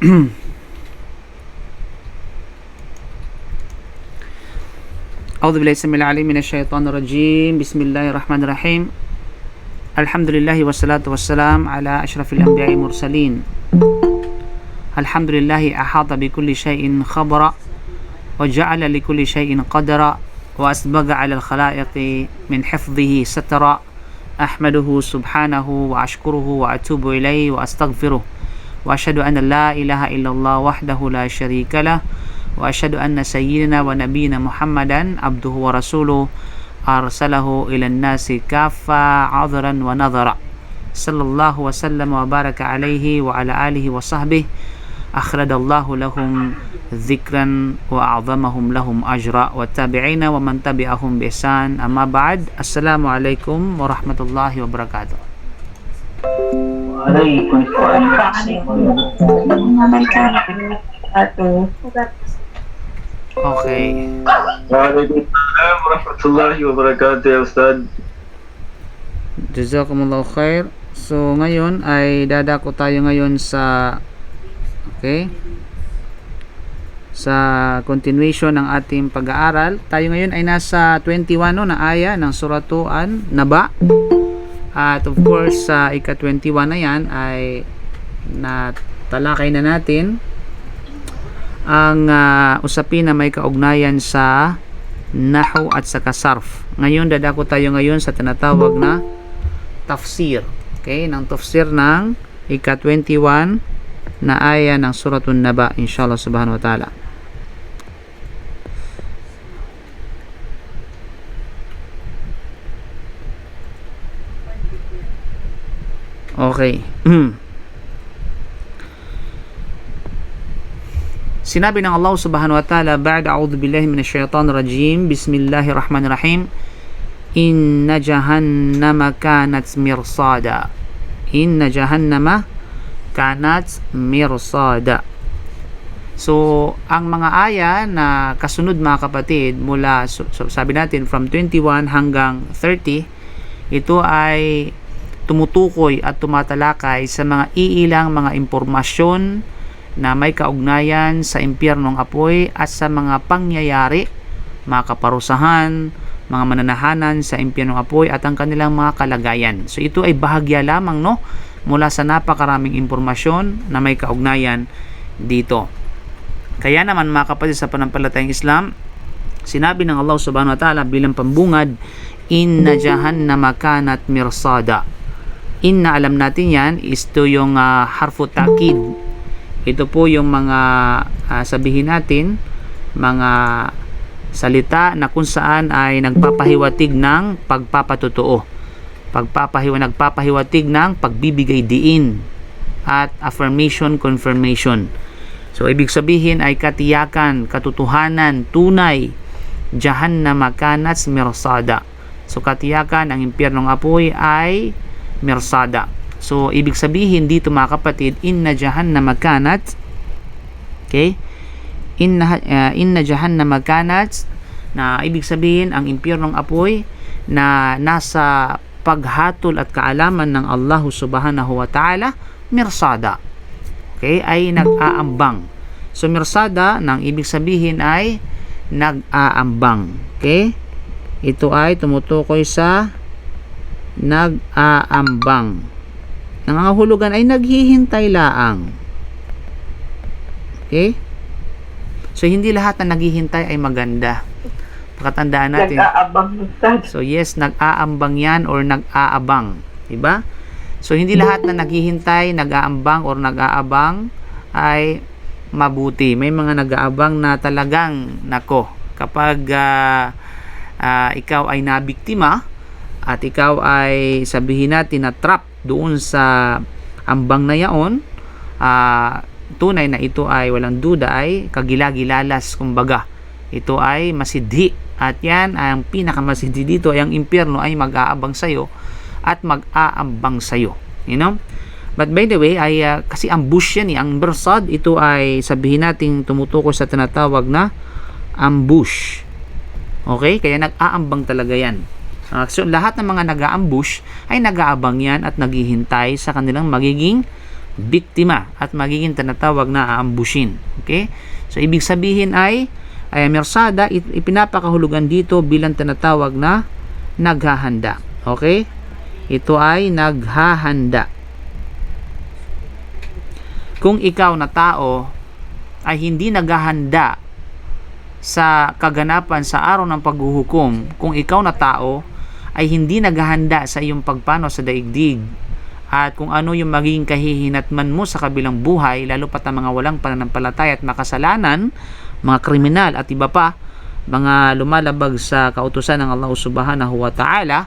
أعوذ بالله السميع العليم من الشيطان الرجيم. بسم الله الرحمن الرحيم. الحمد لله والصلاة والسلام على أشرف الأنبياء المرسلين. الحمد لله أحاط بكل شيء خبرا وجعل لكل شيء قدرا وأسبغ على الخلائق من حفظه سترا. أحمده سبحانه وأشكره وأتوب إليه وأستغفره وأشهد أن لا إله إلا الله وحده لا شريك له وأشهد أن سيدنا ونبينا محمدا عبده ورسوله أرسله إلى الناس كافة عذرا ونظرا. صلى الله وسلم وبارك عليه وعلى آله وصحبه. أخرج الله لهم ذكرا وأعظمهم لهم أجرا والتابعين ومن تبعهم بإحسان. أما بعد. السلام عليكم ورحمة الله وبركاته. وعليكم السلام Okay. Waalaikumsalam warahmatullahi wabarakatuh ya Ustad. Jazakumullahu khair. So ngayon ay dadako tayo ngayon sa sa continuation ng ating pag-aaral. Tayo ngayon ay nasa 21 na aya ng suratu An-Naba. At of course sa ika-21 na yan ay natalakay na natin ang usapin na may kaugnayan sa nahu at sa sarf. Ngayon dadako tayo ngayon sa tinatawag na tafsir. Okay, ng tafsir ng ika-21 na aya ng suratun Naba, inshallah subhanahu wa ta'ala. Okay. Sinabi ng Allah subhanahu wa ta'ala, ba'da a'udhu billahi minash shaitanir rajim, bismillahirrahmanirrahim, inna jahannama kanat mirsada. Inna jahannama kanat mirsada. So, ang mga aya na kasunod mga kapatid mula, sabi natin from 21 hanggang 30, ito ay tumutukoy at tumatalakay sa mga iilang mga impormasyon na may kaugnayan sa impyernong apoy at sa mga pangyayari, mga kaparusahan, mga mananahanan sa impyernong apoy at ang kanilang mga kalagayan. So ito ay bahagya lamang mula sa napakaraming impormasyon na may kaugnayan dito. Kaya naman mga kapatid sa panampalatayang Islam, sinabi ng Allah subhanahu wa ta'ala bilang pambungad, inna jahannama kanat mirsada. Inna, alam natin yan, ito yung harfu ta'kid. Ito po yung mga sabihin natin, mga salita na kung saan ay nagpapahiwatig ng pagpapatotoo. Nagpapahiwatig ng pagbibigay diin at affirmation, confirmation. So, ibig sabihin ay katiyakan, katotohanan, tunay, jahannama kanat mirsada. So, katiyakan, ang impyernong apoy ay mirsada. So, ibig sabihin dito mga kapatid, inna jahannama kanat, okay? Inna jahannama kanat, na ibig sabihin ang impyernong apoy na nasa paghatol at kaalaman ng Allah subhanahu wa ta'ala, mirsada. Okay? Ay nag-aambang. So, mirsada, nang ibig sabihin ay nag-aambang. Okay? Ito ay tumutukoy sa nag-aambang. Nangangahulugan ay naghihintay laang. Okay? So, hindi lahat na naghihintay ay maganda. Pakatandaan natin. Nag-aabang. So, yes, nag-aambang yan or nag-aabang. Diba? So, hindi lahat na naghihintay, nag-aambang or nag-aabang ay mabuti. May mga nag-aabang na talagang, nako, kapag ikaw ay nabiktima at ikaw ay sabihin natin na trap doon sa ambang na yaon, tunay na ito ay walang duda ay kagilagilalas, kumbaga ito ay masidhi, at yan ang pinakamasidhi dito ay ang impyerno ay mag-aabang sayo at mag-aambang sayo, you know. But by the way ay kasi ambush yan ang mirsad, ito ay sabihin natin tumutukoy sa tinatawag na ambush. Okay, kaya nag-aambang talaga yan. So lahat ng mga nag-aambush ay nag-aabang yan at naghihintay sa kanilang magiging biktima at magiging tinatawag na aambushin. Okay? So ibig sabihin ay mirsada, ipinapakahulugan dito bilang tinatawag na naghahanda. Okay? Ito ay naghahanda. Kung ikaw na tao ay hindi naghahanda sa kaganapan sa araw ng paghuhukom, kung ikaw na tao ay hindi naghahanda sa iyong pagpanaw sa daigdig at kung ano yung magiging kahihinatman mo sa kabilang buhay, lalo pat ang mga walang pananampalataya at makasalanan, mga kriminal at iba pa, mga lumalabag sa kautusan ng Allah subhanahu wa ta'ala,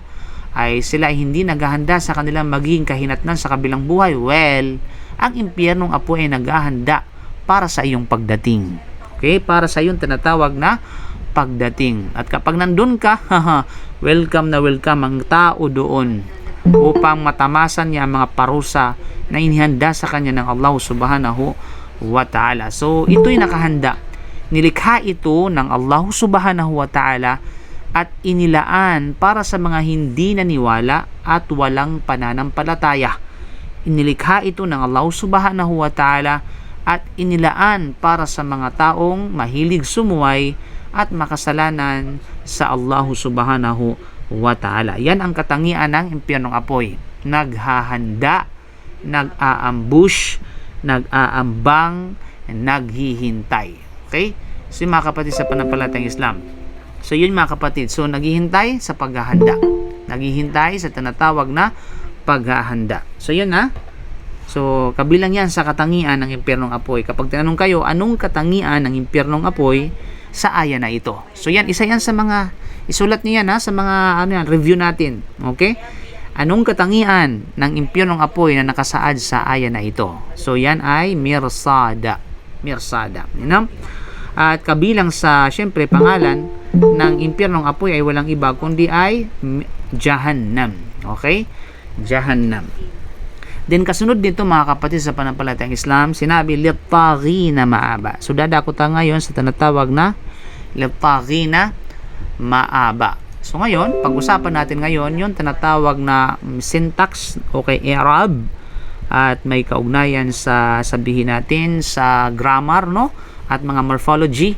ay sila ay hindi naghahanda sa kanilang magiging kahinatnan sa kabilang buhay, well, ang impyernong apoy ay naghahanda para sa iyong pagdating. Okay? Para sa iyong tinatawag na pagdating. At kapag nandun ka, welcome na welcome ang tao doon upang matamasan niya ang mga parusa na inihanda sa kanya ng Allah subhanahu wa ta'ala. So, ito'y nakahanda. Nilikha ito ng Allah subhanahu wa ta'ala at inilaan para sa mga hindi naniwala at walang pananampalataya. Inilikha ito ng Allah subhanahu wa ta'ala at inilaan para sa mga taong mahilig sumuway at makasalanan sa Allah subhanahu wa ta'ala. Yan ang katangian ng impyernong apoy. Naghahanda, nag-aambush, nag-aambang, naghihintay. Okay? So mga kapatid sa panampalatayang Islam. So yun mga kapatid. So naghihintay sa paghahanda. Naghihintay sa tinatawag na paghahanda. So yun ha. So, kabilang yan sa katangian ng impyernong apoy. Kapag tinanong kayo, anong katangian ng impyernong apoy sa aya na ito? So, yan, isa yan sa mga, isulat niyo yan ha, sa mga review natin. Okay? Anong katangian ng impyernong apoy na nakasaad sa aya na ito? So, yan ay mirsada. Mirsada. You know? At kabilang sa, syempre, pangalan ng impyernong apoy ay walang iba, kundi ay Jahannam. Okay? Jahannam. Then kasunod dito mga kapatid sa panampalatayang Islam, sinabi littaghina maaba. So dadako ta ngayon sa tinatawag na littaghina maaba. So ngayon, pag-usapan natin ngayon yung tinatawag na syntax o kay i'rab at may kaugnayan sa sabihin natin sa grammar, no? At mga morphology,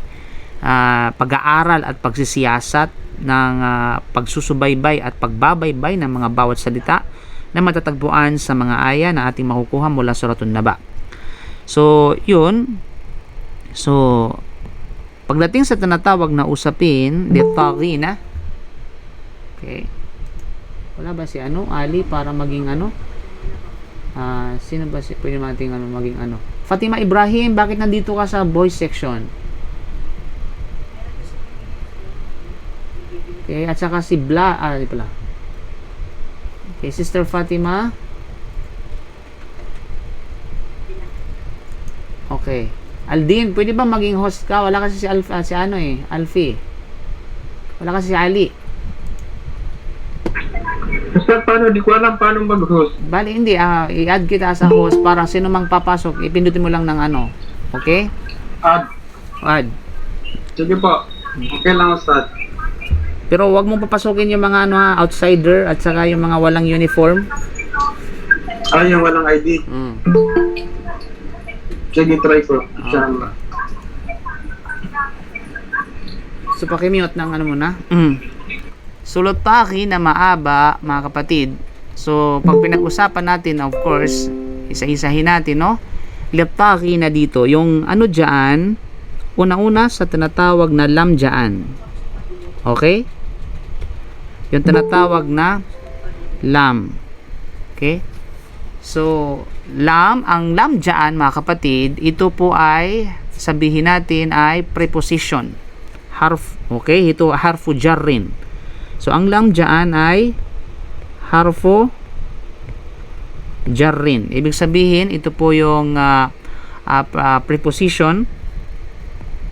pag-aaral at pagsisiyasat ng pagsusubaybay at pagbabaybay ng mga bawat salita na matatagpuan sa mga aya na ating makukuha mula sa Suratun Naba. So, yun. So, pagdating sa tinatawag na usapin, littaghina. Okay. Wala ba si Ali para maging sino ba si pwede nating maging Fatima Ibrahim, bakit nandito ka sa boys section? Okay, at saka si di pala. Okay, Sister Fatima. Okay. Aldin, pwede ba maging host ka? Wala kasi si Alfie. Wala kasi si Ali. Basta paano, di ko alam paano mag-host. Bali, hindi. I-add kita sa host para sino mang papasok, ipindutin mo lang ng Okay? Add. Sige po. Okay lang, Ustad. Pero wag mong papasukin yung mga outsider at saka yung mga walang uniform. Yung walang ID. Sige, try ko. Inshallah. So pakimute ng muna. Sulutaki na maaba, mga kapatid. So pag pinag-usapan natin, of course, isa-isahin natin, no? Littaki na dito, yung dyan, una-una sa tinatawag na lam dyan. Okay? Yung tinatawag na lam. Okay? So, ang lam dyan, mga kapatid, ito po ay, sabihin natin, ay preposition. Okay? Ito, harfu jarrin. So, ang lam dyan ay harfu jarrin. Ibig sabihin, ito po yung preposition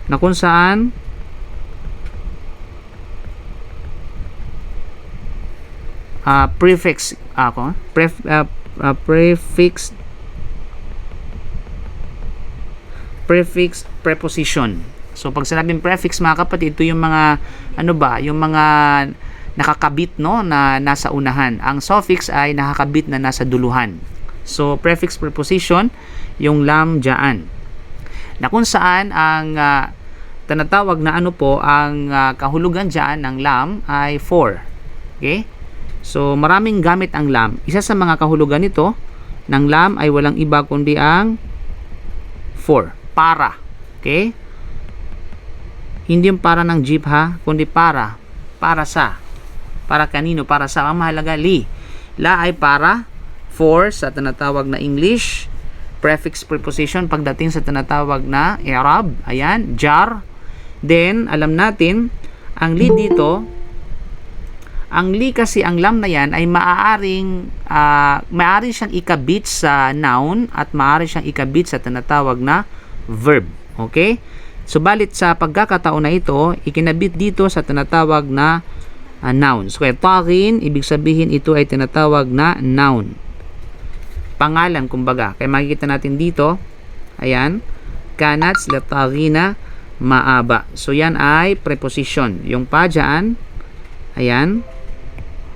na kung saan prefix preposition. So pag sinabing prefix, mga kapatid, ito yung mga yung mga nakakabit, no, na nasa unahan. Ang suffix ay nakakabit na nasa duluhan. So, prefix preposition, yung lam dyan. Na kung saan ang tinatawag na ano po, ang kahulugan dyan ng lam ay for. Okay? So, maraming gamit ang lam. Isa sa mga kahulugan nito ng lam ay walang iba kundi ang for. Para. Okay? Hindi yung para ng jeep ha, kundi para. Para sa. Para kanino? Para sa. Ang mahalaga, li. La ay para. For sa tinatawag na English. Prefix preposition pagdating sa tinatawag na i'rab. Ayan. Jar. Then, alam natin, ang li dito, ang li kasi, ang lam na yan ay maaari siyang ikabit sa noun at maaari siyang ikabit sa tinatawag na verb. Okay? Subalit sa pagkakataon na ito, ikinabit dito sa tinatawag na noun. So, tagin, ibig sabihin ito ay tinatawag na noun. Pangalan, kumbaga. Kaya makikita natin dito, ayan, kanats letagina maaba. So, yan ay preposition. Yung pa dyan, ayan,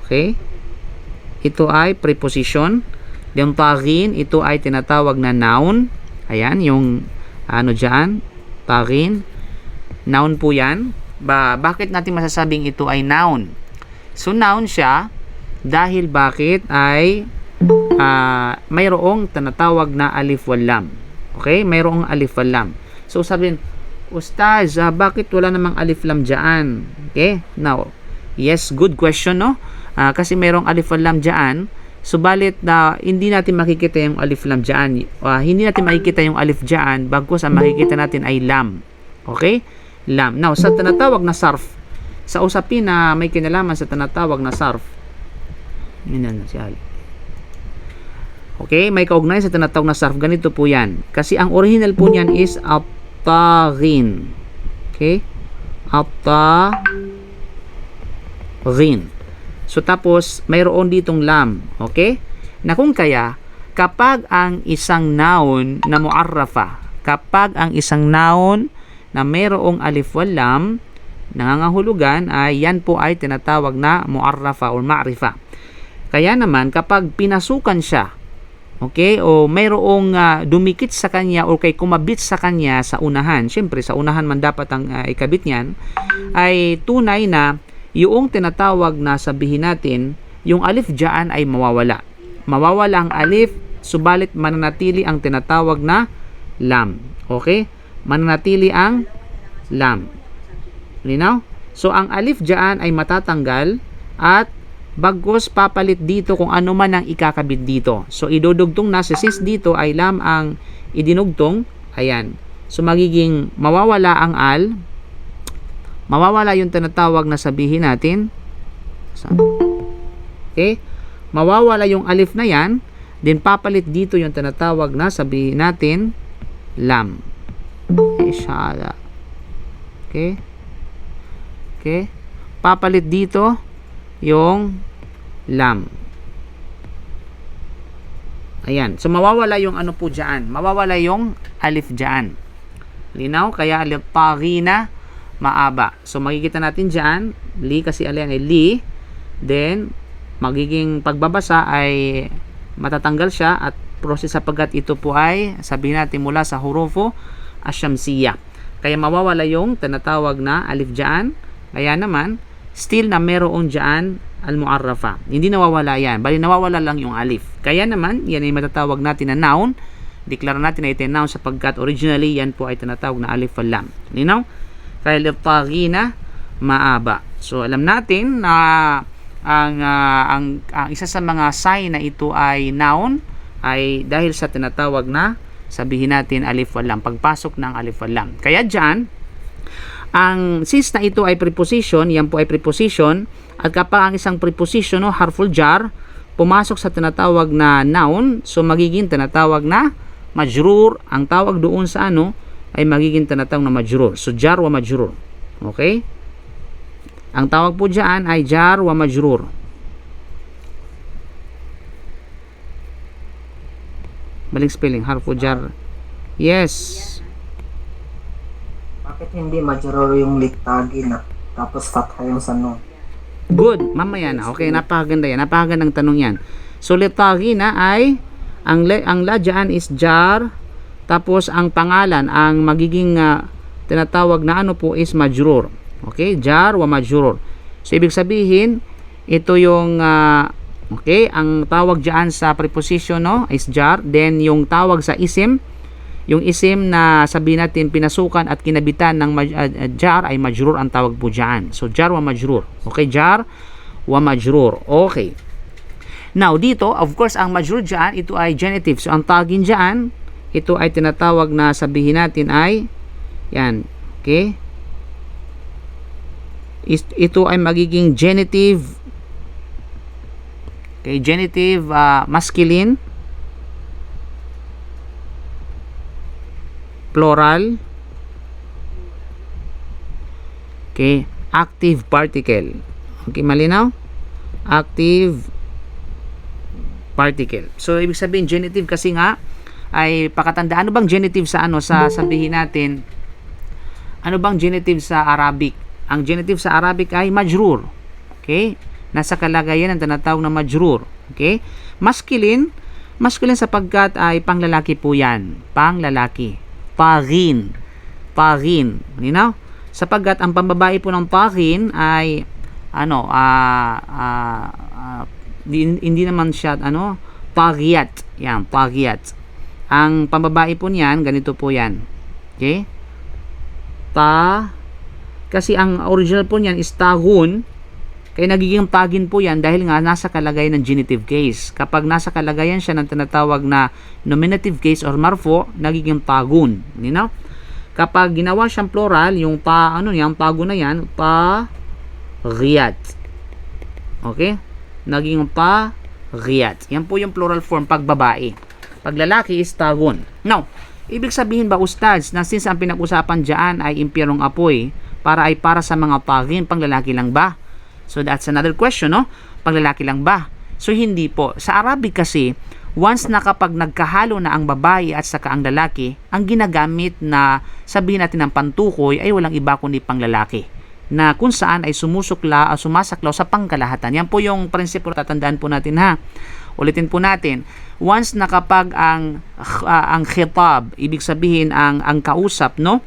okay, ito ay preposition. Yung tagin, ito ay tinatawag na noun. Ayan, yung ano dyan, tagin, noun po yan. Bakit natin masasabing ito ay noun? So, noun siya dahil bakit ay mayroong tinatawag na alif wal lam. Okay? Mayroong alif wal lam. So, sabihin, Ustaz, bakit wala namang alif lam dyan? Okay? Now, yes, good question, no? Kasi mayroong alif wal lam dyan. Subalit na hindi natin makikita yung alif lam dyan. Hindi natin makikita yung alif dyan bagkus ang makikita natin ay lam. Okay? Lam. Now, sa tinatawag na sarf, sa usapin na may kinalaman sa tinatawag na sarf, yun na si Ali. Okay, may kaugnay sa tinatawag na sarf. Ganito po yan. Kasi ang original po niyan is at-taghin. Okay? At-taghin. So, tapos, mayroon ditong lam. Okay? Na kung kaya, kapag ang isang noun na mu'arrafa, kapag ang isang noun na mayroong alif wal lam, nangangahulugan ay yan po ay tinatawag na mu'arrafa o ma'rifa. Kaya naman, kapag pinasukan siya, okay, o mayroong dumikit sa kanya o kay kumabit sa kanya sa unahan, syempre sa unahan man dapat ang ikabit niyan, ay tunay na yung tinatawag na sabihin natin, yung alif dyan ay mawawala. Mawawala ang alif, subalit mananatili ang tinatawag na lam. Okay? Mananatili ang lam. Linaw? So, ang alif dyan ay matatanggal at bagkus papalit dito kung ano man ang ikakabit dito. So, idudugtong na since dito ay lam ang idinugtong. Ayan. So, magiging mawawala ang al. Mawawala yung tinatawag na sabihin natin. Okay? Mawawala yung alif na yan. Then, papalit dito yung tinatawag na sabihin natin lam. Isyala. Okay? Okay? Papalit dito yung lam. Ayan. So, mawawala yung ano po dyan. Mawawala yung alif dyan. Linaw? Kaya, litagina maaba. So, makikita natin dyan, li kasi alin ay li. Then, magiging pagbabasa ay matatanggal siya at process sapagkat ito po ay sabihin natin mula sa hurufo asyamsiya. Kaya, mawawala yung tinatawag na alif dyan. Kaya naman, still na meron dyan al-mu'arrafa. Hindi nawawala yan. Bali nawawala lang yung alif. Kaya naman, yan ay matatawag natin na noun. Deklara natin na ito ay noun sapagkat originally yan po ay tinatawag na alif wal lam. Linaw? Kaya litagina maaba. So, alam natin na ang isa sa mga sign na ito ay noun ay dahil sa tinatawag na sabihin natin alif wal lam. Pagpasok ng alif wal lam. Kaya dyan, since na ito ay preposition, yan po ay preposition, at kapag ang isang preposition o harful jar pumasok sa tinatawag na noun, so magiging tinatawag na majrur. Ang tawag doon sa ano ay magiging tinatawag na majrur. So jar wa majrur. Okay? Ang tawag po dyan ay jar wa majrur. Balik spelling, harful jar. Yes. Bakit hindi majrur yung litagi na tapos fatha yung sa nun? Good. Mamaya na. Okay, napakaganda yan. Napakagandang tanong yan. So, litagi na ay ang la dyan is jar, tapos ang pangalan, ang magiging tinatawag na ano po is majrur. Okay, jar wa majrur. So ibig sabihin, ito yung okay, ang tawag dyan sa preposition, no, is jar. Then yung tawag sa isim, yung isim na sabihin natin pinasukan at kinabitan ng jar ay majrur ang tawag po dyan. So jar wa majrur. Okay, jar wa majrur. Okay. Now, dito, of course, ang majrur dyan, ito ay genitive. So, ang tagin dyan, ito ay tinatawag na sabihin natin ay, yan, okay? Ito ay magiging genitive, okay, genitive masculine, plural, okay, active particle. Okay, malinaw? Active particle. So ibig sabihin genitive kasi nga ay pakatandaan. Ano bang genitive sa ano, sa sabihin natin, ano bang genitive sa Arabic? Ang genitive sa Arabic ay majrur. Okay? Nasa kalagayan ang tinatawag na majrur. Okay? Masculine sapagkat ay panglalaki po yan. Panglalaki. Taghin. You know? Sapagkat ang pambabae po ng taghin ay ano, hindi naman siya ano, taghiyat. Yan, taghiyat. Ang pambabae po niyan, ganito po yan. Okay? Kasi ang original po niyan is taghun, kaya nagiging tagin po yan dahil nga nasa kalagayan ng genitive case. Kapag nasa kalagayan siya ng tinatawag na nominative case or marfo, nagiging tagun. You know? Kapag ginawa siyang plural, yung yung tagun na yan, taghiyat. Okay? Naging taghiyat. Yan po yung plural form pag babae. Pag lalaki is tagun. Now, ibig sabihin ba, ustads, na since ang pinag-usapan dyan ay impyerong apoy, para sa mga tagin, pang lalaki lang ba? So that's another question, no? Pang lalaki lang ba? So hindi po. Sa Arabic kasi, once na kapag nagkahalo na ang babae at saka ang lalaki, ang ginagamit na sabihin natin ng pantukoy ay walang iba kundi pang lalaki, na kung saan ay sumasaklaw sa pangkalahatan. Yan po yung prinsipyo, tatandaan po natin ha. Ulitin po natin. Once na kapag ang khitab, ibig sabihin ang kausap, no?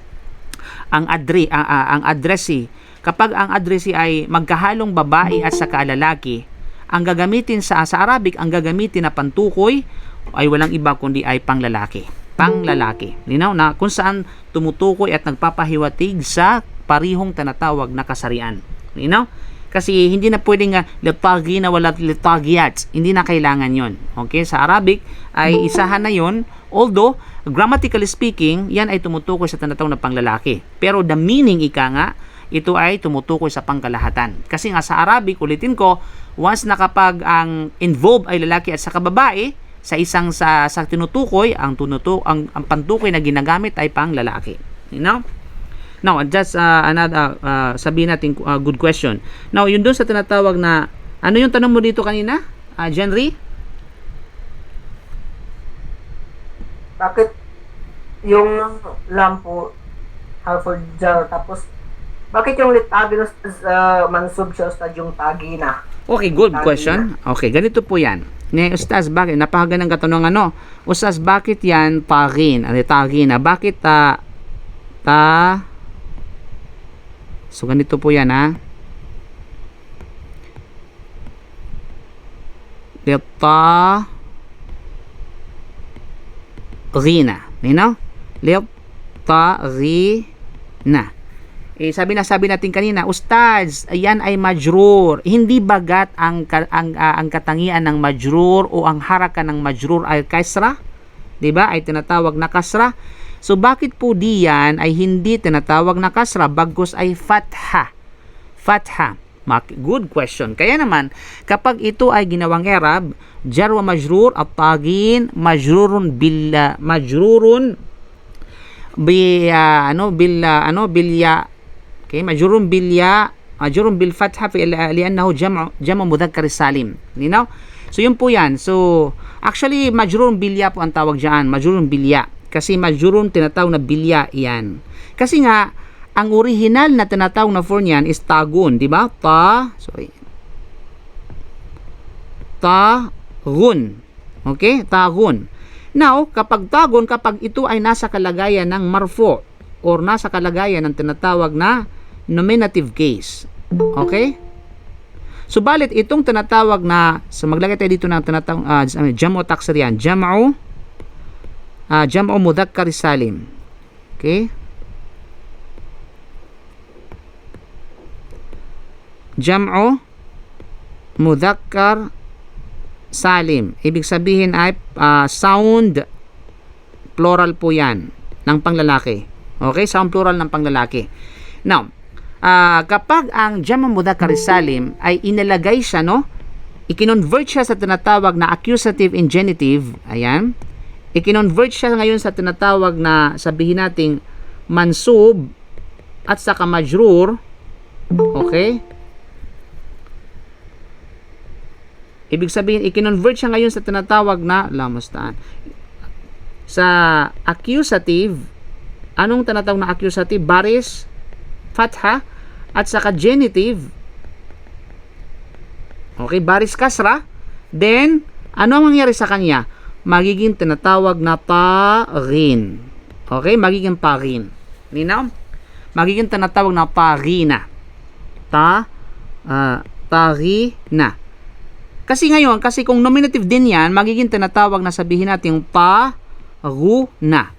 Ang addressee. Kapag ang addressee ay magkahalong babae at saka lalaki, ang gagamitin sa Arabic, ang gagamitin na pantukoy ay walang iba kundi ay panglalaki. Panglalaki. Linaw na kung saan tumutukoy at nagpapahiwatig sa parihong tinatawag na kasarian. You know? Kasi hindi na pwedeng litagi na wala litagiyat. Hindi na kailangan yon. Okay? Sa Arabic ay isahan na yon. Although, grammatically speaking, yan ay tumutukoy sa tinatawag na panglalaki. Pero the meaning, ika nga, ito ay tumutukoy sa pangkalahatan. Kasi nga sa Arabic, ulitin ko, once na kapag ang involved ay lalaki at saka babae, sa isang sa tinutukoy, ang pantukoy na ginagamit ay panglalaki. You know? Now, just another, sabihin natin, good question. Now, yun doon sa tinatawag na, ano yung tanong mo dito kanina, Jenry? Bakit yung lampo, halford jar, tapos, bakit yung litagi mansub siya ustad yung tagi na? Okay, good Tagi question. Okay, ganito po yan. Ustaz, bakit? Napakagandang katanungan, ano? Ustaz, bakit yan tagin? Tagi na. Bakit So, ganito po yan, ha? Litagina. You know? Litagina. Sabi natin kanina, ustads, ayan ay majrur. Hindi bagat ang katangian ng majrur o ang haraka ng majrur ay kasra? 'Di ba? Ay tinatawag na kasra. So bakit po diyan ay hindi tinatawag na kasra bagkus ay fatha? Fatha. Good question. Kaya naman kapag ito ay ginawang i'rab, jar wa majrur at tagin majrurun bil okay, majrurun bil fatha li'annahu jam'u mudhakkar salim. You know? So yun po yan. So actually majrurun bilya po ang tawag diyan, majrurun bilya. Kasi majrurun tinatawag na bilya yan. Kasi nga ang original na tinatawag na form niyan is tagun, di ba? Tagun. Okay? Tagun. Now, kapag tagun, kapag ito ay nasa kalagayan ng marfu or nasa kalagayan ng tinatawag na nominative case. Okay? Subalit, itong tinatawag na, so maglagay tayo dito ng tinatawag, jam'u taksir yan. Jam'u mudhakkar salim. Okay? Jam'u mudhakkar salim. Ibig sabihin ay sound plural po yan ng panglalaki. Okay? Sound plural ng panglalaki. Now, kapag ang jam'u mudhakkar salim ay inilagay siya, no? I-convert siya sa tinatawag na accusative in genitive. Ayan. I-convert siya ngayon sa tinatawag na sabihin nating mansub at saka majrur. Okay? Ibig sabihin, i-convert siya ngayon sa tinatawag na, lamustaan, sa accusative. Anong tinatawag na accusative? Baris, fatha, at saka genitive. Okay, baris kasra. Then, ano ang mangyari sa kanya? Magiging tinatawag na taghin. Okay, magiging taghin. Ninaw? Magiging tinatawag na taghina. Taghina. Kasi ngayon, kasi kung nominative din yan, magiging tinatawag na sabihin natin taghuna.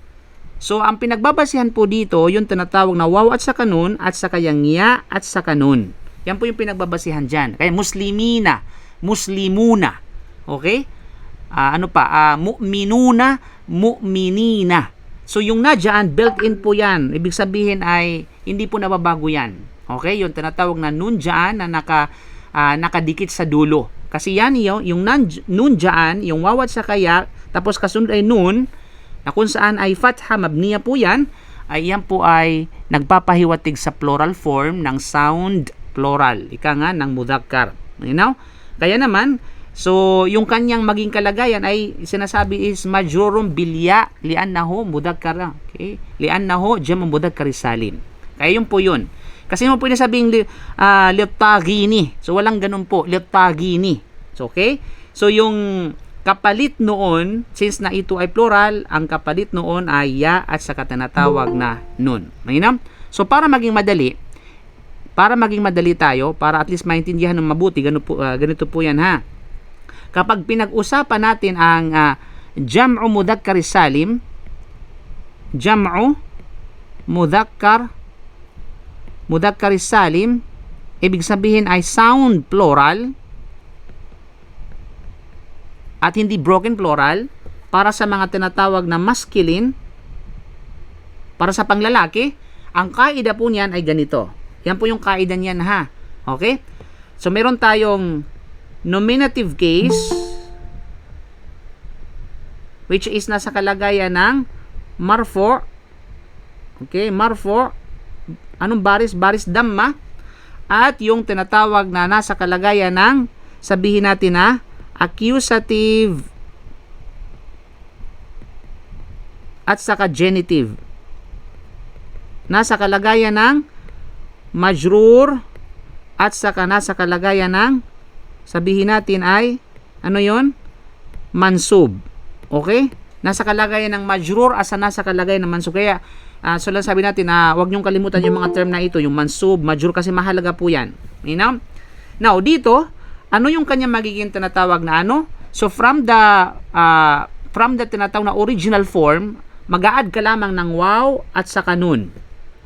So, ang pinagbabasihan po dito, yung tinatawag na waw at saka nun, at saka yung ya at saka nun. Yan po yung pinagbabasihan dyan. Kaya muslimina, muslimuna. Okay? Mu'minuna, mu'minina. So, yung na dyan, built-in po yan. Ibig sabihin ay, hindi po nababago yan. Okay? Yung tinatawag na nun dyan na nakadikit sa dulo. Kasi yan yung nun dyan, yung waw at saka ya, tapos kasunod ay nun, na kung saan ay fatha, mabniya po yan, ay yan po ay nagpapahiwatig sa plural form ng sound plural. Ika nga ng mudhakkar. You know? Kaya naman, so yung kanyang maging kalagayan ay sinasabi is majrurum bilya li'annahu mudhakkar. Okay? Li'annahu jam'u mudhakkar salim. Kaya yun po yun. Kasi mo pwede sabing litagini. So walang ganun po, litagini. So okay? So yung kapalit noon, since na ito ay plural, ang kapalit noon ay ya at saka tinatawag na nun. Mainam? So para maging madali tayo, para at least maintindihan ng mabuti, ganito po yan ha. Kapag pinag-usapan natin ang jam'u mudhakkar salim, jam'u mudhakkar salim, ibig sabihin ay sound plural at hindi broken plural para sa mga tinatawag na masculine, para sa panglalaki. Ang kaida po niyan ay ganito. Yan po yung kaida niyan ha. Okay? So meron tayong nominative case which is nasa kalagayan ng marfu. Okay, marfu. Anong baris? Baris damma. At yung tinatawag na nasa kalagayan ng, sabihin natin na, accusative at saka genitive. Nasa kalagayan ng majrur at saka nasa kalagayan ng, sabihin natin ay, ano yon? Mansub. Okay? Nasa kalagayan ng majrur at nasa kalagayan ng mansub. Kaya, so lang sabi natin na huwag niyong kalimutan yung mga term na ito, yung mansub, majrur, kasi mahalaga po yan. You know? Now, dito, ano yung kanya magiging tinatawag na ano? So, from the tinatawag na original form, mag-a-add ka lamang ng waw at saka nun.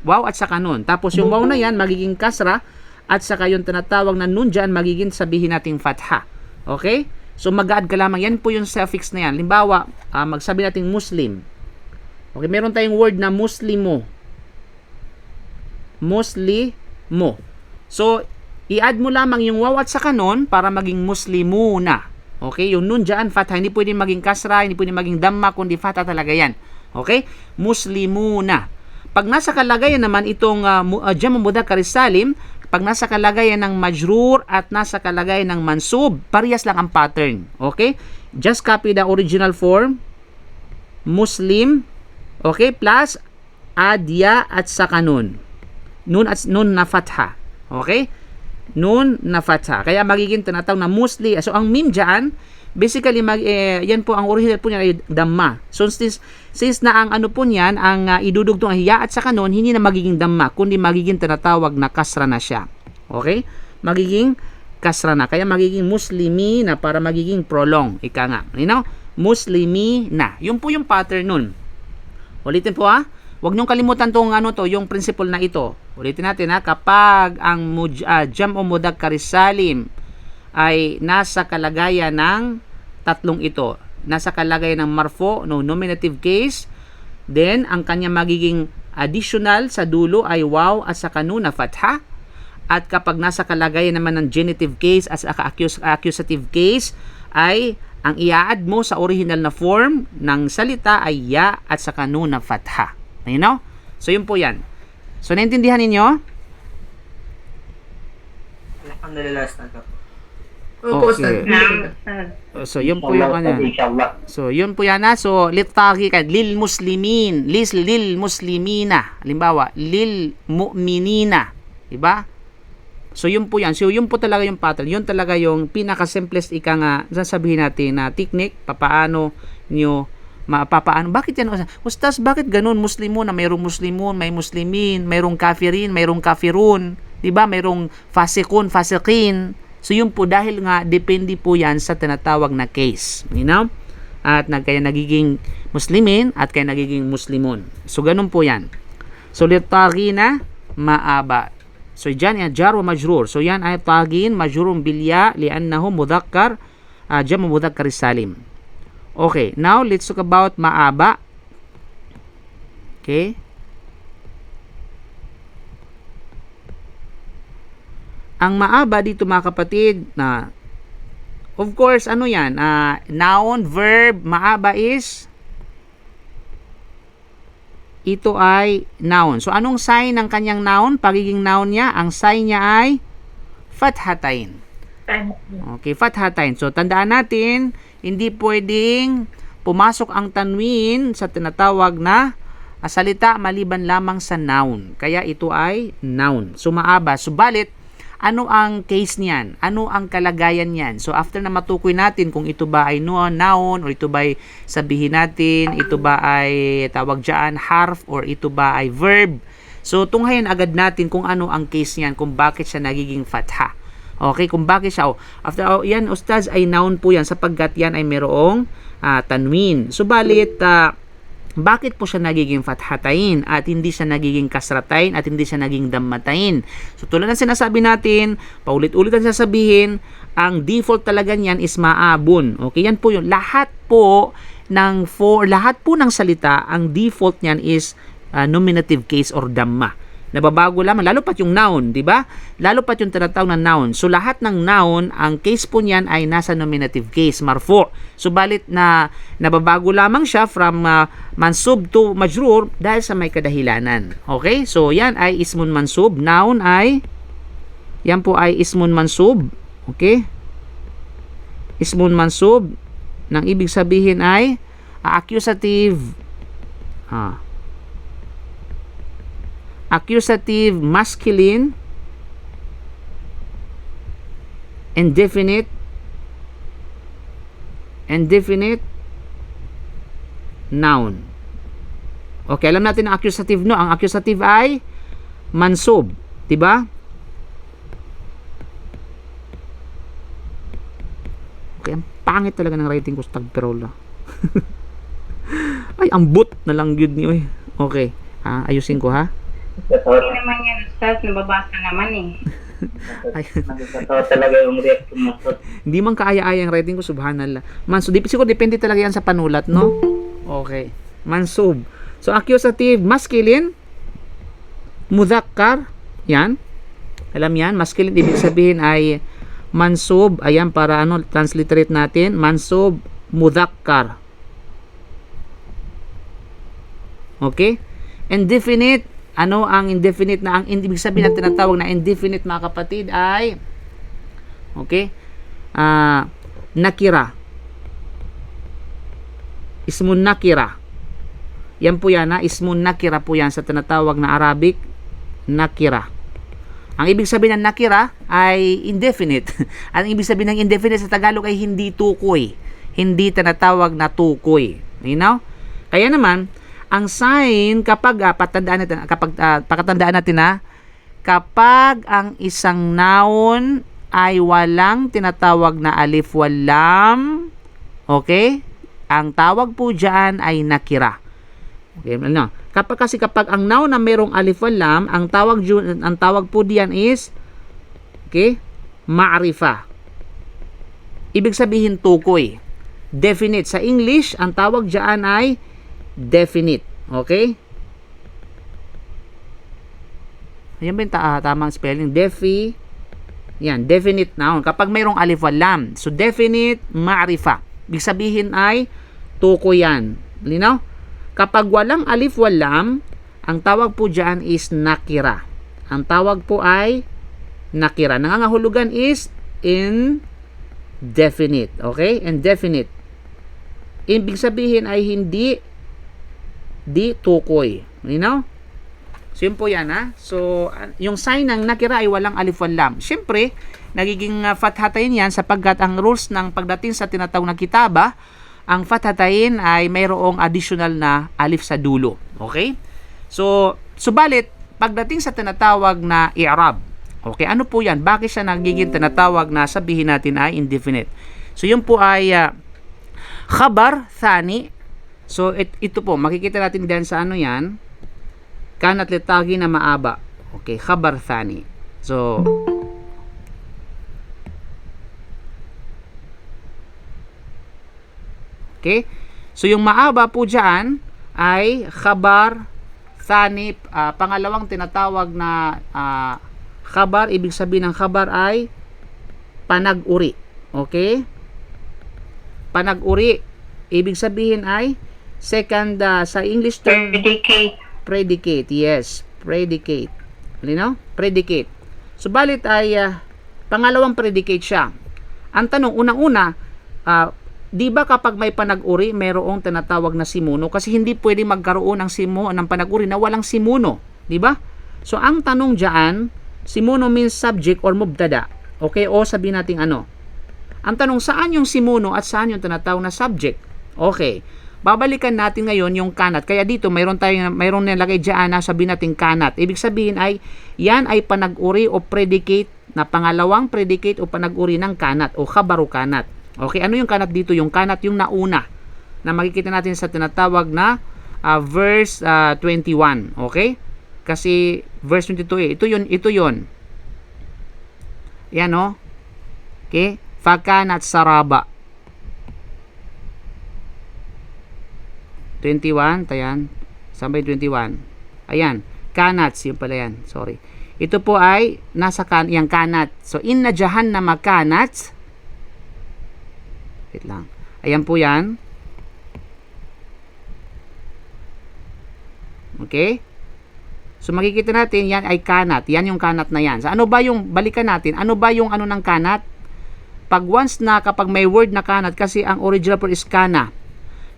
Waw at saka nun. Tapos, yung waw na yan, magiging kasra, at saka yung tinatawag na nun dyan, magiging sabihin nating fatha. Okay? So, mag-a-add ka lamang. Yan po yung suffix na yan. Limbawa, magsabi nating Muslim. Okay, meron tayong word na muslimo. Muslimo. So, i-add mo lamang yung waw at saka nun para maging muslimuna. Okay, yung nun dyan, fatha. Hindi pwede maging kasra, hindi pwede maging damma, kundi fatha talaga yan. Okay? Muslimuna. Pag nasa kalagayan naman itong jam'u mudhakkar salim, pag nasa kalagayan ng majrur at nasa kalagayan ng mansub, parehas lang ang pattern. Okay? Just copy the original form. Muslim. Okay? Plus, add ya at saka nun. Nun na fatha. Okay? Nun na fatha. Kaya magiging tinatawag na musli. So, ang mim dyan, basically yan po ang original po niya ay Dhamma. So since na ang ano po niyan, ang idudugtong ay ya at saka nun, hindi na magiging Dhamma, kundi magiging tinatawag na kasra na siya. Okay? Magiging kasra na. Kaya magiging muslimi na para magiging prolong. Ika nga. You know? Muslimi na. Yun po yung pattern nun. Ulitin po ha. Huwag niyong kalimutan tong yung principle na ito. Ulitin natin ha. Kapag ang jam'u mudzakkar salim ay nasa kalagayan ng tatlong ito. Nasa kalagayan ng marfu, nominative case, then ang kanya magiging additional sa dulo ay waw at saka nun na fatha. At kapag nasa kalagayan naman ng genitive case at saka accusative case ay ang i-add mo sa original na form ng salita ay ya at saka nun na fatha. You know? So, yun po yan. So, naintindihan ninyo? Alhamdulillah, Ustad. Opo, Okay. Ustad. So, yun po yung ano. So, yun po yan ha. So, litagi ka. Lil muslimin. Lil muslimina. Halimbawa, lil mu'minina. Diba? So, yun po yan. So, yun po talaga yung pattern. Yun talaga yung pinaka-simplest ika nga sasabihin natin na technique. Papaano nyo mapapaano. Bakit yan? Ustaz, bakit ganun? Muslimun na mayroong muslimun, may muslimin, mayroong kafirin, mayroong kafirun. Diba? Mayroong fasikun, fasikin. So, yun po dahil nga depende po yan sa tinatawag na case. You know? At kaya nagiging muslimin at kaya nagiging muslimun. So, ganun po yan. So, litagina maaba. So, dyan yan, jar wa majrur. So, yan ay tagin, majrurun bilya liannahu mudhakkar, jamu mudhakkar salim. Okay, now let's talk about maaba. Okay. Ang maaba dito mga kapatid na of course ano yan? Noun, verb, maaba is ito ay noun. So anong sign ng kanyang noun? Pagiging noun niya, ang sign niya ay fathatain. Okay, fathatain. So tandaan natin, hindi pwedeng pumasok ang tanwin sa tinatawag na salita maliban lamang sa noun. Kaya ito ay noun. So maaba. Subalit, ano ang case niyan? Ano ang kalagayan niyan? So after na matukoy natin kung ito ba ay noun or ito ba ay sabihin natin, ito ba ay tawag dyan harf or ito ba ay verb. So tunghayan agad natin kung ano ang case niyan, kung bakit siya nagiging fatha. Okay, kung bakit siya. After yan, ustaz, ay noun po yan sapagkat yan ay mayroong tanwin. Subalit, bakit po siya nagiging fathatain at hindi siya nagiging kasratain at hindi siya naging dammatain? So, tulad ng sinasabi natin, paulit-ulit ang sasabihin, ang default talaga niyan is maabun. Okay, yan po yun. Lahat po ng salita, ang default niyan is nominative case or damma. Nababago lamang, lalo pat yung noun, di ba? Lalo pat yung tinatawag na noun. So, lahat ng noun, ang case po niyan ay nasa nominative case, marfu. Subalit na nababago lamang siya from mansub to majrur dahil sa may kadahilanan. Okay? So, yan ay ismun mansub. Noun ay, yan po ay ismun mansub. Okay? Ismun mansub, nang ibig sabihin ay accusative, accusative masculine, indefinite noun. Okay, alam natin ang accusative, no? Ang accusative ay mansub, 'di ba? Okay, ang pangit talaga ng writing ko sa tagperola. Ay, ambot na lang yun ni oy. Okay, ayusin ko ha. Hindi naman yan, Ustaz. Nababasa naman eh. Nagkatawa talaga yung reaction mo. Hindi man kaaya-aya ang writing ko, subhanallah. Mansub, siguro depende talaga yan sa panulat, no? Okay. Mansub. So, accusative, masculine, mudhakkar, yan. Alam yan, masculine, ibig sabihin ay mansub, ayan, para transliterate natin, mansub, mudhakkar. Okay? Indefinite, ano ang indefinite na ang ibig sabihin na tinatawag na indefinite mga kapatid ay okay? Nakira. Ismun nakira. Yan po yan ismun nakira po yan sa tinatawag na Arabic nakira. Ang ibig sabihin ng nakira ay indefinite. Ang ibig sabihin ng indefinite sa Tagalog ay hindi tukoy. hindi tinatawag na tukoy. Kaya naman, ang sign kapag pakatandaan natin na kapag ang isang noun ay walang tinatawag na alif wal lam, okay? Ang tawag po diyan ay nakira. Okay, kapag ang noun na merong alif wal lam, ang tawag po diyan is ma'rifa. Ibig sabihin tukoy. Definite. Sa English, ang tawag diyan ay definite. Okay? Ayan ba yung tamang spelling? Yan, definite noun. Kapag mayroong alif wal lam. So, definite ma'rifa. Ibig sabihin ay tukoy yan. Linaw? Kapag walang alif wal lam, ang tawag po diyan is nakira. Ang tawag po ay nakira. Nangangahulugan is indefinite. Okay? Indefinite. Ibig sabihin ay hindi tukoy. So, yun po yan, ha? So, yung sign ng nakira ay walang alif wal lam. Siyempre, nagiging fathatayin yan sapagkat ang rules ng pagdating sa tinatawag na kitaba, ang fathatayin ay mayroong additional na alif sa dulo. Okay? So, subalit, pagdating sa tinatawag na i'rab, okay, ano po yan? Bakit siya nagiging tinatawag na sabihin natin ay indefinite? So, yun po ay khabar thani. So, ito po, makikita natin din sa ano yan, kanat litagi na maaba. Okay, khabar thani. So, okay. So, yung maaba po dyan ay khabar thani. Pangalawang tinatawag na khabar, ibig sabihin ng khabar ay panag-uri. Okay? Panag-uri. Ibig sabihin ay second sa English term predicate. Yes, predicate. Predicate. Subalit ay pangalawang predicate siya. Ang tanong, unang-una, di ba kapag may panag-uri, mayroong tinatawag na simuno? Kasi hindi pwede magkaroon ng panag-uri na walang simuno. Di ba? So, ang tanong dyan, simuno means subject or mubtada. Okay? O sabihin natin ano? Ang tanong, saan yung simuno at saan yung tinatawag na subject? Okay. Babalikan natin ngayon yung kanat. Kaya dito, mayroon nilagay dyan na sabihin natin kanat. Ibig sabihin ay, yan ay panag-uri o predicate na pangalawang predicate o panag-uri ng kanat o khabaru kanat. Okay, ano yung kanat dito? Yung kanat yung nauna na makikita natin sa tinatawag na verse 21. Okay? Kasi verse 22 ito yun. Yan o. Okay? Fakanat saraba. 21, tayan. Sabay 21. Ayan, kanats, yun pala yan. Sorry. Ito po ay nasa yung kanat. So, inna jahannama kanats. Wait lang. Ayan po yan. Okay? So, makikita natin, yan ay kanat. Yan yung kanat na yan. So, ano ba yung, balikan natin, ano ba yung ano ng kanat? Pag once na, kapag may word na kanat, kasi ang original po is kana.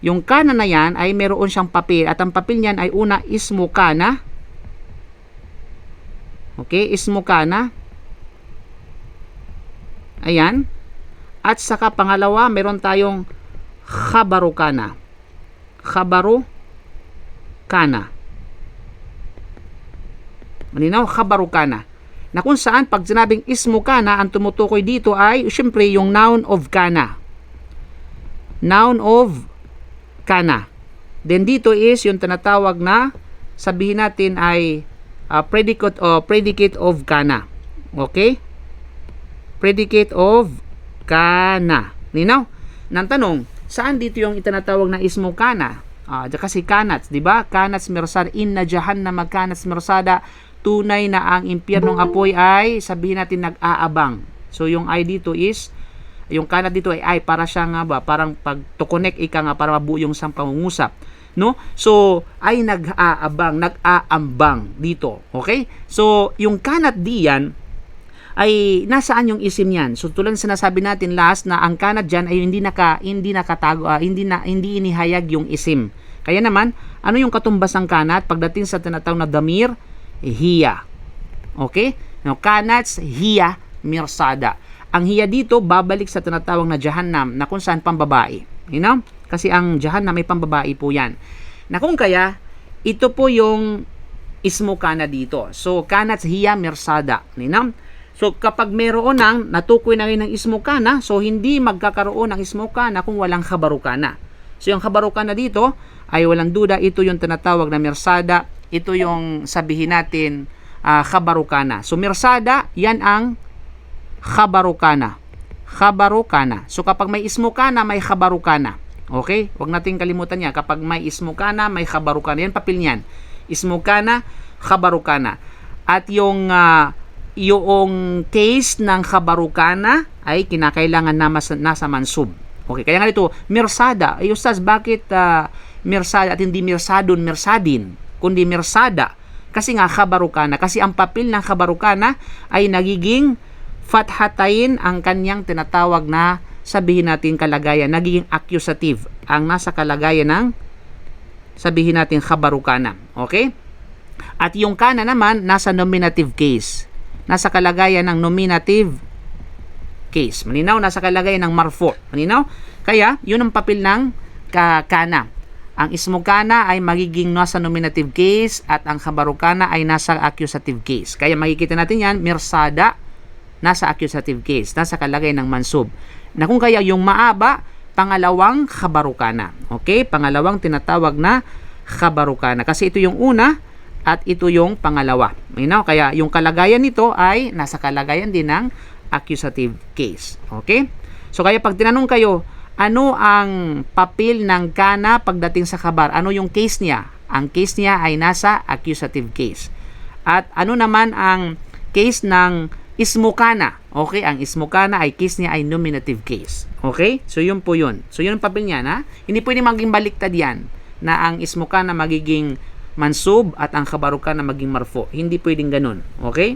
Yung kana na yan ay meron siyang papel. At ang papel niyan ay una, ismu kana. Okay, ismu kana. Ayan. At saka pangalawa, meron tayong khabaru kana. Khabaru kana. Malinaw? Khabaru kana. Na kung saan, pag sinabing ismu kana, ang tumutukoy dito ay, syempre, yung noun of kana. Noun of kana. Then dito is yung tinatawag na sabihin natin ay predicate of kana. Okay? Predicate of kana. Linaw? Nang tanong, saan dito yung itinatawag na ismo kana? Kasi kanats, di ba? Kanats mirsada, inna jahannama kanats mirsada. Tunay na ang impyernong apoy ay sabihin natin nag-aabang. So yung I dito is yung kanat dito ay para siya nga ba, parang pag to connect ika nga para mabuo yung isang pangungusap, no? So ay nag-aabang, nag-aambang dito. Okay? So yung kanat diyan ay nasaan yung isim niyan? So tulad ng sinasabi natin last na ang kanat diyan ay hindi nakatago, hindi inihayag yung isim. Kaya naman, ano yung katumbas ng kanat pagdating sa tinatawag na damir? Hiya. Okay? Now kanats hiya mirsada. ang hiya dito babalik sa tinatawag na Jahannam na kung saan pambabae. You know? Kasi ang Jahannam ay pambabae po yan. Na kung kaya, ito po yung ismo kana dito. So, kanat hiya mirsada. You know? So, kapag meron ng natukoy na rin ng ismo kana, so hindi magkakaroon ng ismo kana kung walang khabaru kana. So, yung khabaru kana dito ay walang duda, ito yung tinatawag na mirsada. Ito yung sabihin natin khabaru kana. So, mirsada, yan ang khabaru kana. Khabaru kana. So, kapag may ismo kana, may khabaru kana. Okay? Huwag natin kalimutan niya. Kapag may ismo kana, may khabaru kana. Yan papel niyan. Ismo kana, khabaru kana. At yung case ng khabaru kana ay kinakailangan na nasa mansub. Okay, kaya nga dito, mirsada. Ay, Ustaz, bakit mirsada at hindi mirsadun, mirsadin, kundi mirsada? Kasi nga khabaru kana. Kasi ang papel ng khabaru kana ay nagiging fathatain ang kanyang tinatawag na sabihin natin kalagayan, nagiging accusative ang nasa kalagayan ng sabihin natin khabaru kana. Okay? At yung kana naman nasa nominative case. Nasa kalagayan ng nominative case. Malinaw, nasa kalagayan ng marfu. Malinaw? Kaya, yun ang papel ng kana. Ang ismo kana ay magiging nasa nominative case at ang khabaru kana ay nasa accusative case. Kaya makikita natin yan, mirsada, nasa accusative case, nasa kalagay ng mansub. Na kung kaya yung maaba, pangalawang khabaru kana. Okay? Pangalawang tinatawag na khabaru kana. Kasi ito yung una at ito yung pangalawa. You know? Kaya yung kalagayan nito ay nasa kalagayan din ng accusative case. Okay? So kaya pag tinanong kayo, ano ang papel ng kana pagdating sa khabar? Ano yung case niya? Ang case niya ay nasa accusative case. At ano naman ang case ng ismo kana? Okay, ang ismo kana ay case niya ay nominative case. Okay? So yun po yun. So yun ang papel niya na. Hindi pwede maging baliktad yan na ang ismo kana magiging mansub at ang khabaru kana maging marfu. Hindi pwedeng ganun. Okay?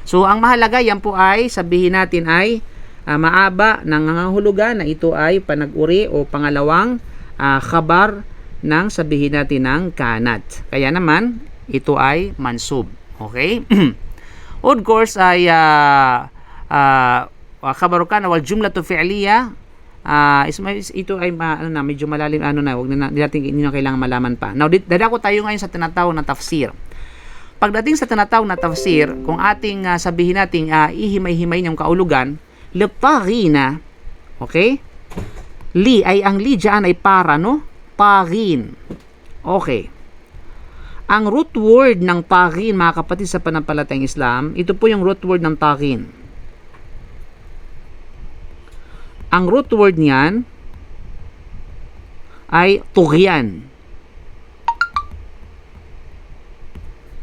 So ang mahalaga yan po ay sabihin natin ay maaba nangangahulugan na ito ay panag-uri o pangalawang khabar ng sabihin natin ng kanat. Kaya naman ito ay mansub. Okay? Of course ay khabaru kana wal jumlatu fi'liya ito ay medyo malalim wag na natin kailangan malaman pa. Now dadako tayo ngayon sa tinatawag na tafsir. Pagdating sa tinatawag na tafsir, kung ating sabihin natin ihimay-himay ng kaulugan, lit-taghina, okay? Li ay ang li diyan ay para, no? Taghin. Okay. Ang root word ng taghin, mga kapatid sa panampalatayang Islam, ito po yung root word ng taghin. Ang root word niyan ay tughyan.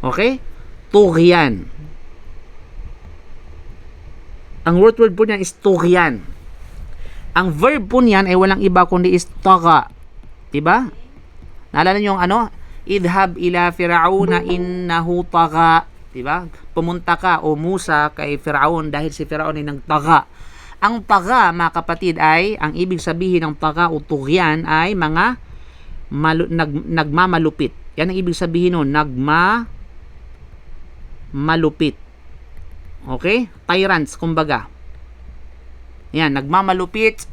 Okay? Tughyan. Ang root word po niyan is tughyan. Ang verb po niyan ay walang iba kundi is tagha. Diba? Naalala niyo yung idhab ila fir'auna innahu tagha. Diba? Pumunta ka o Musa kay Firaun dahil si Firaun ay nagtagha. Ang tagha, mga kapatid, ay ang ibig sabihin ng tagha o tughyan ay mga nagmamalupit. Yan ang ibig sabihin nun, nagmamalupit. Okay? Tyrants, kumbaga. Yan, nagmamalupit,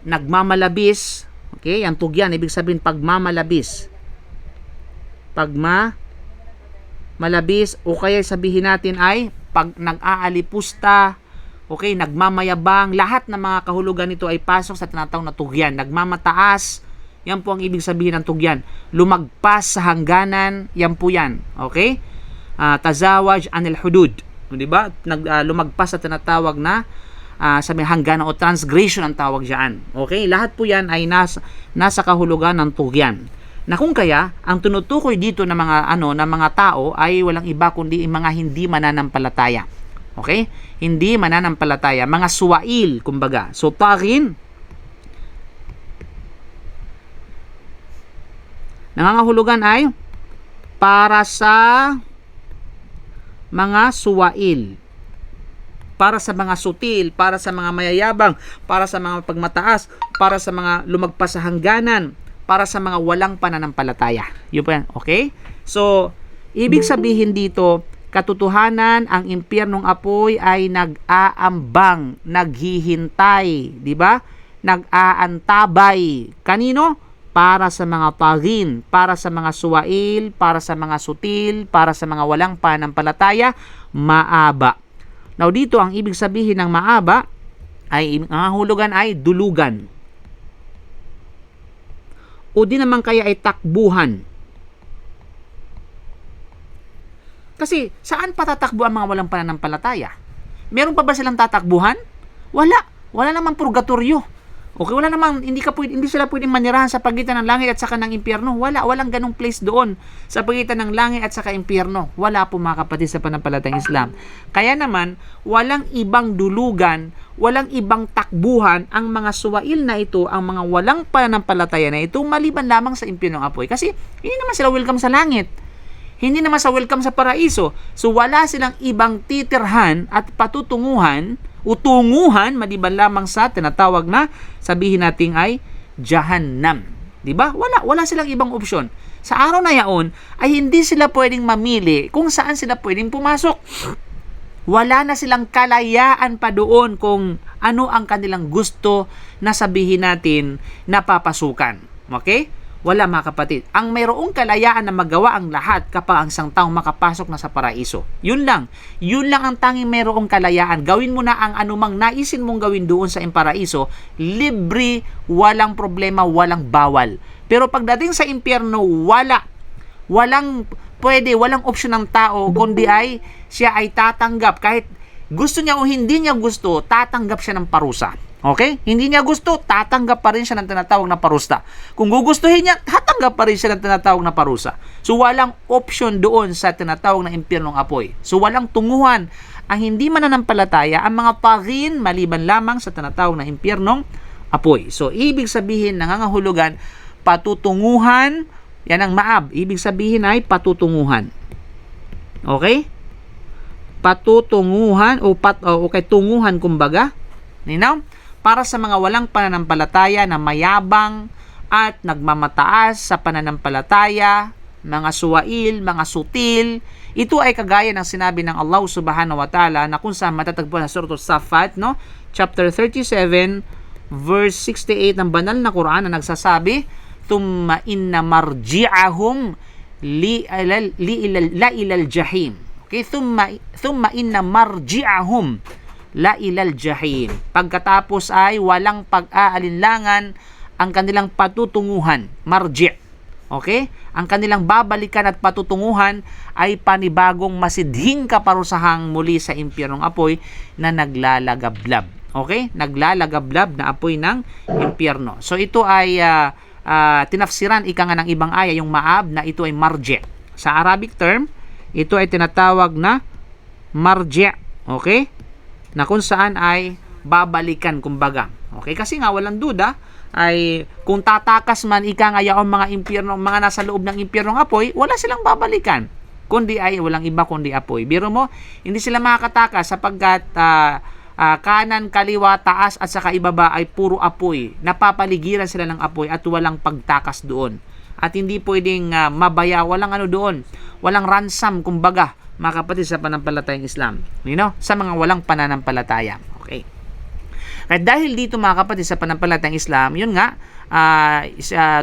nagmamalabis. Okay? Ang tughyan, ibig sabihin pagmamalabis. Pagmamalabis, o kaya sabihin natin ay pag nag-aalipusta, okay, nagmamayabang, lahat ng mga kahulugan nito ay pasok sa tinatawag na tughyan. Nagmamataas, yan po ang ibig sabihin ng tughyan. Lumagpas sa hangganan, yan po yan. Okay? Tazawaj anil hudud. Diba? Lumagpas sa tinatawag na hangganan o transgression ang tawag diyan. Okay? Lahat po yan ay nasa kahulugan ng tughyan. Na kung kaya, ang tinutukoy dito ng mga tao ay walang iba kundi mga hindi mananampalataya. Okay? Hindi mananampalataya. Mga suwail, kumbaga. So, taghin, nangangahulugan ay para sa mga suwail. Para sa mga sutil, para sa mga mayayabang, para sa mga pagmataas, para sa mga lumagpas sa hangganan, para sa mga walang pananampalataya. Yun po yan. Okay? So, ibig sabihin dito, katotohanan, ang impyernong apoy ay nag-aambang, naghihintay, di ba? Nag-aantabay. Kanino? Para sa mga tagin, para sa mga suwail, para sa mga sutil, para sa mga walang pananampalataya, maaba. Now dito, ang ibig sabihin ng maaba, ay ang hulugan ay dulugan. O di naman kaya ay takbuhan. Kasi saan patatakbo ang mga walang pananampalataya? Meron pa ba silang tatakbuhan? Wala. Wala namang purgatorio. Okay, wala namang, hindi sila pwedeng manirahan sa pagitan ng langit at saka ng impyerno. Walang ganong place doon sa pagitan ng langit at saka impyerno. Wala po mga kapatid sa pananampalatayang Islam. Kaya naman, walang ibang dulugan, walang ibang takbuhan ang mga suwail na ito, ang mga walang pananampalataya na ito, maliban lamang sa impyernong apoy. Kasi hindi naman sila welcome sa langit. Hindi naman sa welcome sa paraiso. So wala silang ibang titirhan at patutunguhan utunguhan maliban lamang sa tinatawag na sabihin nating ay Jahannam. 'Di ba? Wala silang ibang opsyon. Sa araw na yaon ay hindi sila pwedeng mamili kung saan sila pwedeng pumasok. Wala na silang kalayaan pa doon kung ano ang kanilang gusto na sabihin natin na papasukan. Okay? Wala mga kapatid. Ang mayroong kalayaan na magawa ang lahat kapag ang isang taong makapasok na sa paraiso. Yun lang. Yun lang ang tanging mayroong kalayaan. Gawin mo na ang anumang naisin mong gawin doon sa paraiso. Libre, walang problema, walang bawal. Pero pagdating sa impyerno, walang pwede, walang opsyon ng tao kundi ay siya ay tatanggap. Kahit gusto niya o hindi niya gusto, tatanggap siya ng parusa. Okay? Hindi niya gusto, tatanggap pa rin siya ng tinatawag na parusa. Kung gugustuhin niya, tatanggap pa rin siya ng tinatawag na parusa. So, walang option doon sa tinatawag na impyernong apoy. So, walang tunguhan. Ang hindi mananampalataya, ang mga tagin, maliban lamang sa tinatawag na impyernong apoy. So, ibig sabihin, nangangahulugan, patutunguhan, yan ang maab. Ibig sabihin ay patutunguhan. Okay? Patutunguhan, o tunguhan, kumbaga. Ninaw? Para sa mga walang pananampalataya na mayabang at nagmamataas sa pananampalataya, mga suwail, mga sutil, ito ay kagaya ng sinabi ng Allah subhanahu wa ta'ala na kung saan matatagpuan sa Surah As-Saffat, no? Chapter 37, verse 68 ng banal na Quran na nagsasabi, "Thumma inna marji'ahum la ilal jahim." Okay? Thumma inna marji'ahum la ilal jahim. Pagkatapos ay walang pag-aalinlangan ang kanilang patutunguhan, marji'. Okay? Ang kanilang babalikan at patutunguhan ay panibagong masidhing kaparusahang muli sa impyernong apoy na naglalagablab. Okay? Naglalagablab na apoy ng impyerno. So ito ay tinafsiran ika nga ng ibang aya, yung maab, na ito ay marji'. Sa Arabic term, ito ay tinatawag na marji'. Okay? Na kung saan ay babalikan, kumbaga. Okay? Kasi nga, walang duda, ay kung tatakas man ika nga yaong mga impyerno, mga nasa loob ng impyernong apoy, wala silang babalikan. Kundi ay walang iba kundi apoy. Biro mo, hindi sila makakatakas sapagkat kanan, kaliwa, taas at saka ibaba ay puro apoy. Napapaligiran sila ng apoy at walang pagtakas doon. At hindi pwedeng mabaya, walang ano doon, walang ransom, kumbaga, mga kapatid sa pananampalatayang Islam, sa mga walang pananampalataya. Okay. At dahil dito mga kapatid sa pananampalatayang Islam, yun nga,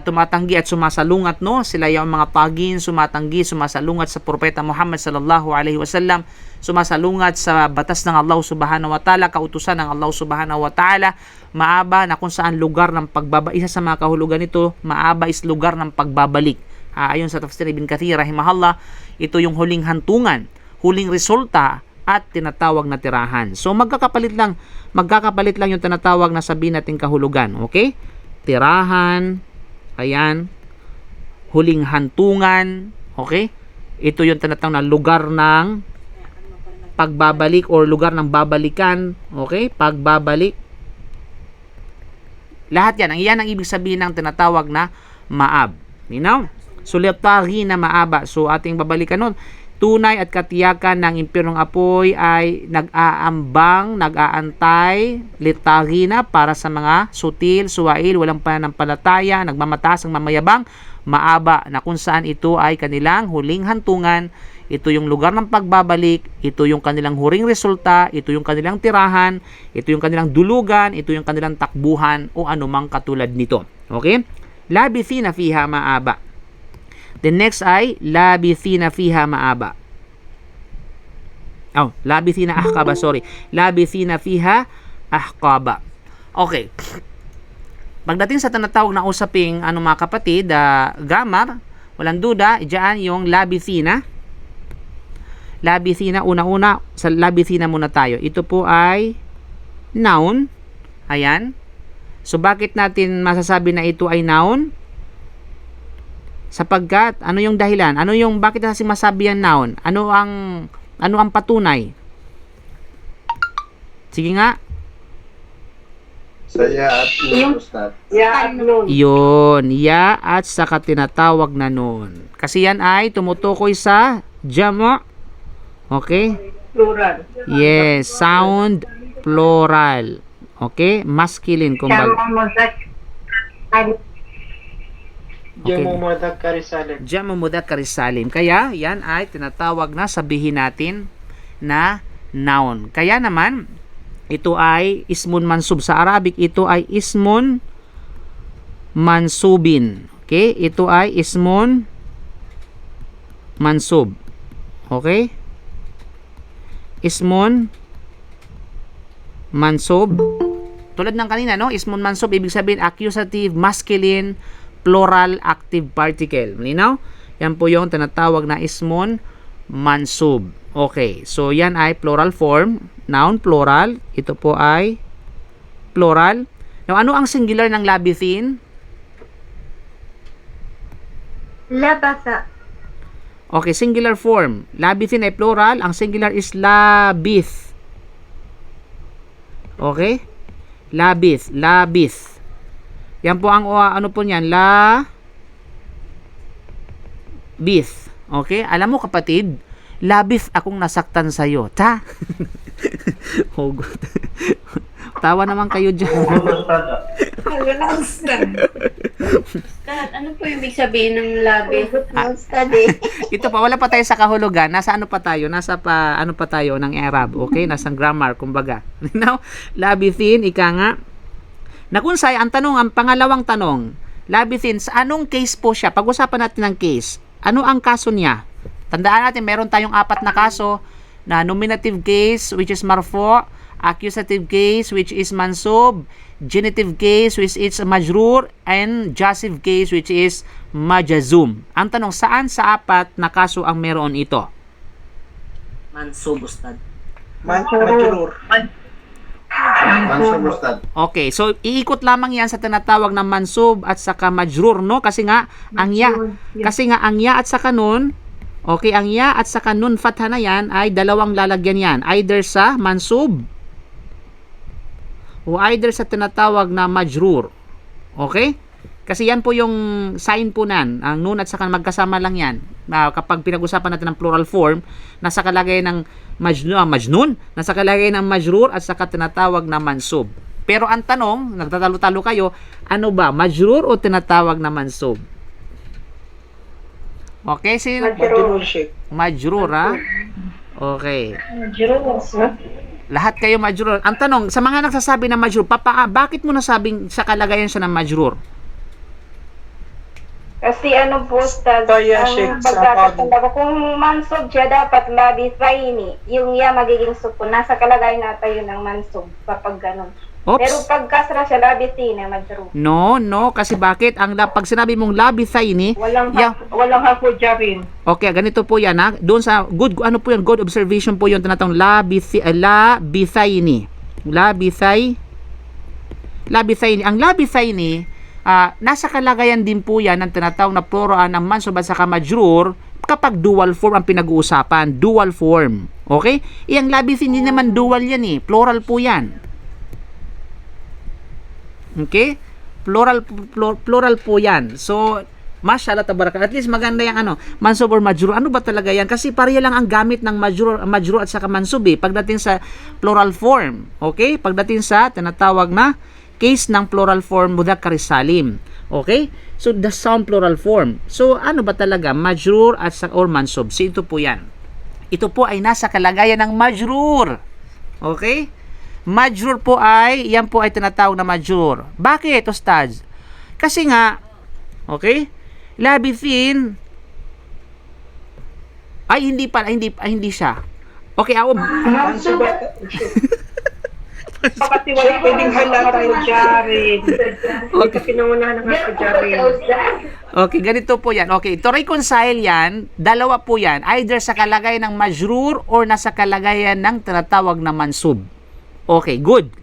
tumatanggi at sumasalungat, no? Sila yung mga tagin, sumatanggi, sumasalungat sa propeta Muhammad sallallahu alaihi wasallam, sumasalungat sa batas ng Allah subhanahu wa ta'ala, kautusan ng Allah subhanahu wa ta'ala, maaba na kung saan lugar ng pagbabalik. Isa sa mga kahulugan nito, maaba is lugar ng pagbabalik. Ayon sa Tafsir Ibn Kathir rahimahullah, ito yung huling hantungan, huling resulta at tinatawag na tirahan. So magkakapalit lang yung tinatawag na sabihin nating kahulugan. Okay? Tirahan, ayan, huling hantungan, okay? Ito yung tinatawag na lugar ng pagbabalik or lugar ng babalikan, okay? Pagbabalik. Lahat yan, iyan ang ibig sabihin ng tinatawag na maab. Sulyatari na maaba. So ating babalikan nun. Tunay at katiyakan ng impyernong apoy ay nag-aambang, nag-aantay, litari na para sa mga sutil, suwail, walang pananampalataya, nagmamataas ang mamayabang, maaba, na kung saan ito ay kanilang huling hantungan, ito yung lugar ng pagbabalik, ito yung kanilang huling resulta, ito yung kanilang tirahan, ito yung kanilang dulugan, ito yung kanilang takbuhan o anumang katulad nito. Okay? Labithina fiha maaba. The next ay labithina fiha maaba. Labithina ahqaba, sorry. Labithina fiha ahqaba. Okay. Pagdating sa tinatawag na usaping mga kapatid, grammar, walang duda, diyan yung labithina. Labithina, una-una, sa labithina muna tayo. Ito po ay noun. Ayan. So, bakit natin masasabi na ito ay noun? Sapagkat, ano yung dahilan? Bakit natin masabi yan noun? Ano ang patunay? Sige nga. Sa ya at nun, Ustad. Ya at nun. Yun, ya at saka tinatawag na nun. Kasi yan ay tumutukoy sa jamo. Okay? Plural. Yes, sound plural. Okay? Masculine, kumbaga. Jamu mudhakkar salim. Jamo mudhakkar salim. Kaya, yan ay tinatawag na sabihin natin na noun. Kaya naman, ito ay ismun mansub. Sa Arabic, ito ay ismun mansubin. Okay? Ito ay ismun mansub. Okay? Ismun mansub. Tulad ng kanina, no? Ismun mansub, ibig sabihin accusative, masculine, plural, active particle. Malinaw? Yan po yung tinatawag na ismun mansub. Okay. So, yan ay plural form. Noun, plural. Ito po ay plural. Now, ano ang singular ng labithin? Labasa. Okay, singular form. Labithin ay plural. Ang singular is labith. Okay? Labith. Labith. Yan po ang ano po niyan. Labith. Okay? Alam mo kapatid, labith akong nasaktan sa'yo. Ta? Oh, good. Tawa naman kayo dyan. Ano po yung ibig sabihin ng labi? Ito pa, wala pa tayo sa kahulugan. Nasa ano pa tayo? Nasa pa, ano pa tayo ng Arab. Okay? Nasa grammar, kumbaga. Now, labithin, ika nga. Nakunsay, ang pangalawang tanong, labithin, sa anong case po siya? Pag-usapan natin ng case. Ano ang kaso niya? Tandaan natin, meron tayong 4 na kaso na nominative case, which is marfu', accusative case, which is mansub, genitive case, which is majrur, and jussive case, which is majazum. Ang tanong, saan sa 4 na kaso ang meron ito? Mansub, Ustad. Majrur. Mansub, Ustad. Okay, so iikot lamang yan sa tinatawag na mansub at saka majrur, no? Kasi nga ang ya at saka nun, okay, ang ya at saka nun fatha na yan ay dalawang lalagyan yan, either sa mansub o either sa tinatawag na majrur. Okay? Kasi yan po yung sign po nan, ang nun at saka magkasama lang yan. Kapag pinag-usapan natin ng plural form, nasa kalagay ng majnun, nasa kalagay ng majrur at saka tinatawag na mansub. Pero ang tanong, nagtatalo-talo kayo, ano ba, majrur o tinatawag na mansub? Okay, Majrur, Sheikh. majrur, ha? Okay. Majrur. Lahat kayo majrur. Ang tanong, sa mga nagsasabi na majrur, bakit mo nasabing sa kalagayan siya ng majrur? Kasi ano po, Ustad, Kaya, ang Sheikh, sa pagkakatanda ko, kung mansub siya, dapat labithaini. Yung ya magiging sukun. Nasa kalagayan na tayo ng mansub kapag ganun. Oops. Pero pag kasra siya, labithina, majrur. No, kasi bakit? Pag sinabi mong labithaini, Walang hako dyan. okay, ganito po yan, ha? Doon sa good observation po yung tinatawag labithaini. Labithaini. Ang labithaini, nasa kalagayan din po yan ng tinatawag na plural ng mansub at saka majrur kapag dual form ang pinag-uusapan. Dual form. Okay? Ang labithaini naman dual yan eh. Plural po yan. Okay? Plural po yan. So, mashallah tabaraka. At least maganda yung mansub or majrur. Ano ba talaga yan? Kasi pareha lang ang gamit ng majrur at saka mansub eh. Pagdating sa plural form. Okay? Pagdating sa tinatawag na case ng plural form mudhakkar salim. Okay? So, the some plural form. So, ano ba talaga? Majrur at or mansub. So, ito po yan. Ito po ay nasa kalagayan ng majrur. Okay? Majrur po ay, yan po ay tinatawag na majrur. Bakit, Ustaz? Kasi nga, okay? Labithin, ay hindi siya. Okay, ako. Mansub at Kasi wala pwedeng halata ko, Jarin. Hindi ka pinangunahan ng ako, Jarin. Okay, ganito po yan. Okay, to reconcile yan, dalawa po yan. Either sa kalagayan ng majrur or nasa kalagayan ng tinatawag na mansub. Okay, good.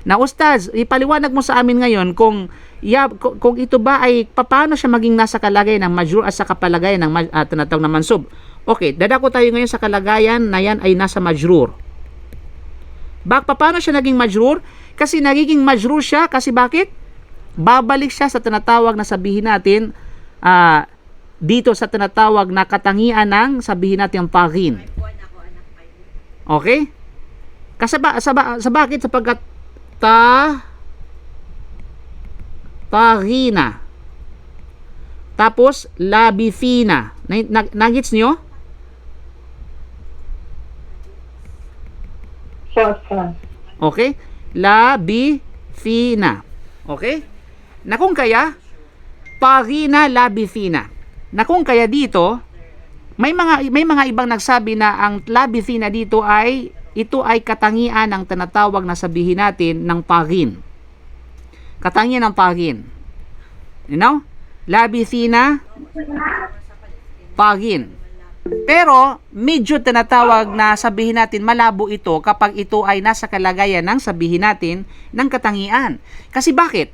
Na Ustaz, ipaliwanag mo sa amin ngayon kung ito ba ay paano siya maging nasa kalagayan ng majrur at sa kapalagayan ng tinatawag na mansub. Okay, dadako tayo ngayon sa kalagayan na yan ay nasa majrur. Paano siya naging majrur? Kasi nagiging majrur siya kasi bakit? Babalik siya sa tinatawag na sabihin natin dito sa tinatawag na katangian ng sabihin natin taghin. Okay? Kasi sa bakit? Sapagkat taghina. Tapos labithina. Nagits nyo? Okay? Labithina. Okay? Na kung kaya, taghina labithina. Na kung kaya dito, may mga ibang nagsabi na ang labithina dito ito ay katangian ng tinatawag na sabihin natin ng taghin. Katangian ng taghin. You know? Labithina, taghin. Pero, medyo tinatawag na sabihin natin malabo ito kapag ito ay nasa kalagayan ng sabihin natin ng katangian. Kasi bakit?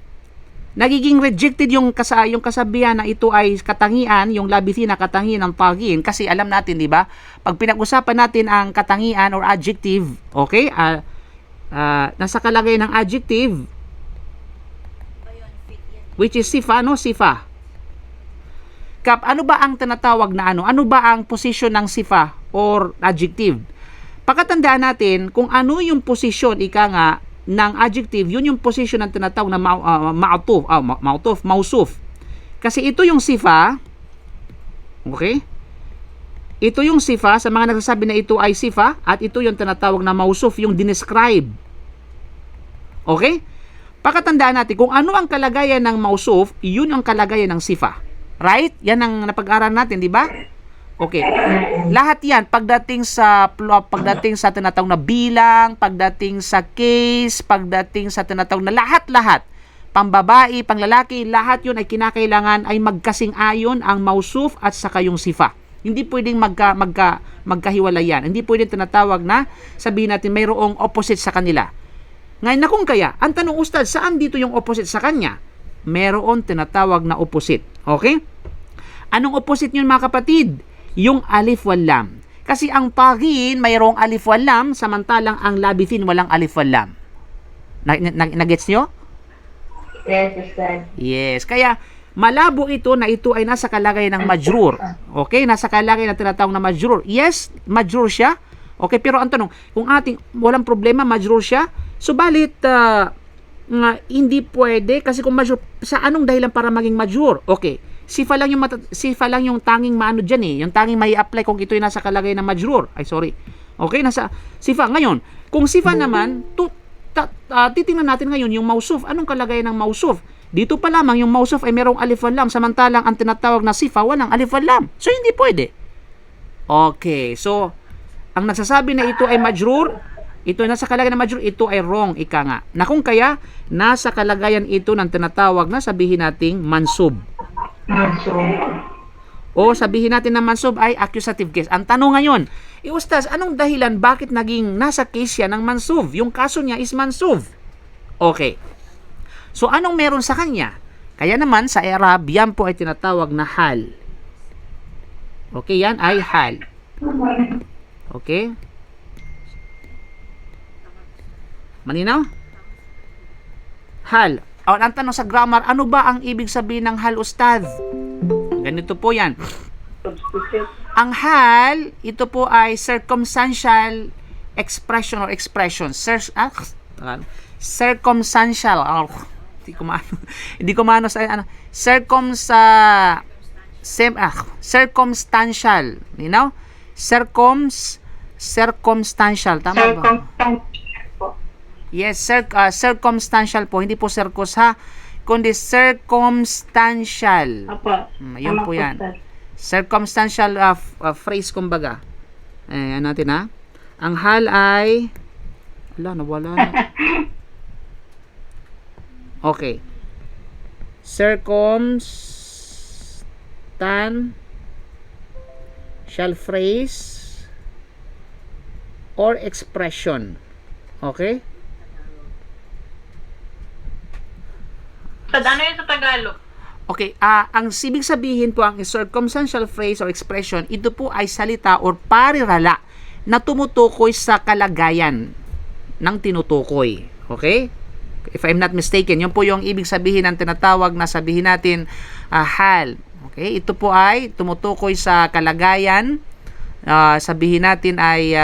Nagiging rejected yung kasabihan na ito ay katangian, yung labithina katangian ng taghin. Kasi alam natin, di ba? Pag pinag-usapan natin ang katangian or adjective, okay? Nasa kalagayan ng adjective, which is sifa, no? Sifa. Ano ba ang tinatawag na ano? Ano ba ang position ng sifa or adjective? Pagkatandaan natin kung ano yung position ng adjective, yun yung position ng tinatawag na mausuf. Kasi ito yung sifa, okay? Ito yung sifa, sa mga nagsasabi na ito ay sifa, at ito yung tinatawag na mausuf, yung dinescribe. Okay? Pagkatandaan natin kung ano ang kalagayan ng mausuf, yun ang kalagayan ng sifa. Right? Yan ang napag-aral natin, di ba? Okay. Lahat yan, pagdating sa tinatawag na bilang, pagdating sa case, pagdating sa tinatawag na lahat-lahat, pambabae, panglalaki, lahat yun ay kinakailangan ay magkasing-ayon ang mausuf at saka yung sifa. Hindi pwedeng magkahiwalay yan. Hindi pwedeng tinatawag na sabihin natin mayroong opposite sa kanila. Ngayon na kung kaya, ang tanong Ustad, saan dito yung opposite sa kanya? Meron tinatawag na opposite. Okay? Anong opposite yun mga kapatid? Yung alif wal lam. Kasi ang taghin mayroong alif wal lam, samantalang ang labithin walang alif wal lam. Nagets nyo? Yes, Ustad. Yes. Kaya malabo ito na ito ay nasa kalagayan ng majrur. Okay? Nasa kalagayan na tinatawag na majrur. Yes, majrur siya. Okay, pero ang tanong, kung walang problema, majrur siya, subalit hindi pwede kasi kung majrur, sa anong dahilan para maging majrur? Okay. Sifa lang yung tanging maano dyan eh. Yung tanging may apply kung ito ay nasa kalagayan ng majrur. Ay, sorry. Okay, nasa sifa. Ngayon, kung sifa naman, titingnan natin ngayon yung mausuf. Anong kalagayan ng mausuf? Dito pa lamang yung mausuf ay merong alif wal lam, samantalang ang tinatawag na sifa walang alif wal lam. So, hindi pwede. Okay, so, ang nagsasabi na ito ay majrur, ito ay nasa kalagayan ng majrur, ito ay wrong, ika nga. Na kung kaya, nasa kalagayan ito ng tinatawag na sabihin nating mansub. O sabihin natin na mansub ay accusative case. Ang tanong ngayon, Ustaz, anong dahilan bakit naging nasa case siya ng mansub? Yung kaso niya is mansub. Okay. So anong meron sa kanya? Kaya naman sa Arab, yan po ay tinatawag na hal. Okay, yan ay hal. Okay? Maninaw? Hal. Ang tanong sa grammar, ano ba ang ibig sabihin ng hal, Ustaz? Ganito po yan. Ang hal, ito po ay circumstantial expression or expression. Circumstantial. Hindi ko maano sa ano. Circumstantial. You know? Circumstantial. Tama ba? Circumstantial po. Yes, circumstantial po. Hindi po circus ha. Kundi circumstantial. Opo. Yun Tama po yan. sir. Circumstantial phrase kumbaga. Ayan natin ha. Ang hal ay nawala na. Okay. Circumstantial phrase or expression. Okay? Ano yun sa Tagalog? Okay, ang ibig sabihin po ang circumstantial phrase or expression, ito po ay salita or parirala na tumutukoy sa kalagayan ng tinutukoy. Okay? If I'm not mistaken, yun po yung ibig sabihin ng tinatawag na sabihin natin hal. Okay? Ito po ay tumutukoy sa kalagayan. Sabihin natin ay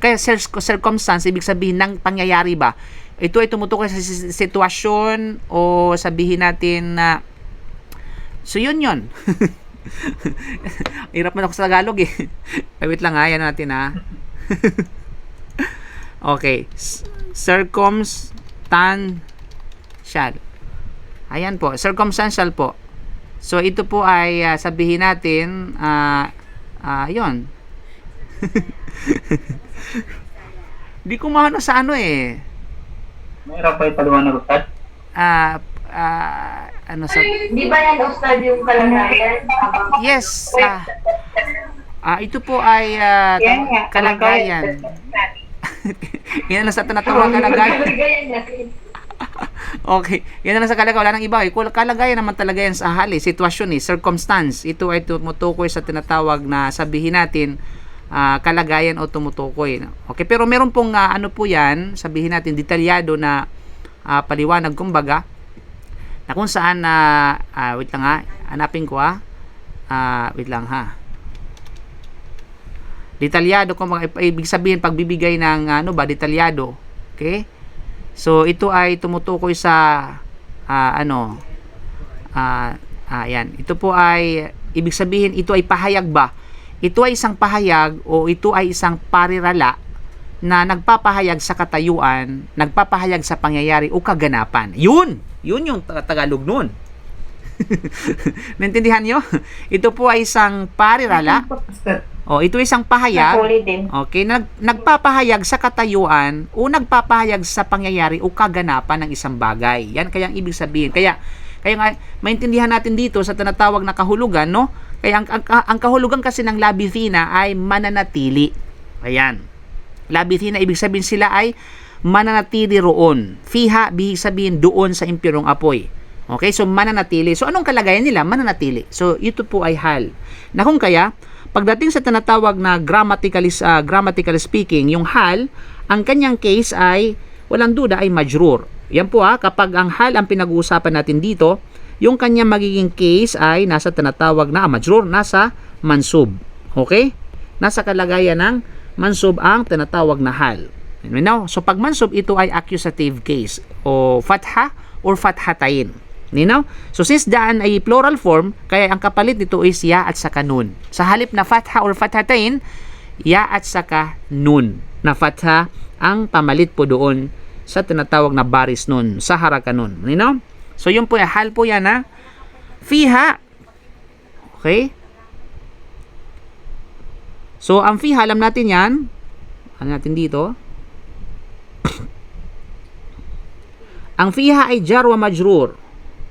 kaya circumstance, ibig sabihin ng pangyayari ba? Ito ay tumutukoy sa sitwasyon o sabihin natin na so yun. Hirap man ako sa Tagalog eh. Wait lang ha, yan natin ha. Okay. Circumstantial. Ayan po, circumstantial po. So ito po ay sabihin natin yun. Di ko maano sa ano eh. Mayroon pa ipaliwanag, Ustad? Ano sa Di ba yan, Ustad, yung kalagayan? yes, ito po ay Yan nga, kalagayan. Yan lang sa tinatawag kalagayan. Kalagayan nga. Okay, yan lang sa kalagayan, wala nang iba. Kalagayan naman talaga yan sa hali, sitwasyon circumstance. Ito ay tumutukoy sa tinatawag na sabihin natin kalagayan o tumutukoy. Okay, pero meron pong ano po yan, sabihin natin detalyado na paliwanag kumbaga na kung saan wait lang ha, hanapin ko wait lang ha. Detalyado kumbaga ibig sabihin pagbibigay ng detalyado. Okay? So ito ay tumutukoy sa yan. Ito po ay ibig sabihin ito ay pahayag ba? Ito ay isang pahayag o ito ay isang parirala na nagpapahayag sa katayuan, nagpapahayag sa pangyayari o kaganapan. Yun yung Tagalog nun. Naintindihan nyo? Ito po ay isang parirala. O, ito ay isang pahayag. Nakuli din. Okay, nagpapahayag sa katayuan o nagpapahayag sa pangyayari o kaganapan ng isang bagay. Yan kaya ang ibig sabihin. Kaya nga, maintindihan natin dito sa tinatawag na kahulugan, no? Kaya ang kahulugan kasi ng labithina ay mananatili. Ayan. Labithina, ibig sabihin sila ay mananatili roon. Fiha, ibig sabihin doon sa impyerong apoy. Okay, so mananatili. So anong kalagayan nila? Mananatili. So ito po ay hal. Na kung kaya, pagdating sa tinatawag na grammatically speaking, yung hal, ang kanyang case ay, walang duda, ay majrur. Yan po kapag ang hal ang pinag-uusapan natin dito, yung kanyang magiging case ay nasa tinatawag na majrur, nasa mansub. Okay? Nasa kalagayan ng mansub ang tinatawag na hal. So pag mansub, ito ay accusative case o fatha or fathatain. So since daan ay plural form, kaya ang kapalit nito is ya at saka nun. Sa halip na fatha or fathatain, ya at saka nun. Na fatha ang pamalit po doon sa tinatawag na baris nun, sa haraka nun. So yun po, hal po yan fiha. Okay? So ang fiha, alam natin yan. Ano natin dito? Ang fiha ay jar wa majrur.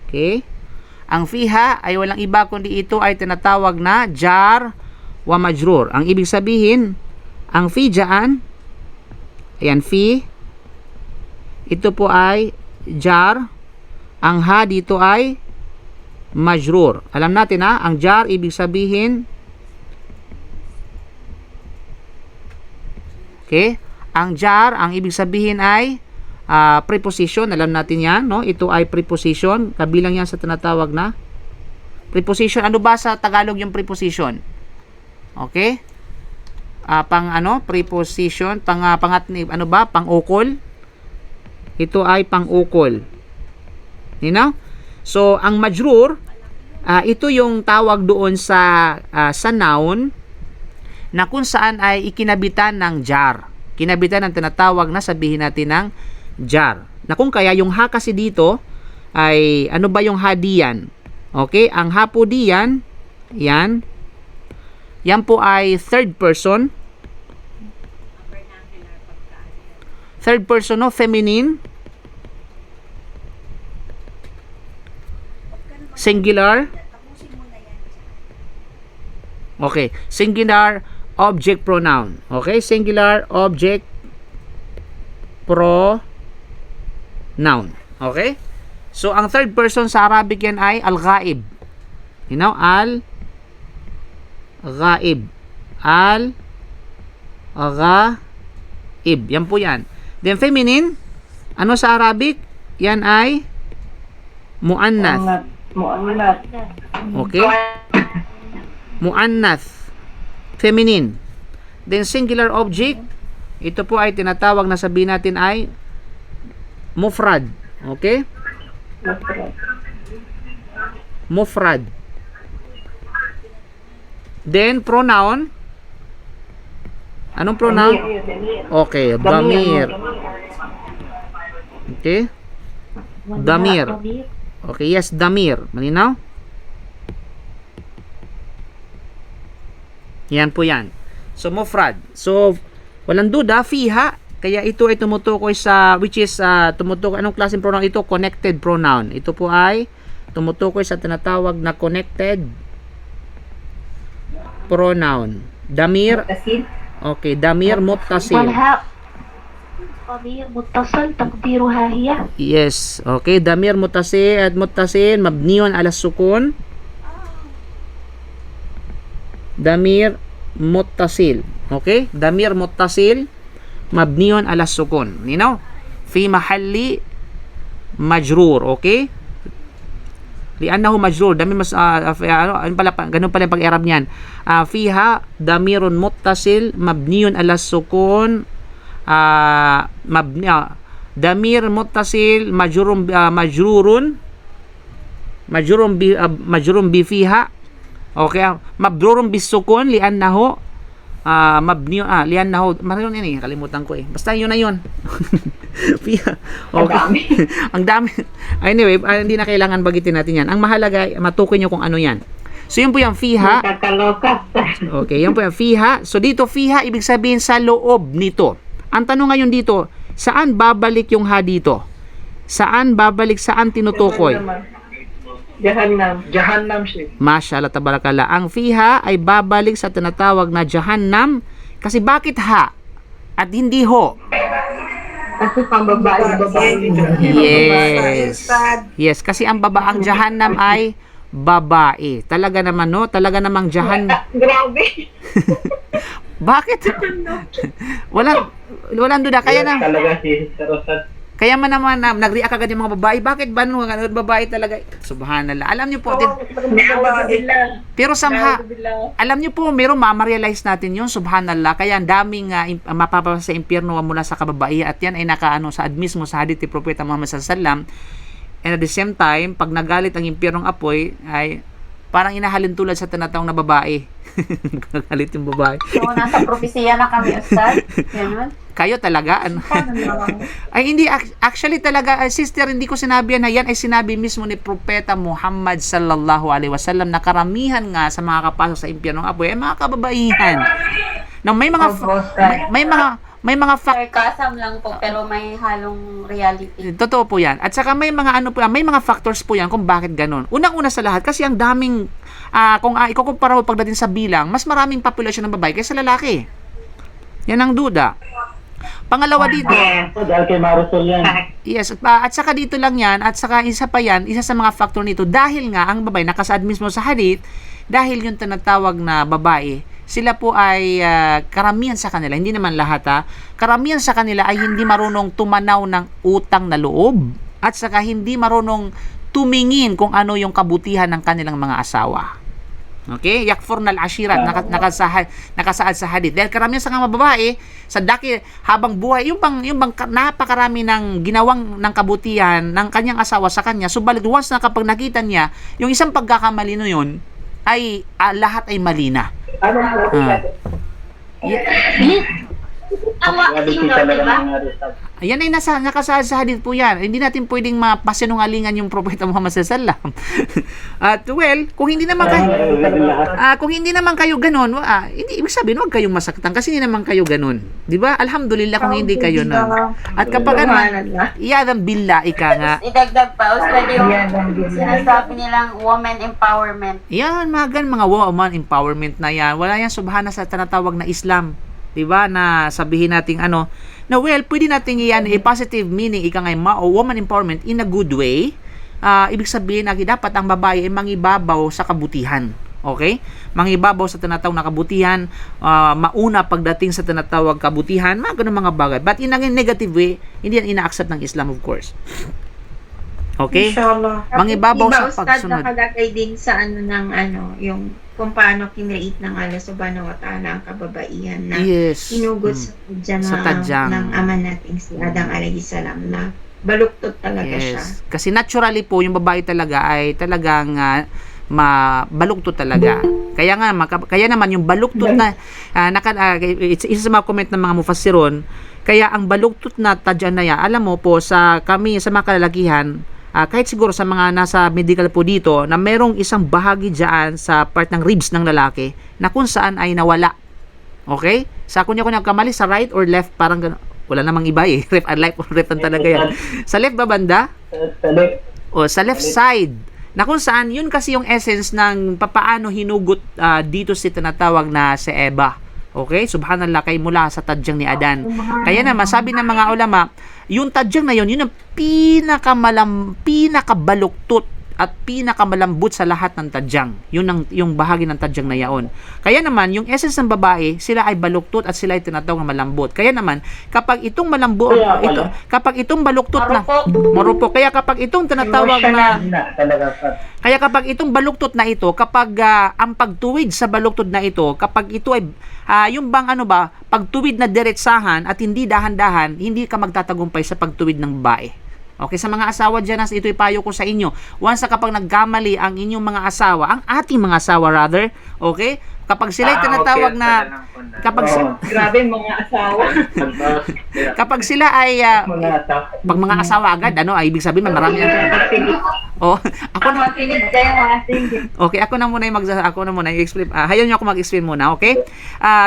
Okay? Ang fiha ay walang iba kundi ito ay tinatawag na jar wa majrur. Ang ibig sabihin, ang fi dyan, ayan, fi, ito po ay jar, ang ha dito ay majrur. Alam natin ang jar ibig sabihin, okay? Ang jar, ang ibig sabihin ay preposition. Alam natin yan, no? Ito ay preposition. Kabilang yan sa tinatawag na preposition. Ano ba sa Tagalog yung preposition? Okay? Preposition. Pang-ukol. Ito ay pang-ukol. You know? So, ang majrur, ito yung tawag doon sa noun na kung saan ay ikinabitan ng jar. Kinabitan ng tinatawag na sabihin natin ng jar. Na kung kaya yung ha kasi dito ay ano ba yung ha diyan? Okay, ang ha po diyan, yan po ay third person. Third person, no? Feminine. Singular. Okay, singular object pronoun. Okay, singular object pronoun. Okay? So, ang third person sa Arabic yan ay al-ghaib. You know, al-ghaib. Al-ghaib. Yan po yan. Then, feminine, ano sa Arabic? Yan ay mu'annath. Okay? Mu'annath. Feminine. Then, singular object, ito po ay tinatawag na sabihin natin ay mufrad. Okay? Mufrad. Then, pronoun. Anong pronoun? Okay, damir. Okay? Damir. Okay, yes, damir. Malinaw? Yan po yan. So, mufrad. So, walang duda, fiha. Kaya ito ay tumutukoy sa, which is, tumutukoy, anong klaseng pronoun ito? Connected pronoun. Ito po ay tumutukoy sa tinatawag na connected pronoun. Damir. Okay, damir muttasil. ضمير متصل تقديرها هي. Yes. Okay, damir muttasil at muttasil mabniun ala sukun. Damir muttasil. Okay? Damir muttasil mabniun ala sukun. You know? Fi mahalli majrur. Okay? Li'annahu majrur. Damir mas ano pala ganun pala yung pag-i'rab niyan. Fiha damirun muttasil mabniun ala sukun. Damir muttasil majrurun bi fiha. Okay, mabdurun bisukun li'annahu mabniun li'annahu maroon ini kalimutan ko basta yun na yun. Okay. Ang dami. Anyway, hindi na kailangan bagitin natin yan. Ang mahalaga matukoy nyo kung ano yan. So yun po yung fiha. Okay, yun po yung fiha. So dito fiha ibig sabihin sa loob nito. Ang tanong ngayon dito, saan babalik yung ha dito? Saan babalik, saan tinutukoy? Jahannam. Jahannam siya. Mashallah tabarakallah. Ang fiha ay babalik sa tinatawag na jahannam. Kasi bakit ha? At hindi ho? Kasi pambabae. Yes. Yes, kasi ang jahannam ay babae. Talaga naman, no? Talaga namang jahannam. Grabe. Bakit? Walang duda. Kaya na. Talaga si Rosat. Kaya man naman nag-react agad yung mga babae. Bakit ba nung babae talaga? Subhanallah. Alam niyo po din. Pero somehow, alam niyo po, meron ma-realize natin yun. Subhanallah. Kaya ang daming mapapasa sa impyerno mula sa kababaihan. At yan ay nakaano sa mismo sa hadith ni Propeta Muhammad sallallahu alaihi wasallam. And at the same time, pag nagalit ang impyernong apoy, ay parang inahalin tulad sa tinatawag na babae. Nagalit yung babae. So, nasa propesya na kami, Ustad. Ganun. Kayo talaga? Ay, hindi. Actually talaga, sister, hindi ko sinabi yan. Yan ay sinabi mismo ni Propeta Muhammad sallallahu alaihi wasallam na karamihan nga sa mga kapasok sa impyernong apoy ay mga kababaihan. Now, may mga Sarcasm lang po, pero may halong reality. totoo po yan. At saka may mga may mga factors po yan kung bakit ganun. Unang-una sa lahat, kasi ang daming, kung ikukumpara mo pagdating sa bilang, mas maraming populasyon ng babae kaysa lalaki. Yan ang duda. Pangalawa dito, Dahil kay Marisol yan. yes, at saka dito lang yan, at saka isa pa yan, isa sa mga factor nito, dahil nga ang babae, nakasaad mismo sa hadith, dahil yung tinatawag na babae, sila po ay karamihan sa kanila, hindi naman lahat karamihan sa kanila ay hindi marunong tumanaw ng utang na loob at saka hindi marunong tumingin kung ano yung kabutihan ng kanilang mga asawa. Okay? Yakfurna al-ashirat, nakasaad sa hadith. Dahil karamihan sa mga babae, sa daki, habang buhay, yung bang napakarami ng ginawang ng kabutihan ng kanyang asawa sa kanya, subalit once na kapag nakita niya, yung isang pagkakamali na yun, ay lahat ay mali na. Reality talaga nangyari sa Ayan ay nakasaad sa hadith po yan. Hindi natin pwedeng mapasinungalingan yung Propeta Muhammad sallallahu alaihi wasallam. At well, kung hindi naman kayo ganun, hindi ibig sabihin wag kayong masaktan kasi hindi naman kayo ganun. 'Di ba? Alhamdulillah kung hindi kayo na. At kapag iyadam billah ika nga. Idagdag pa, Ustad, yung sinasabi nilang woman empowerment. Yan, mga woman empowerment na yan. Wala yan subhana sa tinatawag na Islam. 'Di ba? Na sabihin nating na well, pwede nating iyan positive meaning ika nga woman empowerment in a good way. Ibig sabihin na dapat ang babae ay mangibabaw sa kabutihan. Okay? Mangibabaw sa tinatawag na kabutihan, mauna pagdating sa tinatawag kabutihan, mga ganun mga bagay. But in a negative way, hindi yan ina-accept ng Islam, of course. Okay? Inshallah. Mangibabaw sa Ustad, pagsunod. nakalagay din sa yung kung paano kinreate ng Allah subhanahu wa ta'ala ang kababaihan na Yes. hinugot sa tadyang ng ama nating si Adam alayhi salam na baluktot talaga siya. Yes. Kasi naturally po, yung babae talaga ay talagang baluktot talaga. Kaya naman yung baluktot na isa sa mga comment ng mga mufassiron, kaya ang baluktot na tadyan na yan, alam mo po sa mga kalalakihan, kahit siguro sa mga nasa medical po dito, na merong isang bahagi dyan sa part ng ribs ng lalaki na kung saan ay nawala. Okay? Sa kunya nagkamali sa right or left, parang gano'n. Wala namang iba eh. Left and left talaga yan. Sa left ba banda? sa left. O sa left side. Na kung saan, yun kasi yung essence ng papaano hinugot dito si tinatawag na si Eva. Okay? Subhanallah, kay mula sa tadyang ni Adan. Kaya naman, sabi ng mga ulama, yung tadyang na yun ang pinakabaluktot at pinakamalambot sa lahat ng tadyang. Yung bahagi ng tadyang na yaon. Kaya naman, yung essence ng babae, sila ay baluktot at sila ay tinatawag na malambot. Kaya naman, kapag itong malambot, kapag itong baluktot na, marupok. Kaya kapag itong tinatawag na, kaya kapag itong baluktot na ito, kapag ang pagtuwid sa baluktot na ito, kapag ito ay, yung bang pagtuwid na diretsahan at hindi dahan-dahan, hindi ka magtatagumpay sa pagtuwid ng babae. Okay, sa mga asawa dyan, ito'y payo ko sa inyo. Once na kapag nagkamali ang inyong mga asawa, ang ating mga asawa rather, okay? Kapag sila'y tinatawag na, Grabe mga asawa. kapag sila ay, pag mga asawa agad, ibig sabihin, marami ako na, okay, ako na muna i-explain. Hayaw niyo ako mag-explain muna, okay?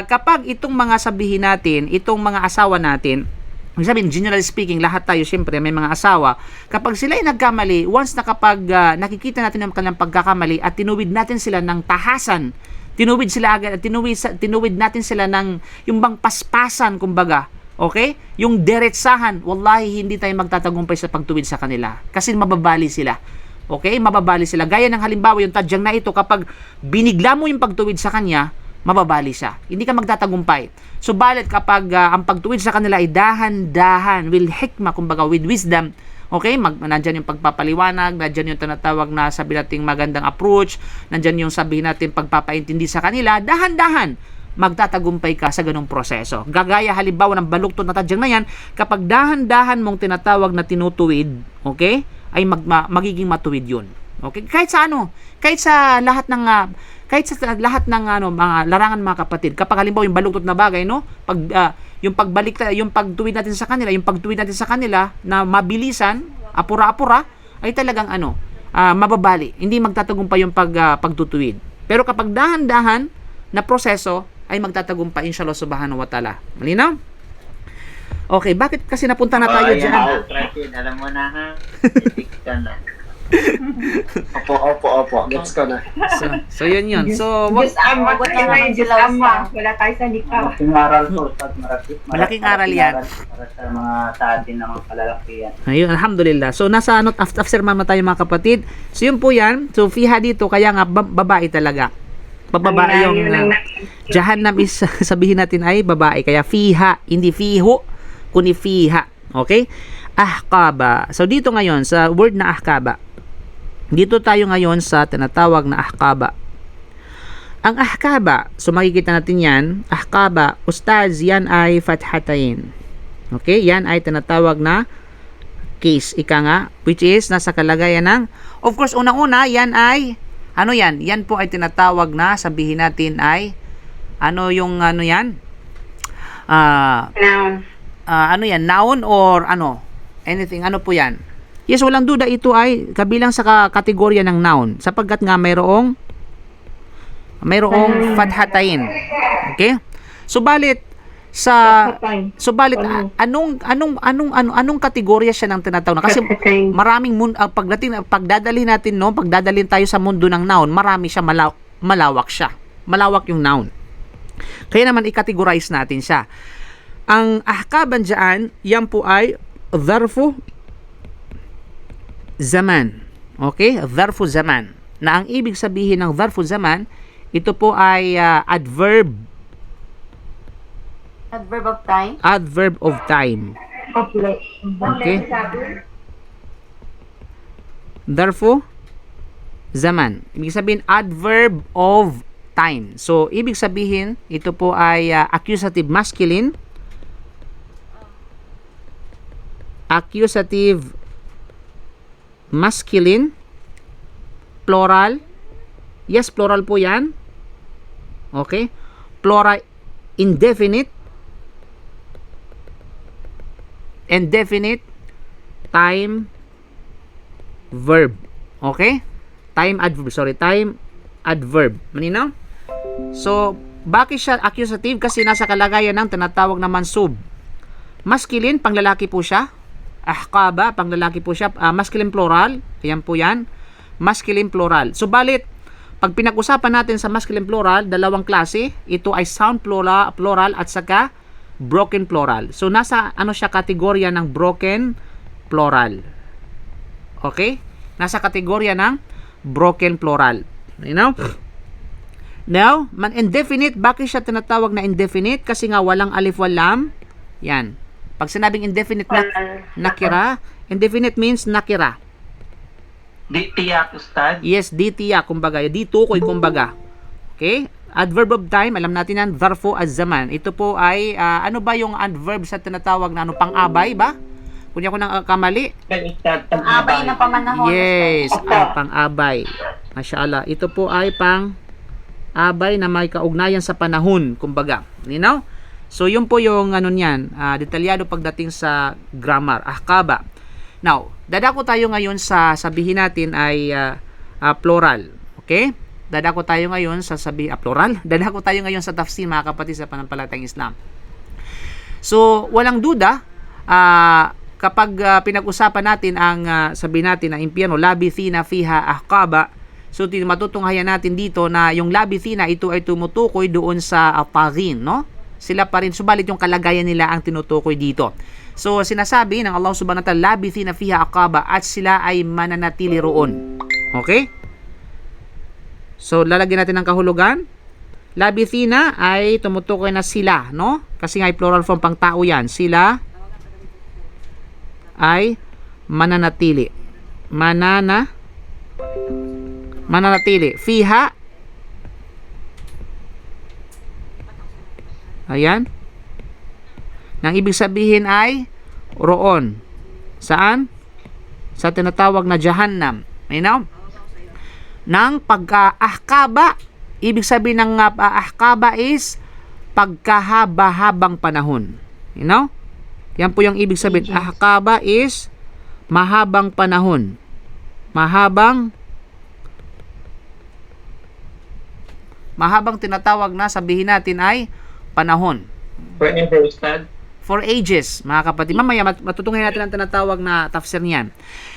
Kapag itong mga sabihin natin, itong mga asawa natin, sabihin, generally speaking, lahat tayo siyempre may mga asawa. Kapag sila ay nagkamali, once na kapag nakikita natin ang kanilang pagkakamali at tinuwid natin sila ng tahasan, tinuwid natin sila ng yung bang paspasan, kumbaga, okay? Yung diretsahan, wallahi hindi tayo magtatagumpay sa pagtuwid sa kanila kasi mababali sila. Okay? Mababali sila. Gaya ng halimbawa, yung tadyang na ito, kapag binigla mo yung pagtuwid sa kanya, mababali siya. Hindi ka magtatagumpay. Subalit kapag ang pagtuwid sa kanila ay dahan-dahan, will hikmah, kumbaga with wisdom, okay? Nandyan yung pagpapaliwanag, nandyan yung tinatawag na sabi natin magandang approach, nandyan yung sabihin natin pagpapaintindi sa kanila, dahan-dahan, magtatagumpay ka sa ganung proseso. Gagaya halimbawa ng baluktot na tadyang na yan, kapag dahan-dahan mong tinatawag na tinutuwid, okay? Ay magiging matuwid yun. Okay? Kahit sa lahat ng mga larangan, mga kapatid, kapag halimbawa yung baluktot na bagay, no, yung pagtuwid natin sa kanila na mabilisan, apura-apura, ay talagang mababali, hindi magtatagumpay yung pagtutuwid. Pero kapag dahan-dahan na proseso, ay magtatagumpay inshallah subhanahu wa ta'ala. Malinaw? Okay, bakit kasi napunta na tayo dyan? Alam mo na ha. Opo. Gets ko na. So yun. So, Diyos ama. Diyos ama. Wala tayo sa nikah. Malaking aral po. Malaking aral yan. Para sa atin ng mga kalalakihan. Ayun, alhamdulillah. So, nasa after mama tayo mga kapatid. So, yun po yan. So, fiha dito, kaya nga babae talaga. Babae yung Jahannam is, sabihin natin ay babae. Kaya fiha, hindi fiho, kundi fiha. Okay? Ahqaba. So, dito ngayon, sa word na ahqaba, dito tayo ngayon sa tinatawag na ahqaba. Ang ahkaba, so makikita natin yan, ahkaba, ustaz, yan ay fathatain. Okay, yan ay tinatawag na case, ika nga, which is nasa kalagayan ng, of course, unang-una, yan ay, ano yan? Yan po ay tinatawag na, sabihin natin ay, ano yung, ano yan? Noun. Ano yan? Noun or ano? Anything, ano po yan? Yes, walang duda, ito ay kabilang sa kategorya ng noun, sapagkat nga mayroong fathatain. Okay? Subalit anong kategorya siya ng tinatawag na? Kasi maraming pagdadalhin natin, no, pagdadalhin tayo sa mundo ng noun, marami siya, malawak siya. Malawak yung noun. Kaya naman i-categorize natin siya. Ang ahkaban diyan, yan po ay dharfu zaman. Okay? Dharfu zaman. Na ang ibig sabihin ng dharfu zaman, ito po ay adverb Adverb of time. Adverb of time. Okay? Dharfu zaman. Ibig sabihin adverb of time. So, ibig sabihin, ito po ay accusative masculine. Accusative masculine. Plural. Yes, plural po yan. Okay? Plural indefinite. Indefinite time verb. Okay? Time adverb. Malinaw? So, bakit siya accusative? Kasi nasa kalagayan ng tinatawag na mansub. Masculine, panglalaki po siya. Ahkaba, panglalaki po siya. Masculine plural. Ayan po yan. Masculine plural. So, balit, pag pinag-usapan natin sa masculine plural, dalawang klase. Ito ay sound plural at saka broken plural. So, nasa ano siya kategorya ng broken plural. Okay? Nasa kategorya ng broken plural. You know? Now, indefinite, bakit siya tinatawag na indefinite? Kasi nga walang alif wal lam. Yan. Pag sinabing indefinite na nakira, indefinite means nakira. Di tiyak, Ustad. Yes, di tiyak, kumbaga. Di tukoy, kumbaga. Okay? Adverb of time, alam natin yan, dharfu az-zaman. Ito po ay, ano ba yung adverb sa tinatawag na ano, pang-abay ba? Kunya ko ng kamali. Abay na pamanahon. Yes, pang-abay. Masyaallah. Ito po ay pang-abay na may kaugnayan sa panahon, kumbaga. You know? So, yun po yung ano niyan, detalyado pagdating sa grammar, ahkaba. Now, dadako tayo ngayon sa sabihin natin ay plural. Okay? Dadako tayo ngayon sa plural. Dadako tayo ngayon sa tafsir, mga kapatid, sa pananampalatayang Islam. So, walang duda, kapag pinag-usapan natin ang sabihin natin na impyerno, labithina fiha ahqaba, so matutunghayan natin dito na yung labithina, ito ay tumutukoy doon sa taghin, no? Sila pa rin, subalit yung kalagayan nila ang tinutukoy dito. So, sinasabi ng Allah subhanahu wa ta'ala, labithina fiha ahqaba, at sila ay mananatili roon. Okay? So, lalagyan natin ng kahulugan. Labithina ay tumutukoy na sila, no? Kasi nga plural form pang tao yan. Sila ay mananatili. Mananatili. Fiha. Ayan. Nang ibig sabihin ay roon. Saan? Sa tinatawag na Jahannam. You know? Nang pagka-ahkaba, ibig sabihin ng ahkaba is pagkahaba-habang panahon. You know? Yan po yung ibig sabihin. Ahkaba is mahabang panahon. Mahabang tinatawag na sabihin natin ay panahon. Forever, Ustad. For ages, mga kapatid. Mamaya matutunghayan natin ang tinatawag na tafsir niyan.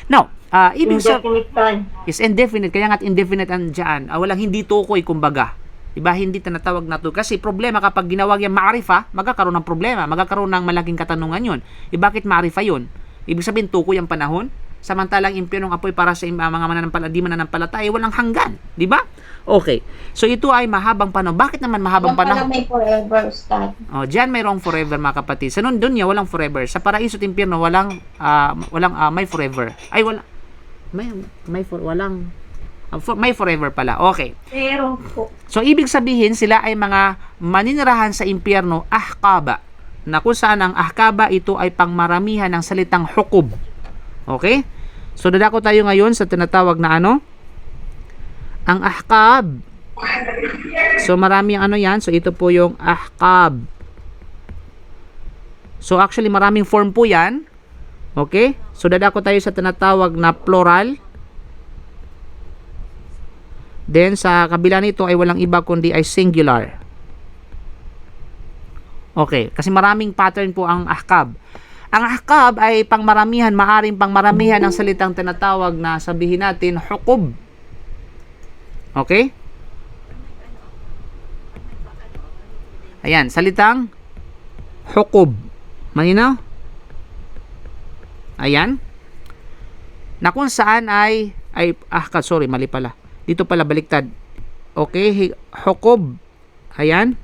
Now, ibig sabihin is indefinite, kaya nga indefinite ang dyan. Walang hindi tukoy, kumbaga. Diba? Hindi tinatawag na to. Kasi problema kapag ginawag yung ma'arifa, magkakaroon ng problema, magkakaroon ng malaking katanungan yun. Bakit ma'arifa yun? Ibig sabihin, tukoy ang panahon. Samantalang impyernong apoy para sa mga mananampalataya, walang hanggan. Diba? Okay. So, ito ay mahabang panahon. Bakit naman mahabang panahon? May forever, Ustad. Diyan mayroong forever, mga kapatid. Sa dunya, walang forever. Sa paraiso at impyerno, walang may forever. Ay, walang May forever pala. Okay. Meron po. So, ibig sabihin, sila ay mga maninirahan sa impyerno, ahkaba. Na kung saan ang ahkaba, ito ay pangmaramihan ng salitang hukub. Okay? So, dadako tayo ngayon sa tinatawag na ano? Ang ahkab. So, marami ang ano yan. So, ito po yung ahkab. So, actually, maraming form po yan. Okay? So, dadako tayo sa tinatawag na plural. Then, sa kabila nito ay walang iba kundi ay singular. Okay, kasi maraming pattern po ang ahkab. Ang ahkab ay pangmaramihan, maaring pangmaramihan ng salitang tinatawag na sabihin natin hukub. Okay? Ayan, salitang hukub. Malinaw? Ayan. Na kung saan sorry, mali pala. Dito pala baliktad. Okay, hukub. Ayan.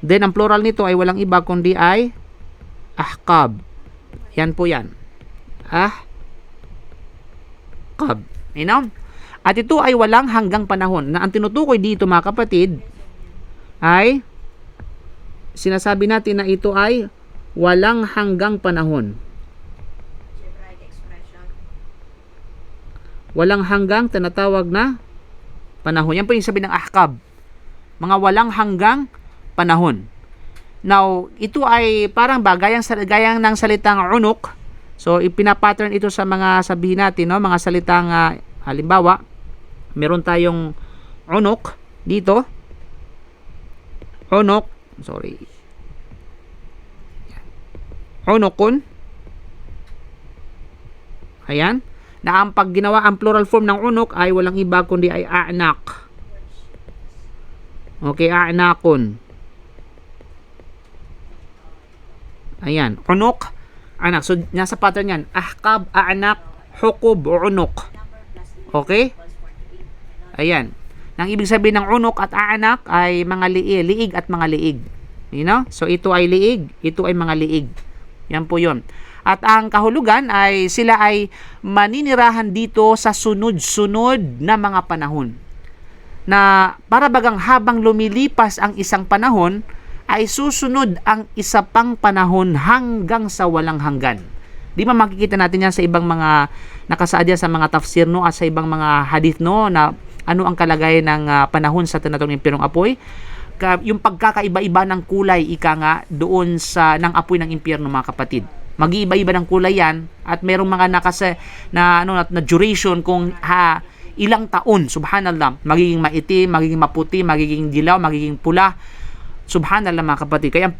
Then, ang plural nito ay walang iba kundi ay ahkab. Yan po yan. Ahkab. You know? At ito ay walang hanggang panahon. Na ang tinutukoy dito mga kapatid ay sinasabi natin na ito ay walang hanggang panahon. Walang hanggang tinatawag na panahon. Yan po yung sabi ng ahkab. Mga walang hanggang panahon. Now, ito ay parang gayang ng salitang unuk. So, ipinapattern ito sa mga sabihin natin, no? Mga salitang, halimbawa, meron tayong unuk dito. Unuk, sorry. Unukun. Ayan. Na ang pag ginawa, ang plural form ng unuk ay walang iba kundi ay a'nak. Okay, a'nakun. Ayan, unuk, anak. So, nasa pattern yan. Ahkab, anak, hukub, unuk. Okay? Ayan. Nang ibig sabihin ng unuk at anak ay mga liig at mga liig. You know? So, ito ay liig, ito ay mga liig. Yan po yun. At ang kahulugan ay sila ay maninirahan dito sa sunod-sunod na mga panahon. Na para bagang habang lumilipas ang isang panahon, ay susunod ang isa pang panahon hanggang sa walang hanggan. Di ba makikita natin yan sa ibang mga nakasaad yan sa mga tafsir, no, at sa ibang mga hadith, no, na ano ang kalagayan ng panahon sa tinatawag ng impyernong apoy. Yung pagkakaiba-iba ng kulay, ika nga, doon sa ng apoy ng impyerno mga kapatid. Mag-iiba-iba ng kulay yan at merong mga na duration kung ilang taon, subhanallah, magiging maitim, magiging maputi, magiging dilaw, magiging pula. Subhanallah mga kapatid. Kaya ang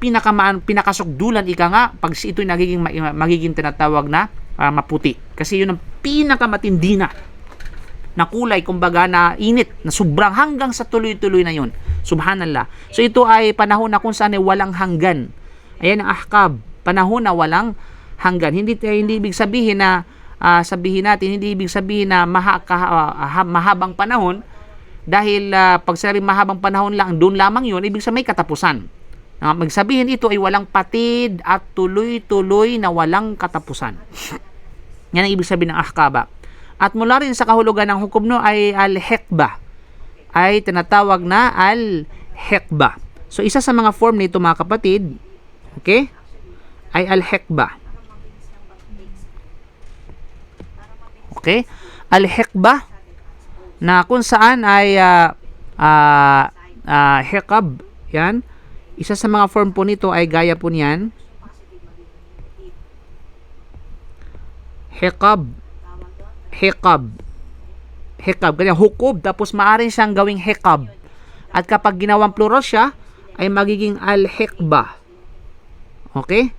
pinakasukdulan ika nga pag ito'y magiging tinatawag na maputi. Kasi yun ang pinakamatindi na kulay, kumbaga na init, na sobrang hanggang sa tuloy-tuloy na yun. Subhanallah. So ito ay panahon na kung saan ay walang hanggan. Ayan ang ahkab. Panahon na walang hanggan. Hindi ibig sabihin na hindi ibig sabihin na mahabang panahon. Dahil pag sabi mahabang panahon lang, doon lamang yun, ibig sabihin may katapusan. Magsabihin ito ay walang patid at tuloy-tuloy na walang katapusan. Yan ang ibig sabihin ng ahkaba. At mula rin sa kahulugan ng hukom no ay al-hikba. Ay tinatawag na al-hikba. So isa sa mga form nito mga kapatid, okay, ay al-hikba. Okay? Al-hikba na kung saan ay hikab, yan. Isa sa mga form po nito ay gaya po niyan. Hikab. Kanya hukub, tapos maaari siyang gawing hikab. At kapag ginawang plural siya, ay magiging al-hikba. Okay?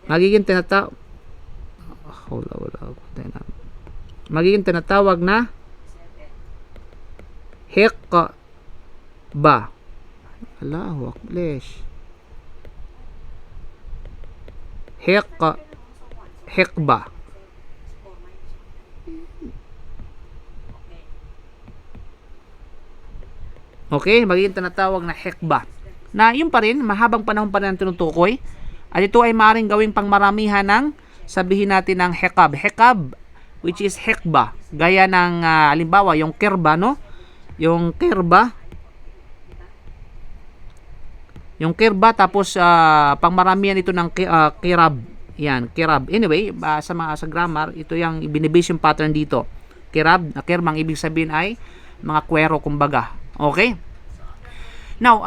Magiging tinatawag na hikba. Allahu Akbar. Hikba. Okay, magiging tinatawag na hikba. Na yun pa rin, mahabang panahon pa rin ang tinutukoy. At ito ay maaaring gawing pangmaramihan ng sabihin natin ng hekab. Hekab, which is hekba. Gaya ng, halimbawa, yung kirba, no? Yung kirba. Yung kirba, tapos, pangmaramihan ito ng kirab. Yan, kirab. Anyway, sa grammar, ito yung binibase yung pattern dito. Kirab, kirbang ibig sabihin ay mga kwero, kumbaga. Okay? Now,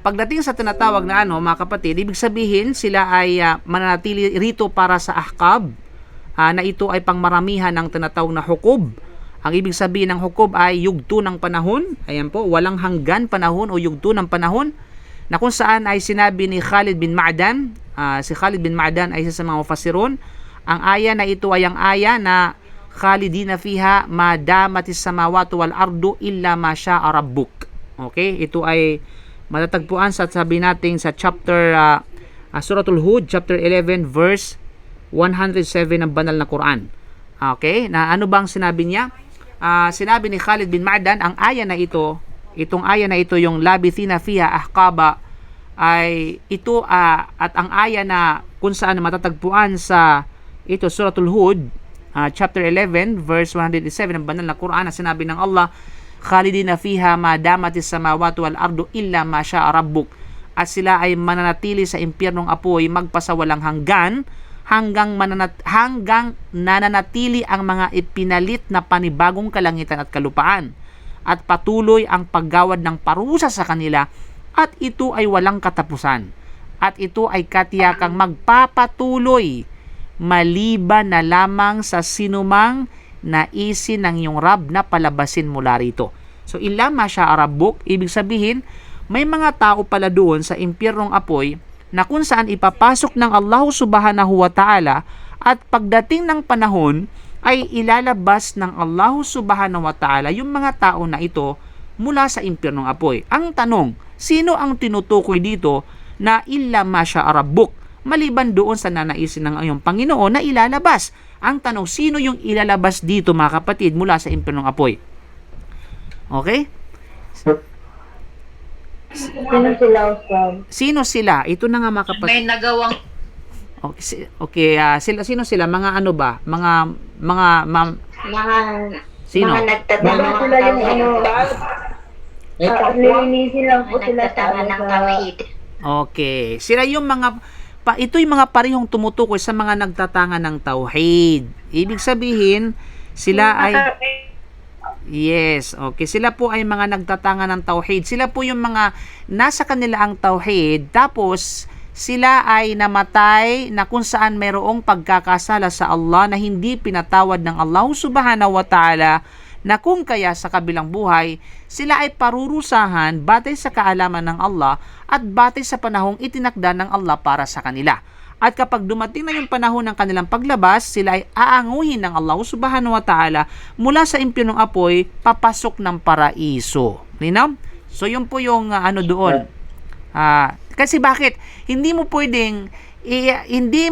pagdating sa tinatawag na mga kapatid, ibig sabihin sila ay mananatili rito para sa ahkab, na ito ay pangmaramihan ng tinatawag na hukub. Ang ibig sabihin ng hukub ay yugto ng panahon. Ayan po, walang hanggan panahon o yugto ng panahon, na kung saan ay sinabi ni Khalid bin Ma'dan, si Khalid bin Ma'dan ay isa sa mga mufassirun, ang aya na ito ay ang aya na khalidina fiha ma damatis samawati wal ardu illa ma syaa rabbuk. Okay, ito ay matatagpuan sa sabi natin sa chapter Suratul Hud, chapter 11, verse 107 ng banal na Quran. Okay, na ano bang sinabi niya? Sinabi ni Khalid bin Ma'dan, ang aya na ito, itong aya na ito, yung labithina fiha ahqaba, ay ito at ang aya na kung saan matatagpuan sa ito Suratul Hud, chapter 11, verse 107 ng banal na Quran, na sinabi ng Allah, khalidina fiha ma damatis samawati wal ardu illa ma syaa rabbuk, at sila ay mananatili sa impyernong apoy magpasawalang hanggan, hanggang nananatili ang mga ipinalit na panibagong kalangitan at kalupaan, at patuloy ang paggawad ng parusa sa kanila, at ito ay walang katapusan, at ito ay katiyakang magpapatuloy maliban na lamang sa sinumang naisin ng iyong Rab na palabasin mula rito. So, illa ma syaa rabbuk, ibig sabihin, may mga tao pala doon sa impyernong apoy na kung saan ipapasok ng Allah subhanahu wa ta'ala, at pagdating ng panahon ay ilalabas ng Allah subhanahu wa ta'ala yung mga tao na ito mula sa impyernong apoy. Ang tanong, sino ang tinutukoy dito na illa ma syaa rabbuk? Maliban doon sa nanaisin ng iyong Panginoon na ilalabas. Ang tanong, sino yung ilalabas dito mga kapatid mula sa impyernong apoy? Okay? Sino sila, Ustad? Sino sila? Ito na nga mga kapatid. May nagawang Okay, sino sila? Mga ano ba? Mga sino? Mga nagtatangan sila yung lilinisin lang po sila sa ng tawhid. Okay. Sila yung ito yung mga parehong tumutukoy sa mga nagtatanga ng tauhid. Ibig sabihin, sila ay yes, okay. Sila po ay mga nagtatanga ng tauhid. Sila po yung mga nasa kanila ang tauhid, tapos sila ay namatay na kung saan mayroong pagkakasala sa Allah na hindi pinatawad ng Allah subhanahu wa ta'ala, na kung kaya sa kabilang buhay, sila ay parurusahan batay sa kaalaman ng Allah at batay sa panahong itinakda ng Allah para sa kanila. At kapag dumating na yung panahon ng kanilang paglabas, sila ay aanguhin ng Allah subhanahu wa ta'ala mula sa impyernong apoy papasok ng paraiso. Linaw? So yun po yung doon. Kasi bakit? Hindi mo pwedeng hindi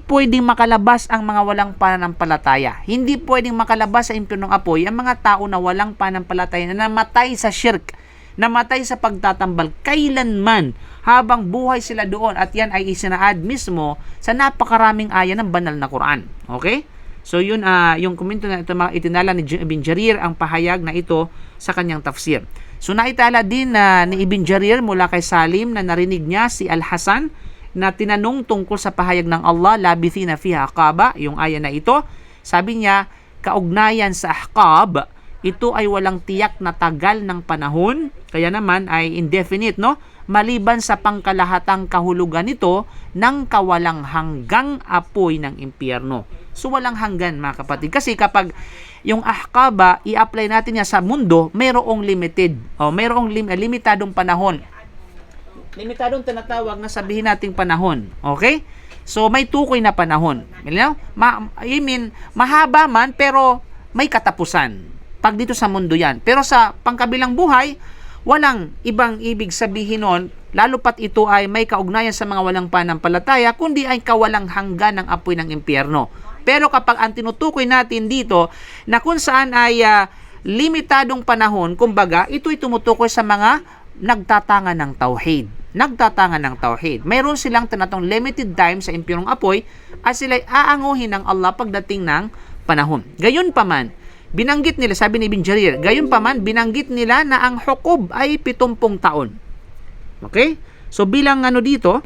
pwedeng makalabas ang mga walang pananampalataya. Hindi pwedeng makalabas sa impyernong apoy ang mga tao na walang pananampalataya, na namatay sa shirk, namatay sa pagtatambal kailanman habang buhay sila doon, at yan ay isinaad mismo sa napakaraming aya ng banal na Quran. Okay? So yun, yung komento na ito, itinala ni Ibn Jarir ang pahayag na ito sa kanyang tafsir. So naitala din ni Ibn Jarir mula kay Salim na narinig niya si Al-Hasan na tinanong tungkol sa pahayag ng Allah, labithina fiha ahqaba, yung aya na ito. Sabi niya, kaugnayan sa ahqab, ito ay walang tiyak na tagal ng panahon, kaya naman ay indefinite, no? Maliban sa pangkalahatang kahulugan nito ng kawalang hanggang apoy ng impyerno. So walang hanggan mga kapatid. Kasi kapag yung ahqaba, i-apply natin niya sa mundo, mayroong limited, mayroong limitadong panahon. Limitadong tinatawag na sabihin nating panahon. Okay? So may tukoy na panahon. Mahaba man pero may katapusan. Pag dito sa mundo yan. Pero sa pangkabilang buhay, walang ibang ibig sabihin nun, lalo pat ito ay may kaugnayan sa mga walang pananampalataya, kundi ay kawalang hanggan ng apoy ng impyerno. Pero kapag ang tinutukoy natin dito, na kung saan ay limitadong panahon, kumbaga, ito'y tumutukoy sa mga nagtatanga ng tauhid. Nagtatanga ng tauhid. Mayroon silang tinatong limited time sa impyernong apoy at sila'y aanguhin ng Allah pagdating ng panahon. Gayon pa man, binanggit nila, sabi ni Ibn Jarir, gayon pa man, binanggit nila na ang hukub ay 70 taon. Okay? So bilang dito,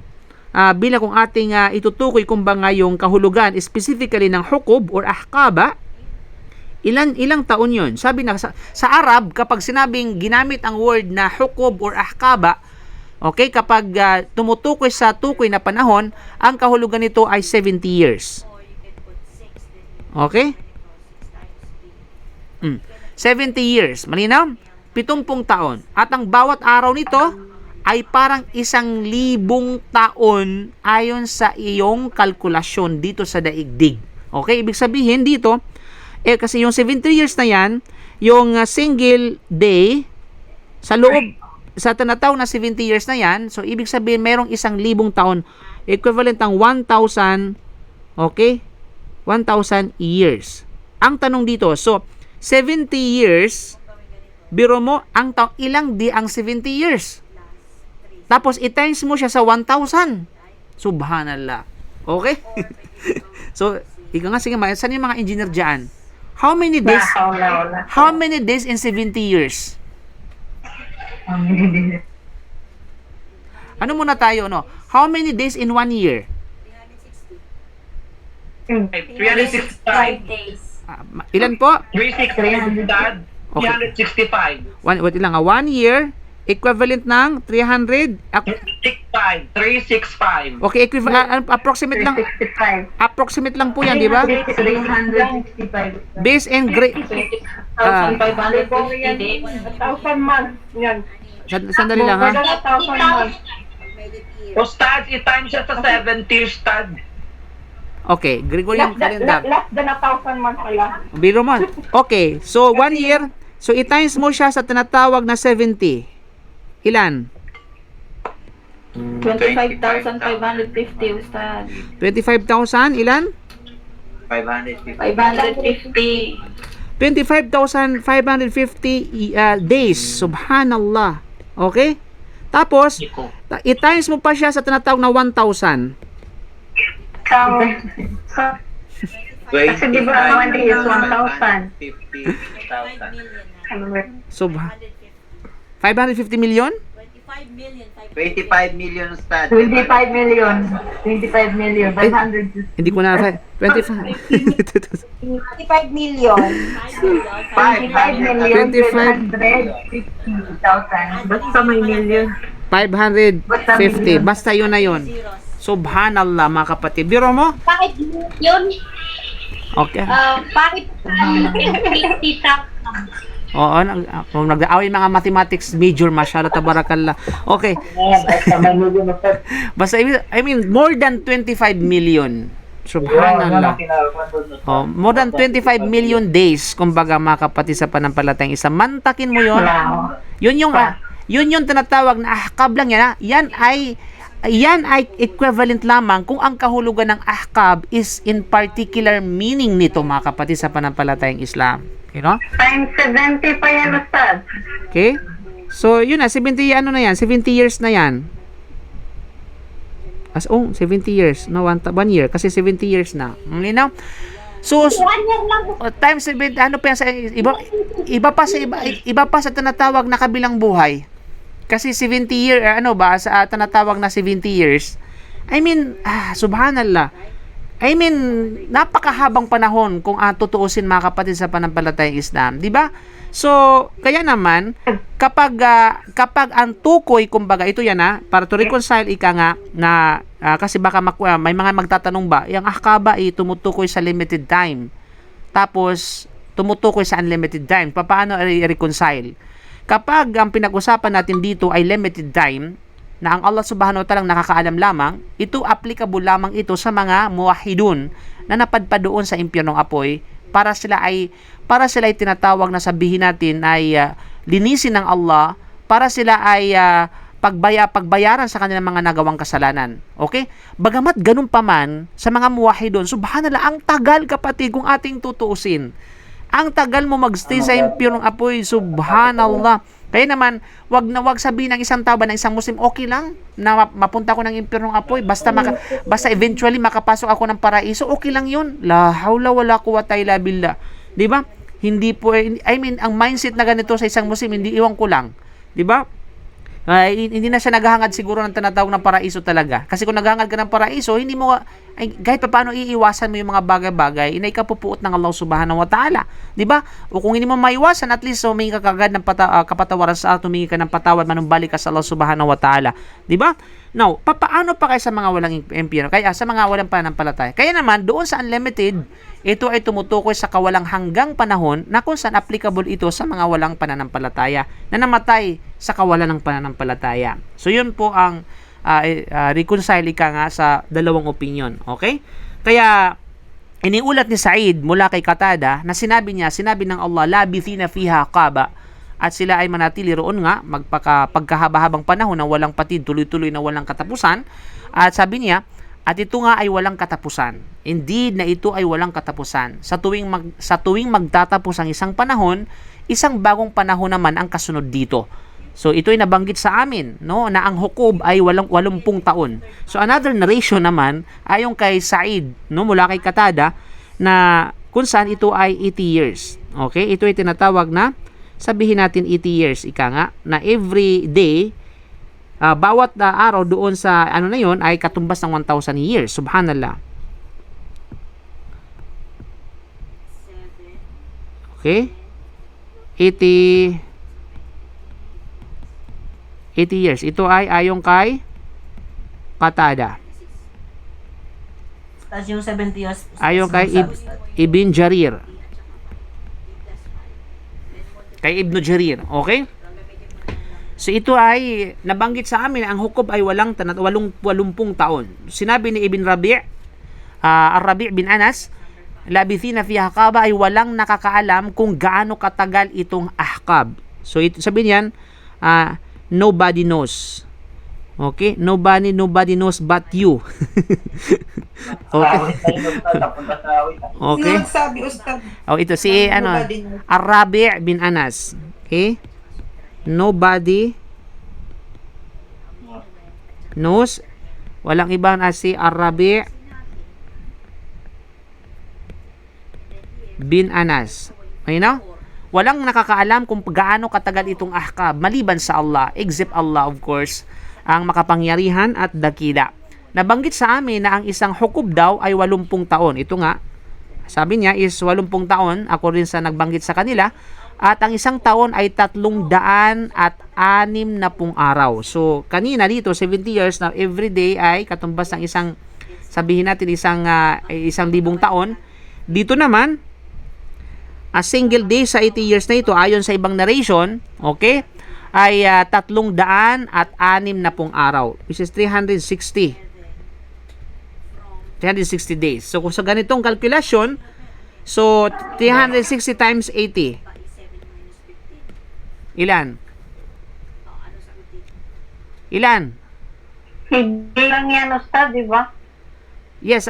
bilang kung ating itutukoy kumbaga yung kahulugan specifically ng hukub or ahqaba, ilang taon yun? Sabi na, sa Arab, kapag sinabing ginamit ang word na hukub or ahqaba, okay, kapag tumutukoy sa tukoy na panahon, ang kahulugan nito ay 70 years. Okay? 70 years. Malinaw? 70 taon. At ang bawat araw nito ay parang 1,000 taon ayon sa iyong kalkulasyon dito sa daigdig. Okay? Ibig sabihin dito, kasi yung 70 years na yan, yung single day, sa loob, sa tinatawag na 70 years na yan, so ibig sabihin merong 1,000 taon, equivalent ng 1,000, okay? 1,000 years. Ang tanong dito, so 70 years, biro mo, ilang di ang 70 years? Tapos i-times mo siya sa 1,000. Subhanallah. Okay? So, ika nga, sige, saan yung mga engineer dyan? How many days? How many days in 70 years? Ano muna tayo, no? How many days in 1 year? 365. days. Ilan po? 365. Dad. Okay. 365. Wait lang, 1 year, equivalent ng 300, 365. okay, approximate lang, approximate lang po yan, di ba? 365. Based in grade, 1,550 days. 1,000 months. Yan. sandali lang, ha? 1,000 months. Ustad, i-time siya sa 70, Ustad. Okay, Gregorian calendar. Less than 1,000 months pala. Biro mo. Okay, so 1 year, so i-times mo siya sa tinatawag na 70. Ilan? 25,550, Ustad. 25,000, ilan? 550. 25,550 days. Subhanallah. Okay? Tapos, i-times mo pa siya sa tinatawag na 1,000. Kasi di ba 1 day is 1,000? Subhan. 550 million? 25 million stud. 25 million. 25 million. 500. Hindi ko na 25. 25 million. 25 million. 25. 750,000. Basta may million. 550. Basta yun na yun. Subhanallah, mga kapatid. Biro mo? Bakit yun? Okay. Bakit 50,000? Oo, nag-aaway mga mathematics major, masyado, tabarakallah. Okay. Basta, I mean, more than 25 million. Subhanallah. Oh, more than 25 million days, kumbaga mga kapatid sa panampalatayang isa. Mantakin mo yun. Yun yung tinatawag na ahkab lang yan. Ha? Yan ay equivalent lamang kung ang kahulugan ng ahkab is in particular meaning nito, mga kapatid sa panampalatayang Islam. You know? Times 70 pa yan, Ustad. Okay? So, yun na, 70 years na yan. 70 years. No, 1 year. Kasi 70 years na. Malinaw? So, times 70, ano pa yan sa, iba pa sa tinatawag na kabilang buhay. Kasi 70 year, sa tinatawag na 70 years. I mean, subhanallah. I mean, napakahabang panahon kung tutuusin mga kapatid sa panampalatayang Islam, di ba? So, kaya naman kapag ang tukoy, kumbaga ito yan para to reconcile ika nga na kasi baka may mga magtatanong ba, yung ahkaba ay tumutukoy sa limited time. Tapos tumutukoy sa unlimited time. Paano i-reconcile? Kapag ang pinag-usapan natin dito ay limited time, na ang Allah subhanahu wa ta'ala nakakaalam lamang, ito applicable lamang ito sa mga muwahhidun na napadpad doon sa impyernong apoy para sila ay tinatawag na sabihin natin ay linisin ng Allah, para sila ay pagbayaran sa kanilang mga nagawang kasalanan. Okay? Bagamat ganun pa man sa mga muwahhidun, subhanallah, ang tagal kapatid kung ating tutuusin. Ang tagal mo magstay sa impyernong apoy, subhanallah. Kaya naman, wag sabihin ng isang tao ba ng isang Muslim, okay lang na mapunta ko ng impyernong apoy, basta eventually makapasok ako ng paraiso, okay lang yun. La haula wala quwwata illa billah. 'Di ba? Hindi po, I mean, ang mindset na ganito sa isang Muslim, hindi iwan ko lang. 'Di ba? Hindi na siya naghahangad siguro ng tinatawag na paraiso talaga. Kasi kung naghahangad ka ng paraiso, hindi mo, kahit pa paano iiwasan mo yung mga bagay-bagay, na ikapupuot ng Allah subhanahu wa ta'ala. Diba? O kung hindi mo maiwasan, at least humingi ka kagad ng kapatawaran sa at humingi ka ng patawad, manumbalik ka sa Allah subhanahu wa ta'ala. Diba? Now, paano pa kayo sa mga walang impyerno? Kaya sa mga walang pananampalataya. Kaya naman, doon sa unlimited, ito ay tumutukoy sa kawalang hanggang panahon na kung saan applicable ito sa mga walang pananampalataya na namatay sa kawalan ng pananampalataya. So, yun po ang reconcile ka nga sa dalawang opinion. Okay? Kaya, iniulat ni Said mula kay Qatada na sinabi ng Allah, labithina fiha qaba, at sila ay manatili roon nga pagkahaba-habang panahon na walang patid, tuloy-tuloy na walang katapusan. At sabi niya, at ito nga ay walang katapusan. Indeed na ito ay walang katapusan. Sa tuwing magtatapos ang isang panahon, isang bagong panahon naman ang kasunod dito. So ito ay nabanggit sa amin, no, na ang hukob ay 80 taon. So another narration naman ayon kay Said, no, mula kay Qatada, na kung saan ito ay 80 years. Okay? Ito ay tinatawag na, sabihin natin 80 years, ika nga, na every day, bawat araw doon sa ano na yon ay katumbas ng 1,000 years. Subhanallah. Okay? 80 years. Ito ay ayon kay Qatada. Tapos yung 70 years. Ayon kay Ibn Jarir. Kay Ibn Jarir. Okay? So ito ay nabanggit sa amin ang hukob ay 80 taon. Sinabi ni Ibn Rabi', Ar-Rabi' bin Anas, labithina fi ahqaba, ay walang nakakaalam kung gaano katagal itong ahqab. So ito, sabi niyan, nobody knows. Okay? Nobody knows but you. Okay. Okay. Sino sabi, Ustad? Oh, ito si Ar-Rabi' bin Anas. Okay? Nobody knows. Walang ibang si Ar-Rabi' bin Anas. You know? Walang nakakaalam kung gaano katagal itong ahqab maliban sa Allah, except Allah of course, ang makapangyarihan at dakila. Nabanggit sa amin na ang isang hukob daw ay 80 taon. Ito nga, sabi niya is 80 taon, ako rin sa nagbanggit sa kanila. At ang isang taon ay 360 araw. So, kanina dito, 70 years na every day ay katumbas ng isang, sabihin natin, isang 1,000 taon. Dito naman, a single day sa 80 years na ito, ayon sa ibang narration, okay, ay 360 araw, which is 360 days. So, kung sa ganitong kalkulasyon, so, 360 times 80. Ilan? Hindi lang yan, Ustad, di ba? Yes,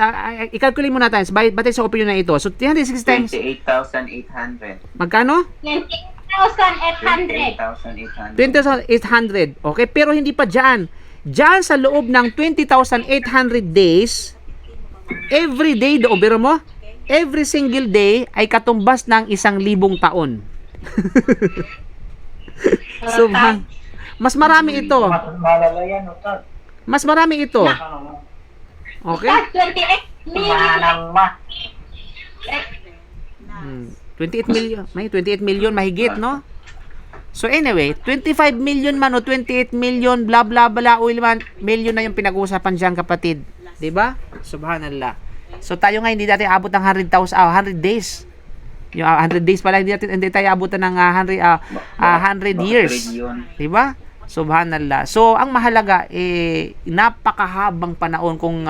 i-calculate muna tayo. Batay sa opinion na ito. So, 360 times... 28,800. Magkano? 28,800. 20,800. Okay, pero hindi pa dyan. Dyan sa loob ng 20,800 days, every day, biro mo, every single day ay katumbas ng 1,000 taon. So, mas marami ito. Malala yan, Ustad. Mas marami ito. Okay? 28 million. 28 million. May 28 million mahigit, no? So anyway, 25 million man o 28 million, bla bla bla, million na yung pinag-uusapan diyan, kapatid. 'Di ba? Subhanallah. So tayo nga hindi natin abot ng 100 days. Yung 100 days pala hindi tayo abutan ng 100 years. 'Di ba? Subhanallah. So ang mahalaga napakahabang panahon kung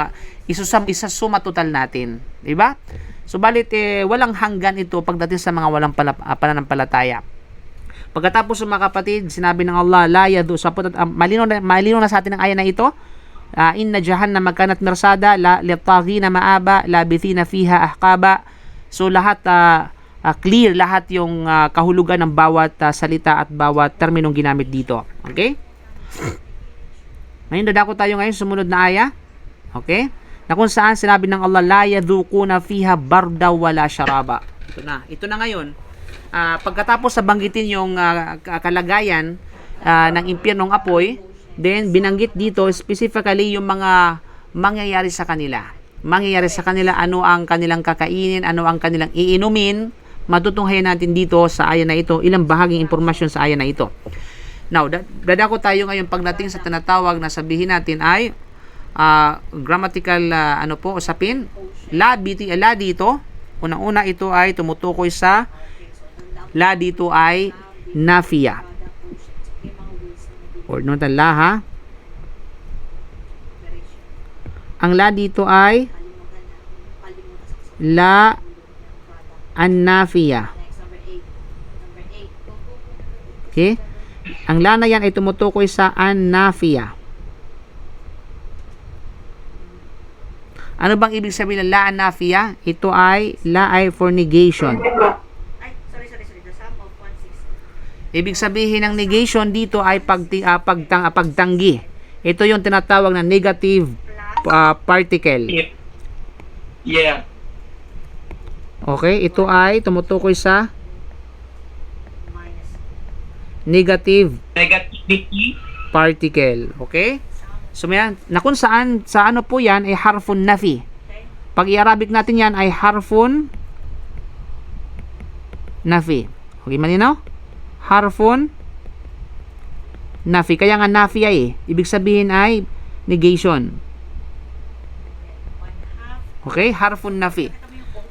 isasuma total natin, 'di ba? So balit walang hanggan ito pagdating sa mga walang pananampalataya. Pagkatapos mga kapatid, sinabi ng Allah, la yadu, malinaw na sa atin ang aya na ito. Inna jahannama kanat mirsada, la litaghina maaba, labithina fiha ahqaba. So lahat clear lahat yung kahulugan ng bawat salita at bawat terminong ginamit dito. Okay? Ngayon, dadako tayo ngayon sumunod na aya. Okay? Na kung saan sinabi ng Allah, la yadhuquna fiha barda wala syaraba. Ito na ngayon. Pagkatapos sa banggitin yung kalagayan ng impyernong apoy, then binanggit dito specifically yung mga mangyayari sa kanila. Mangyayari sa kanila, ano ang kanilang kakainin, ano ang kanilang iinumin. Matutunghayan natin dito sa aya na ito, ilang bahaging impormasyon sa aya na ito. Now, dadako tayo ngayon pagdating sa tinatawag na sabihin natin ay grammatical usapin. La dito, unang-una ito ay tumutukoy sa la dito ay nafiya. Or notan la ha. Ang la dito ay la an-nafiya. Okay? Ang la na yan ay tumutukoy sa an-nafiya. Ano bang ibig sabihin ng la an-nafiya? Ito ay la ay for negation. Ibig sabihin ng negation dito ay pagtanggi. Ito yung tinatawag na negative particle. Yeah. Okay, ito ay tumutukoy sa negative Negativity. particle. Okay? So, yan, na kung saan, sa ano po yan ay harfun nafi. Pag i-Arabic natin yan ay harfun nafi. Okay, malinaw? Harfun nafi. Kaya nga nafi ay, ibig sabihin ay negation. Okay, harfun nafi.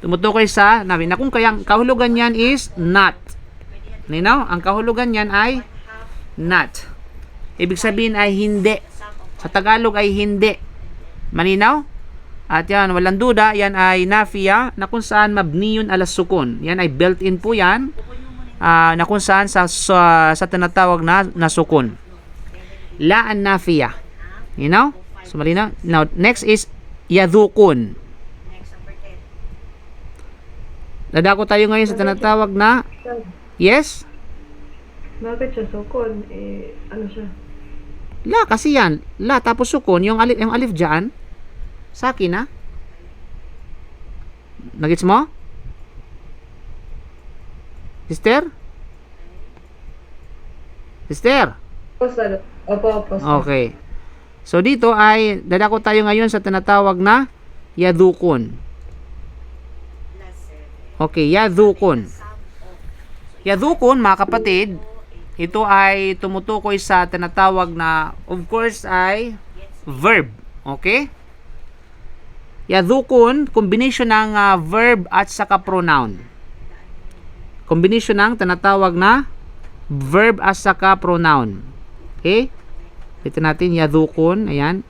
Tumutukoy sa nafi. Na kung kayang kahulugan yan is not. Malinaw? Ang kahulugan yan ay not. Ibig sabihin ay hindi. Sa Tagalog ay hindi. Malinaw? At yan, walang duda, yan ay nafiya na kung saan mabniyun ala sukun. Yan ay built-in po yan na kung saan sa tinatawag na sukun. La an nafiya. You know? So, malinaw? Now, next is yadhukun. Dadako tayo ngayon sa tinatawag na yes? Bakit siya sukon? Ano siya? La, kasi yan. La, tapos sukun. Yung alif dyan. Sa akin, ha? Nagits mo? Sister? Sister? Opo. Okay. So, dito ay, dadako tayo ngayon sa tinatawag na yadhukun. Okay, yadhukun. Yadhukun, mga kapatid, ito ay tumutukoy sa tinatawag na, of course, ay verb. Okay? Yadhukun, combination ng verb at saka pronoun. Combination ng tinatawag na verb at saka pronoun. Okay? Ito natin, yadhukun. Ayan.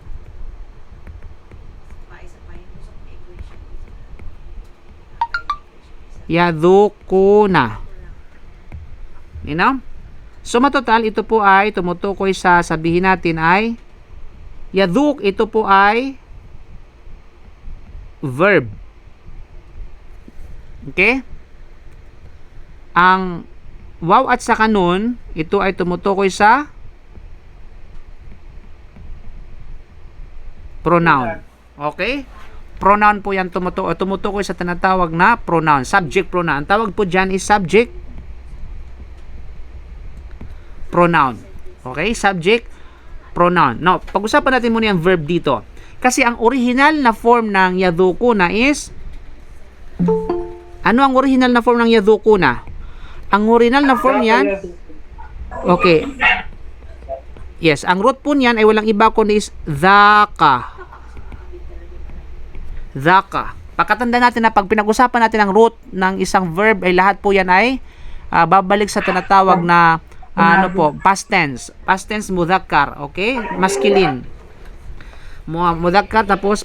Yadhukuna. You know? So, matotal, ito po ay tumutukoy sa sabihin natin ay yadhuk, ito po ay verb. Okay? Ang waw at saka nun, ito ay tumutukoy sa pronoun. Okay? Pronoun po yan tumutukoy sa tinatawag na pronoun. Subject pronoun. Ang tawag po dyan is subject pronoun. Okay? Subject pronoun. Now, pag-usapan natin muna yung verb dito. Kasi ang original na form ng yadhukuna is ano ang original na form ng yadhukuna? Ang original na form yan okay. Yes, ang root po niyan ay walang iba kundi is dhaka. Dhaka. Pagkatanda natin na pag pinag-usapan natin ang root ng isang verb ay lahat po yan ay babalik sa tinatawag na past tense. Past tense mudhakkar, okay? Masculine. Mudhakkar tapos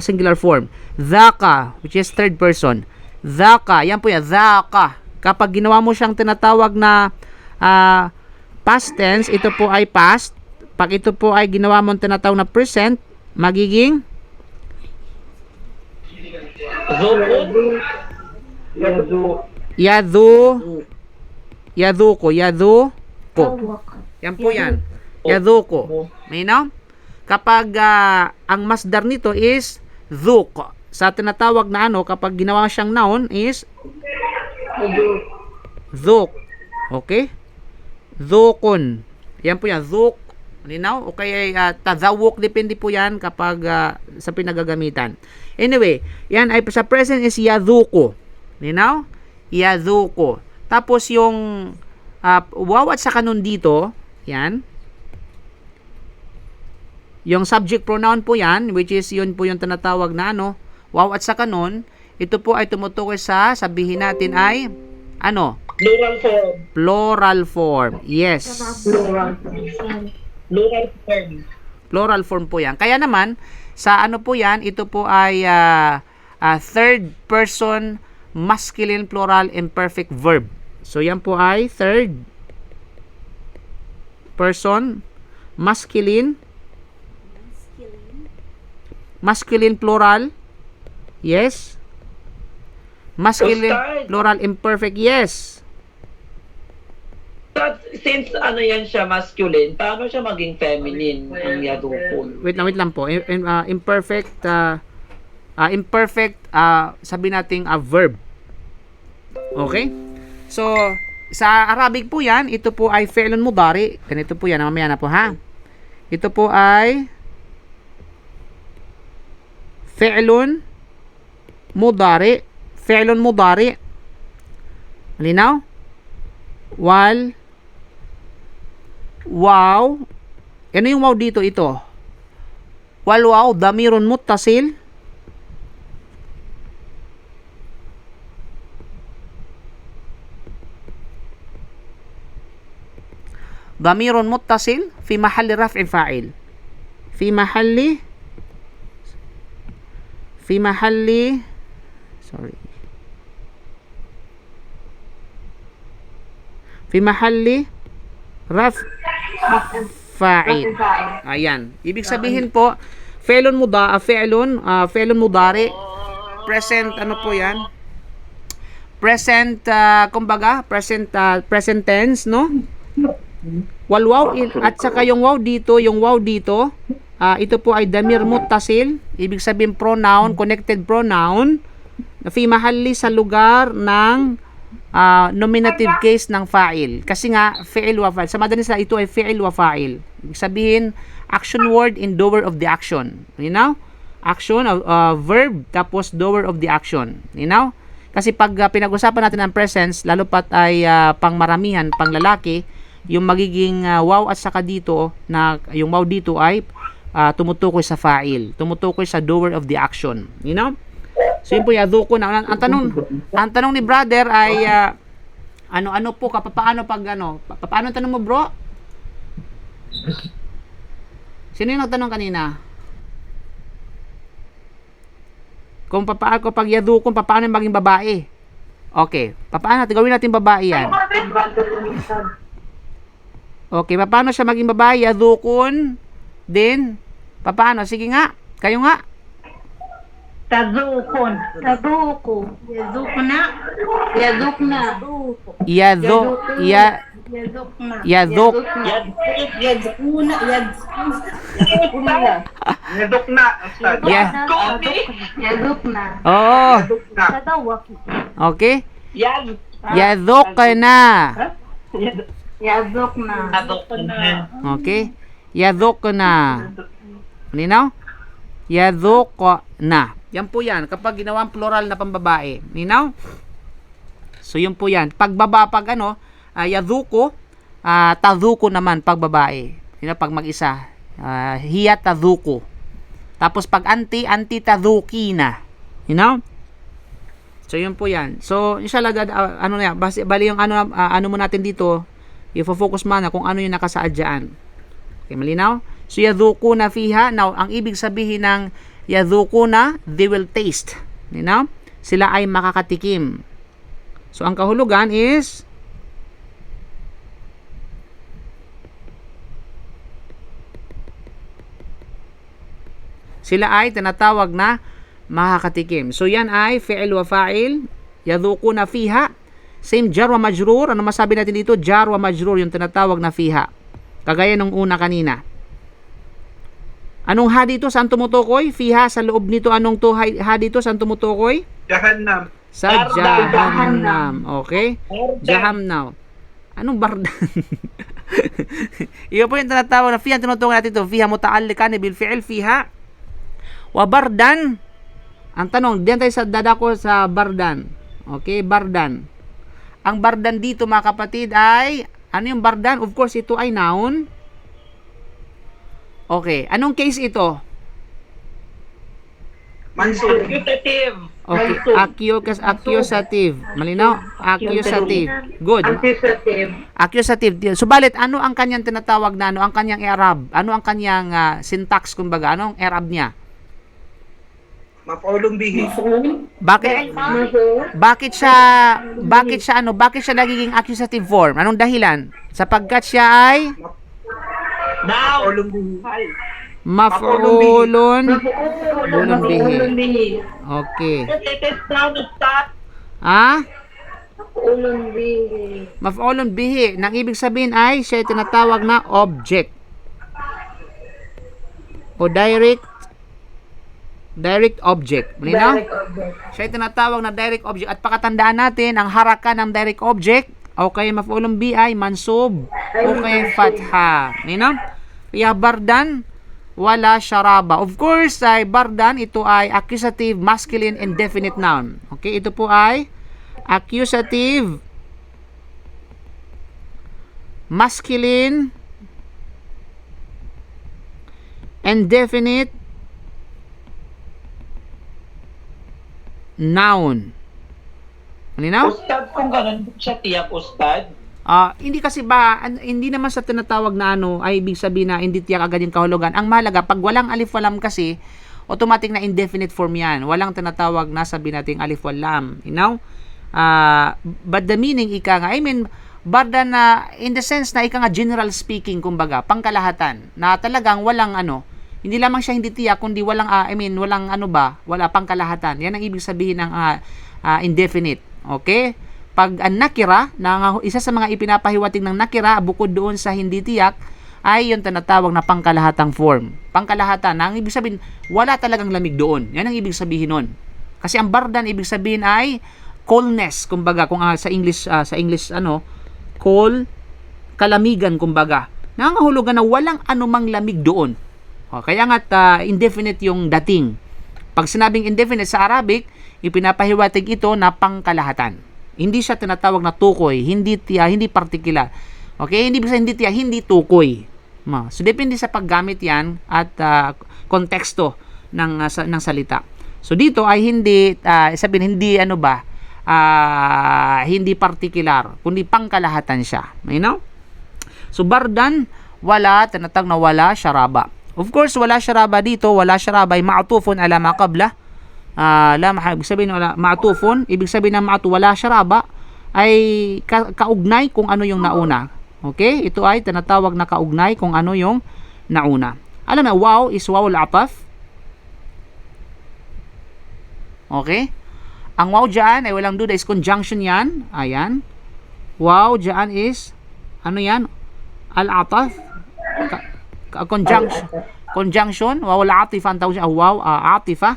singular form. Dhaka, which is third person. Dhaka, yan po yan, dhaka. Kapag ginawa mo siyang tinatawag na past tense, ito po ay past. Pag ito po ay ginawa mo tinatawag na present, magiging Yaduko. Yan po yan. Yaduko. Malinaw? Kapag ang masdar nito is dhuk. Sa tinatawag na ano, kapag ginawa siyang noun is dhuk. Okay? Dhukun. Yan po yan. Dhuk. Malinaw? O kaya tadhawuk. Depende po yan kapag sa pinagagamitan. Anyway, yan ay sa present is yaduko. Malinaw? Yaduko. Tapos yung waw at sa kanun dito, yan. Yung subject pronoun po yan, which is yun po yung tinatawag na ano, waw at sa kanun, ito po ay tumutukoy sa, sabihin natin ay, ano? Plural form. Plural form. Yes. Plural form. Plural form po yan. Kaya naman, sa ano po yan, ito po ay third person masculine plural imperfect verb. So, yan po ay third person masculine plural. Yes. Masculine plural imperfect. Yes. Since ano yan siya masculine, paano siya maging feminine ang yadukon? Wait lang po. Imperfect sabi nating a verb. Okay? So, sa Arabic po yan, ito po ay fi'lun mudari. Ganito po yan, mamaya na po ha. Ito po ay fi'lun mudari. Fi'lun mudari. Malinaw? Wow. Ano yung wow dito? Ito. Wow, damirun muttasil. Damirun muttasil fi mahalli raf'i fa'il. Fi mahalli raf fa'il. Ayan. Ibig sabihin po, fi'lun mudari, present, ano po yan? Present, kumbaga, present tense, no? Wow at saka yung wow dito, ito po ay damir muttasil, ibig sabihin pronoun, connected pronoun, fi mahalli sa lugar ng nominative case ng fa'il. Kasi nga, fi'il wa fa'il. Sa madaling salita, ito ay fi'il wa fa'il. Ibig sabihin, action word in doer of the action. You know? Action, verb, tapos doer of the action. You know? Kasi pag pinag-usapan natin ang presence, lalo pat ay pangmaramihan, panglalaki, yung magiging wow at saka dito, na yung wow dito ay tumutukoy sa fa'il. Tumutukoy sa doer of the action. You know? So yun po, yaduko na. Ang tanong ni brother ay ano po, paano pag paano tanong mo, bro? Sino yung nagtanong kanina? Kung paano pag yaduko, paano maging babae? Okay, paano natin gawin natin babae yan? Okay, paano siya maging babae? Yadukon din. Paano? Sige nga, kayo nga. Tadukon. Taduko. Yadukna. Yadukna. Yadukna. Yadukna. Yadukna. Yadukna. Oo. Okay. Yadukna. Yadukna. Okay. Yadukna. Ninaw? Yadukna. Yan po yan. Kapag ginawang plural na pambabae. Ninaw? So, yun po yan. Pagbaba, pag yaduko, taduko naman pag babae. Pag mag-isa. Hiya taduko. Tapos pag anti tadukina. You know? So, yun po yan. So, inshallah, bali yung ano mo natin dito, i-focus mana kung ano yung nakasaad dyan. Okay, malinaw? So, yadukuna fiha. Now, ang ibig sabihin ng yadukuna, they will taste. You know? Sila ay makakatikim. So, ang kahulugan is sila ay tinatawag na makakatikim. So, yan ay fi'il wa fa'il. Yadukuna fiha. Same jar wa majrur. Ano masabi natin dito? Jar wa majrur, yung tinatawag na fiha. Kagaya nung una kanina. Anong ha dito? Saan tumutukoy? Fiha sa loob nito. Anong to ha dito? Saan tumutukoy? Jahannam. Sa Jahannam. Okay? Jahannam. Anong bardan? Iyo po yung tinatawag na fiha. Tinutukoy natin ito. Fiha muta'allikan bil fi'il fiha. Wa bardan. Ang tanong, diyan tayo sa dadako sa bardan. Okay? Bardan. Ang bardan dito mga kapatid ay, ano yung bardan? Of course, ito ay noun. Okay. Anong case ito? Mansub. Accusative. Okay. Accusative. Malinaw? Accusative. Good. Accusative. Accusative. Subalit, ano ang kanyang tinatawag na, ano ang kanyang i'rab? Ano ang kanyang syntax, kumbaga? Ano ang i'rab niya? Maf'ulun bihi. Bakit siya nagiging accusative form? Anong dahilan? Sapagkat siya ay Now, Maf'ulun bihi. maf'ulun Maf'ulun bihi. Okay. it is now start. Ah? Maf'ulun bihi. Maf'ulun bihi. Nang ibig sabihin ay siya ay tinatawag na object. O direct object. Malinaw? Siya ay tinatawag na direct object. At pakatandaan natin, ang haraka ng direct object, o kaya maf'ulun bihi ay mansub, o kaya fatha. Malinaw? Kaya bardan, wala syaraba. Of course, ay bardan, ito ay accusative, masculine, indefinite noun. Okay, ito po ay accusative, masculine, indefinite noun. Malinaw? Ustad, kung ganun siya tiyak, Ustad. Hindi kasi hindi naman sa tinatawag na ano ay ibig sabihin na hindi tiyak agad yung kahulugan. Ang mahalaga, pag walang alif walam kasi, automatic na indefinite form yan. Walang tinatawag na sabi nating alif walam. You know? But the meaning, barda na, in the sense na ika nga general speaking, kumbaga, pangkalahatan, na talagang walang hindi lamang siya hindi tiyak, kundi walang, walang wala pangkalahatan. Yan ang ibig sabihin ng indefinite. Okay? Pag ang nakira, isa sa mga ipinapahiwatig ng nakira, bukod doon sa hindi tiyak, ay yung tinatawag na pangkalahatang form. Pangkalahatan, na ang ibig sabihin, wala talagang lamig doon. Yan ang ibig sabihin nun. Kasi ang bardan, ibig sabihin ay coolness, kumbaga, kung sa English, cool, kalamigan, kumbaga. Nangangahulugan na walang anumang lamig doon. Kaya nga't indefinite yung dating. Pag sinabing indefinite sa Arabic, ipinapahiwatig ito na pangkalahatan. Hindi siya tinatawag na tukoy, hindi particular. Okay? Hindi bisa hindi tiya, hindi tukoy. So depende sa paggamit 'yan at konteksto ng salita. So dito ay hindi sabihin hindi hindi particular, kundi pangkalahatan siya. You know? So bardan, wala, tinatawag na wala syaraba. Of course, wala syaraba dito, wala syaraba ay ma'tufun ala ma qabla. Ibig sabihin wala ma'tufun, ibig sabihin ng ma'tu wala syaraba ay kaugnay kung ano yung nauna. Okay? Ito ay tinatawag na kaugnay kung ano yung nauna. Alam na, wow is wow al-ataf. Okay? Ang wow dyan ay walang duda is conjunction yan. Ayan. Wow dyan is ano yan? Al-ataf. Conjunction. Wow al-atifa. Ang tawag siya. Wow atifa.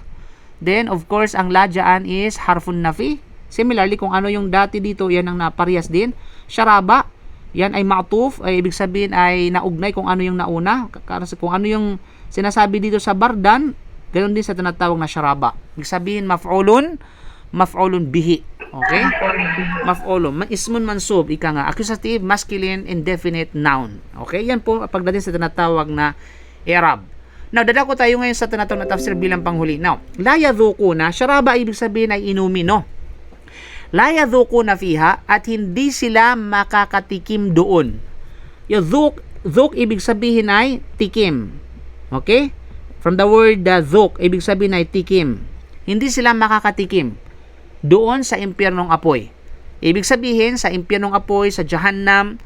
Then, of course, ang la dyan is harfun nafi. Similarly, kung ano yung dati dito, yan ang naparehas din. Syaraba. Yan ay ma'tuf. Ay, ibig sabihin ay naugnay kung ano yung nauna. Kung ano yung sinasabi dito sa bardan, ganoon din sa tinatawag na syaraba. Ibig sabihin, maf'ulun bihi. Okay? Maf'ulun. Ismun mansub. Ika nga. Accusative, masculine, indefinite noun. Okay? Yan po pagdating sa tinatawag na i'rab. Now, dadako tayo ngayon sa tinatawag na tafsir bilang panghuli. Now, la yadhukuna, syaraba ibig sabihin ay inumin, no? La yadhukuna fiha, at hindi sila makakatikim doon. Yung dhuk ibig sabihin ay tikim. Okay? From the word dhuk, ibig sabihin ay tikim. Hindi sila makakatikim doon sa impyernong apoy. Ibig sabihin, sa impyernong apoy, sa Jahannam,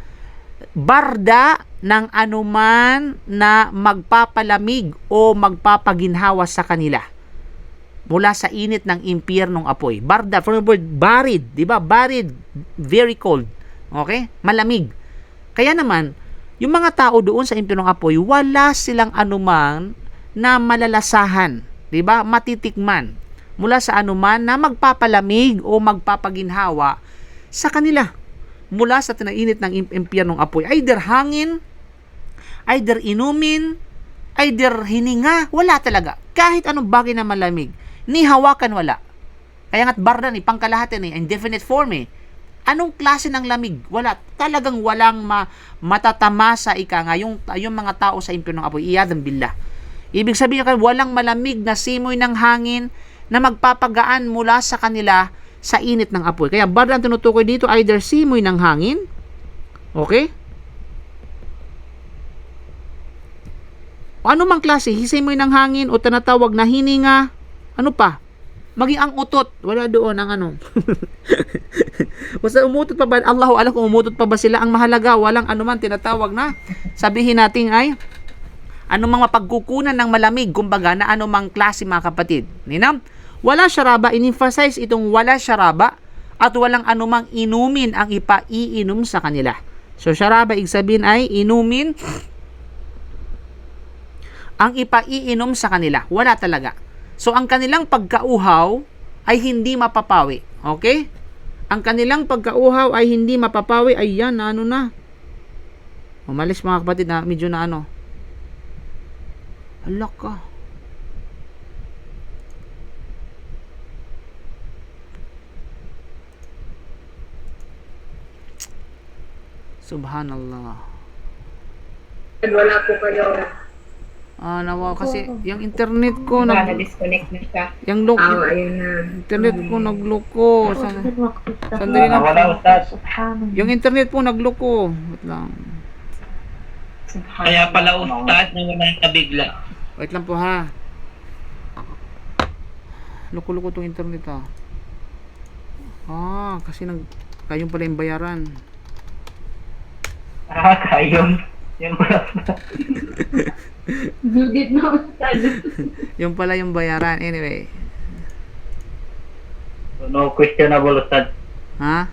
barda ng anuman na magpapalamig o magpapaginhawa sa kanila. mula sa init ng impyernong apoy. Barda, from the word barid, di ba? Barid, very cold. Okay? Malamig. Kaya naman, yung mga tao doon sa impyernong apoy, wala silang anuman na malalasahan, di ba? Matitikman mula sa anuman na magpapalamig o magpapaginhawa sa kanila mula sa tinainit ng impyernong apoy. Either hangin, either inumin, either hininga, wala talaga. Kahit anong bagay na malamig, ni hawakan wala. Kaya nga't barda ni pangkalahatan ni indefinite form eh. Anong klase ng lamig? Wala. Talagang walang matatamasa ika nga yung mga tao sa impyernong apoy. Iyadam billah. Ibig sabihin kayo, walang malamig na simoy ng hangin na magpapagaan mula sa kanila sa init ng apoy. Kaya barda ang tinutukoy dito, either simoy ng hangin, okay? O ano mang klase, simoy ng hangin o tinatawag na hininga, ano pa? Maging ang utot, wala doon ang ano. Basta umutot pa ba? Allahu alam kung umutot pa ba sila. Ang mahalaga, walang anuman tinatawag na sabihin natin ay anumang mapagkukunan ng malamig, kumbaga na anumang klase mga kapatid. Ninam? Wala syaraba, in-emphasize itong wala syaraba at walang anumang inumin ang ipaiinom sa kanila. So syaraba, ibig sabihin ay inumin ang ipaiinom sa kanila. Wala talaga. So ang kanilang pagkauhaw ay hindi mapapawi. Okay? Ang kanilang pagkauhaw ay hindi mapapawi. Ayan, ano na. Umalis mga kapatid na medyo na ano. Alak ka. Subhanallah. Wala po kayo. Nawa kasi yung internet ko Na-disconnect na siya. yung lock, Ayun na. internet ko nagloko. Sandali lang. Yung internet po nagloko. Wait lang. Kaya pala ustad na wala nabigla. Wait lang po ha. Loko-loko tong internet ha. Kasi kayong pala yung bayaran. Kayong. Yan pala. Judith na ustad. Yung pala yung bayaran. Anyway. So, no questionable, Ustad. Ha?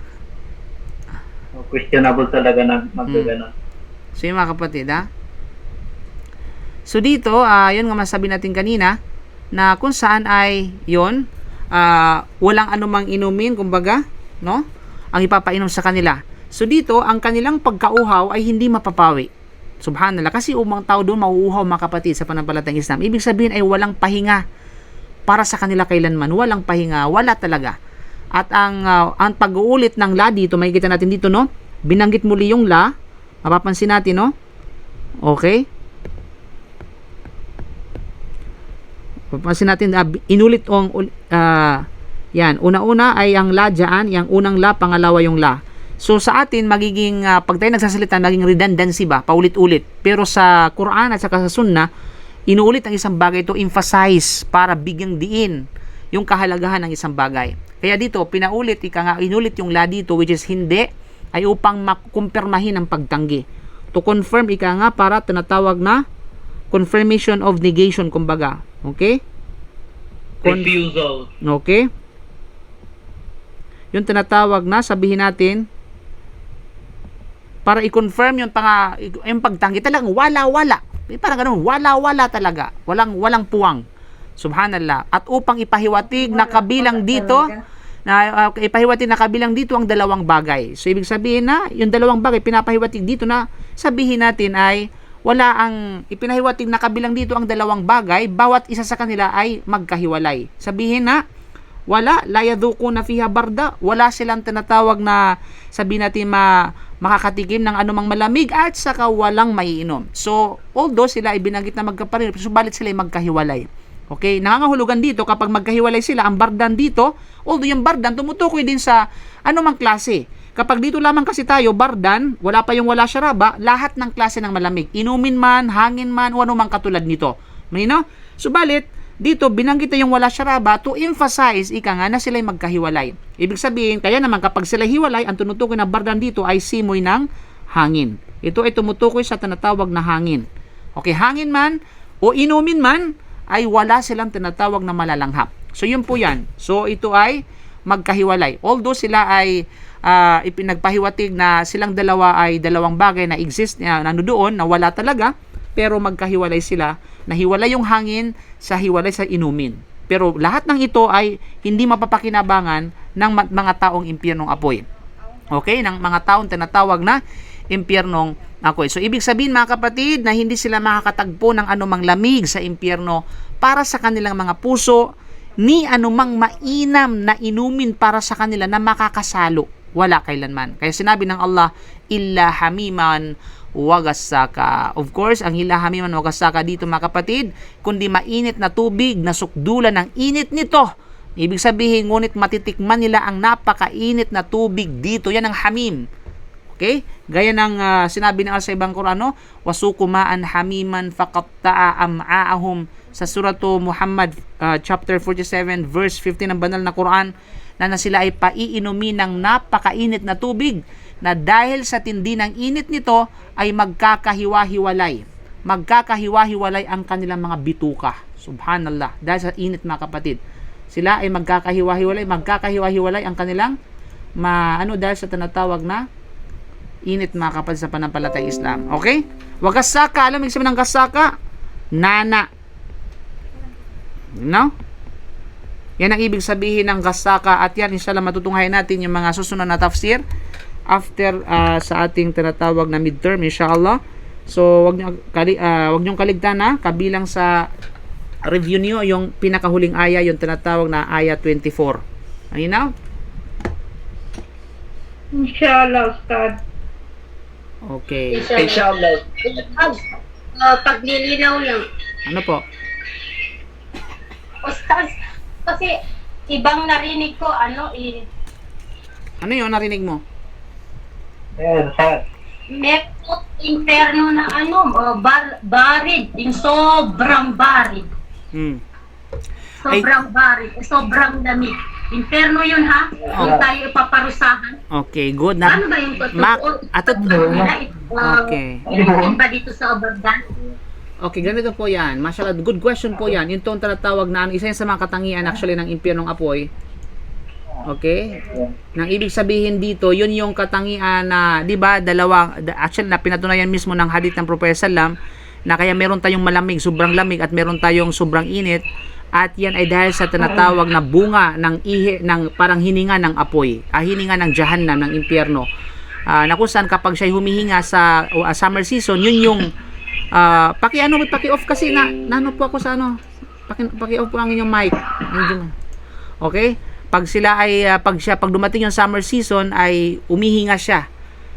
No questionable talaga na magagano. So yung mga kapatid ha. So dito, yun nga masabi natin kanina na kung saan ay yun, walang anumang inumin, kumbaga, no? Ang ipapainom sa kanila. So dito, ang kanilang pagkauhaw ay hindi mapapawi. Subhanallah. Kasi umang tao doon mauuhaw mga kapatid sa panampalatayang Islam. Ibig sabihin ay walang pahinga para sa kanila kailanman. Walang pahinga. Wala talaga. At ang pag-uulit ng la dito, makikita natin dito, no? Binanggit muli yung la. Mapapansin natin, no? Okay? Mapapansin natin, inulit yan. Una-una ay ang la dyan. Yung unang la, pangalawa yung la. So sa atin magiging pag tayo nagsasalita magiging redundancy ba, paulit-ulit. Pero sa Quran at saka sa Sunnah, inuulit ang isang bagay to emphasize para bigyang diin yung kahalagahan ng isang bagay. Kaya dito pinaulit inulit yung la dito, which is hindi, ay upang makumpirmahin ang pagtanggi. To confirm para tinatawag na confirmation of negation, kumbaga. Okay? Refusal. Okay? Yung tinatawag na sabihin natin para i-confirm yung pagtanggi, talagang wala. Parang ganun, wala talaga. Walang puwang. Subhanallah. At upang ipahiwatig na kabilang dito, ang dalawang bagay. So ibig sabihin na yung dalawang bagay pinapahiwatig dito na sabihin natin ay wala ang ipinahiwatig na kabilang dito ang dalawang bagay, bawat isa sa kanila ay magkahiwalay. Sabihin na wala, la yadhuquna fiha barda, wala silang tinatawag na sabihin natin makakatikim ng anumang malamig at saka walang maiinom. So, although sila ay binanggit na magkapareho, subalit sila ay magkahiwalay. Okay, nangangahulugan dito kapag magkahiwalay sila, ang bardan dito, although yung bardan tumutukoy din sa anumang klase. Kapag dito lamang kasi tayo, bardan, wala pa yung wala syaraba, lahat ng klase ng malamig. Inumin man, hangin man, o anumang katulad nito. Malino? Subalit, dito binanggit na yung wala syaraba to emphasize na sila'y magkahiwalay. Ibig sabihin, kaya naman kapag sila hiwalay, ang tumutukoy na bardan dito ay simoy ng hangin. Ito ay tumutukoy sa tinatawag na hangin. Okay, hangin man o inumin man ay wala silang tinatawag na malalanghap. So yun po yan. So ito ay magkahiwalay. Although sila ay ipinagpahiwatig na silang dalawa ay dalawang bagay na exist na nandoon, na wala talaga, pero magkahiwalay sila, nahiwalay yung hangin sa hiwalay sa inumin. Pero lahat ng ito ay hindi mapapakinabangan ng mga taong impyernong apoy. Okay? Ng mga taong tinatawag na impyernong apoy. So ibig sabihin mga kapatid na hindi sila makakatagpo ng anumang lamig sa impyerno para sa kanilang mga puso, ni anumang mainam na inumin para sa kanila na makakasalo. Wala kailanman. Kaya sinabi ng Allah, illa hamiman wagasaka. Of course, ang illa hamiman wagasaka dito mga kapatid, kundi mainit na tubig na sukdulan ng init nito. Ibig sabihin, ngunit matitikman nila ang napakainit na tubig dito. Yan ang hamim. Okay? Gaya ng sinabi ng Allah sa ibang Quran, no? Wasukumaan hamiman faqatta'a am'aahum, sa suratu Muhammad chapter 47 verse 15 ng banal na Quran, na sila ay paiinumin ng napakainit na tubig na dahil sa tindi ng init nito ay magkakahiwa-hiwalay ang kanilang mga bituka. Subhanallah, dahil sa init mga kapatid, sila ay magkakahiwa-hiwalay ang kanilang dahil sa tinatawag na init mga kapatid sa panampalatay Islam. Okay? Wagasaka, alam mo yung sabi ng gasaka? Nana. No? Yan ang ibig sabihin ng gasaka, at yan inshallah matutunghayan natin yung mga susunod na tafsir after sa ating tinatawag na midterm inshallah. So wag niyo kaligtan na kabilang sa review niyo yung pinakahuling aya, yung tinatawag na aya 24. Ano? Inshallah, Ustad. Okay. Inshallah. Paglilinaw lang. Ano po? Ustaz, kasi ibang narinig ko, Ano yun narinig mo? Mekot inferno na barid, yung sobrang barid. Sobrang barid, sobrang lamig. Inferno yun ha, kung tayo ipaparusahan. Okay, good. Ano ba yung Okay. Ba dito sa Oberdan? Okay, ganito po yan. Mashallah, good question po yan. Yung itong tinatawag na isa yan sa mga katangian actually ng impyernong apoy. Okay? Nang ibig sabihin dito, yun yung katangian na, di ba, actually na pinatunayan mismo ng hadith ng Prophet Sallam, na kaya meron tayong malamig, sobrang lamig, at meron tayong sobrang init, at yan ay dahil sa tinatawag na bunga ng parang hininga ng apoy, hininga ng Jahannam, ng impyerno. Na kung saan kapag siya humihinga sa summer season, yun yung paki-off kasi nano po ako sa paki-off po ang inyong mic. Okay? Pag dumating yung summer season ay umihinga siya.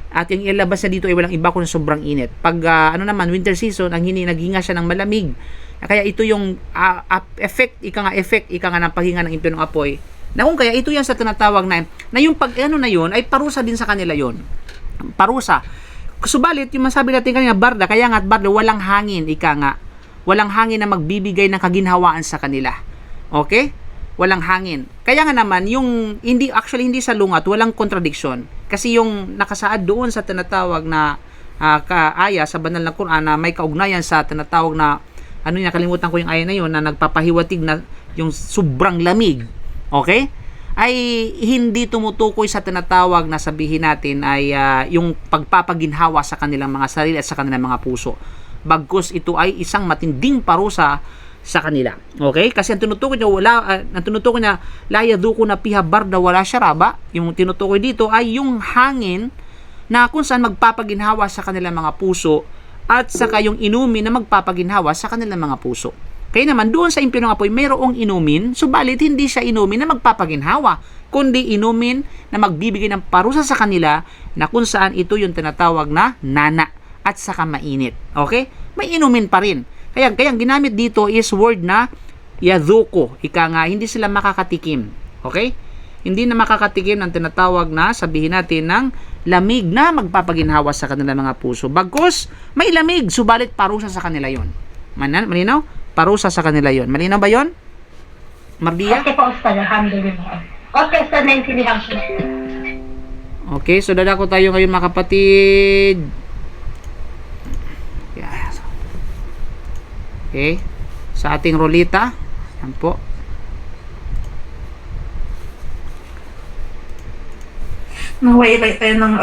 At yung ilabas na dito ay walang iba kundi sobrang init. Pag naman winter season, ang naghinga siya ng malamig. Kaya ito yung effect ng paghinga ng impyernong apoy. Na kung kaya ito yan sa tinatawag na yung na yun ay parusa din sa kanila yon. Parusa. Subalit, yung masabi natin kanina, barda, kaya nga barda, walang hangin, walang hangin na magbibigay ng kaginhawaan sa kanila. Okay? Walang hangin. Kaya nga naman, hindi sa lungat, walang contradiction. Kasi yung nakasaad doon sa tinatawag na aya sa banal na Quran na may kaugnayan sa tinatawag na, nakalimutan ko yung aya na yun, na nagpapahiwatig na yung sobrang lamig. Okay? Ay hindi tumutukoy sa tinatawag na sabihin natin ay yung pagpapaginhawa sa kanilang mga sarili at sa kanilang mga puso. Bagkus ito ay isang matinding parusa sa kanila. Okay? Kasi ang tinutukoy niya la yaduku na piha barda wala syaraba. Yung tinutukoy dito ay yung hangin na kung saan magpapaginhawa sa kanilang mga puso at saka yung inumin na magpapaginhawa sa kanilang mga puso. Kaya naman, doon sa impyernong apoy, mayroong inumin, subalit hindi siya inumin na magpapaginhawa, kundi inumin na magbibigay ng parusa sa kanila na kung saan ito yung tinatawag na nana at saka mainit. Okay? May inumin pa rin. Kaya ginamit dito is word na yadhuko. Hindi sila makakatikim. Okay? Hindi na makakatikim ng tinatawag na sabihin natin ng lamig na magpapaginhawa sa kanilang mga puso. Bagkus, may lamig, subalit parusa sa kanila yon. Malinaw? Parusa sa kanila yon. Malinaw ba yon? Mardia? Okay po, Ustad. Alhamdulillah. Okay, Ustad. Naintindihan ko. Okay, so dadako tayo ngayon mga kapatid. Yes. Okay. Sa ating rolita. Yan po. Naway tayo ng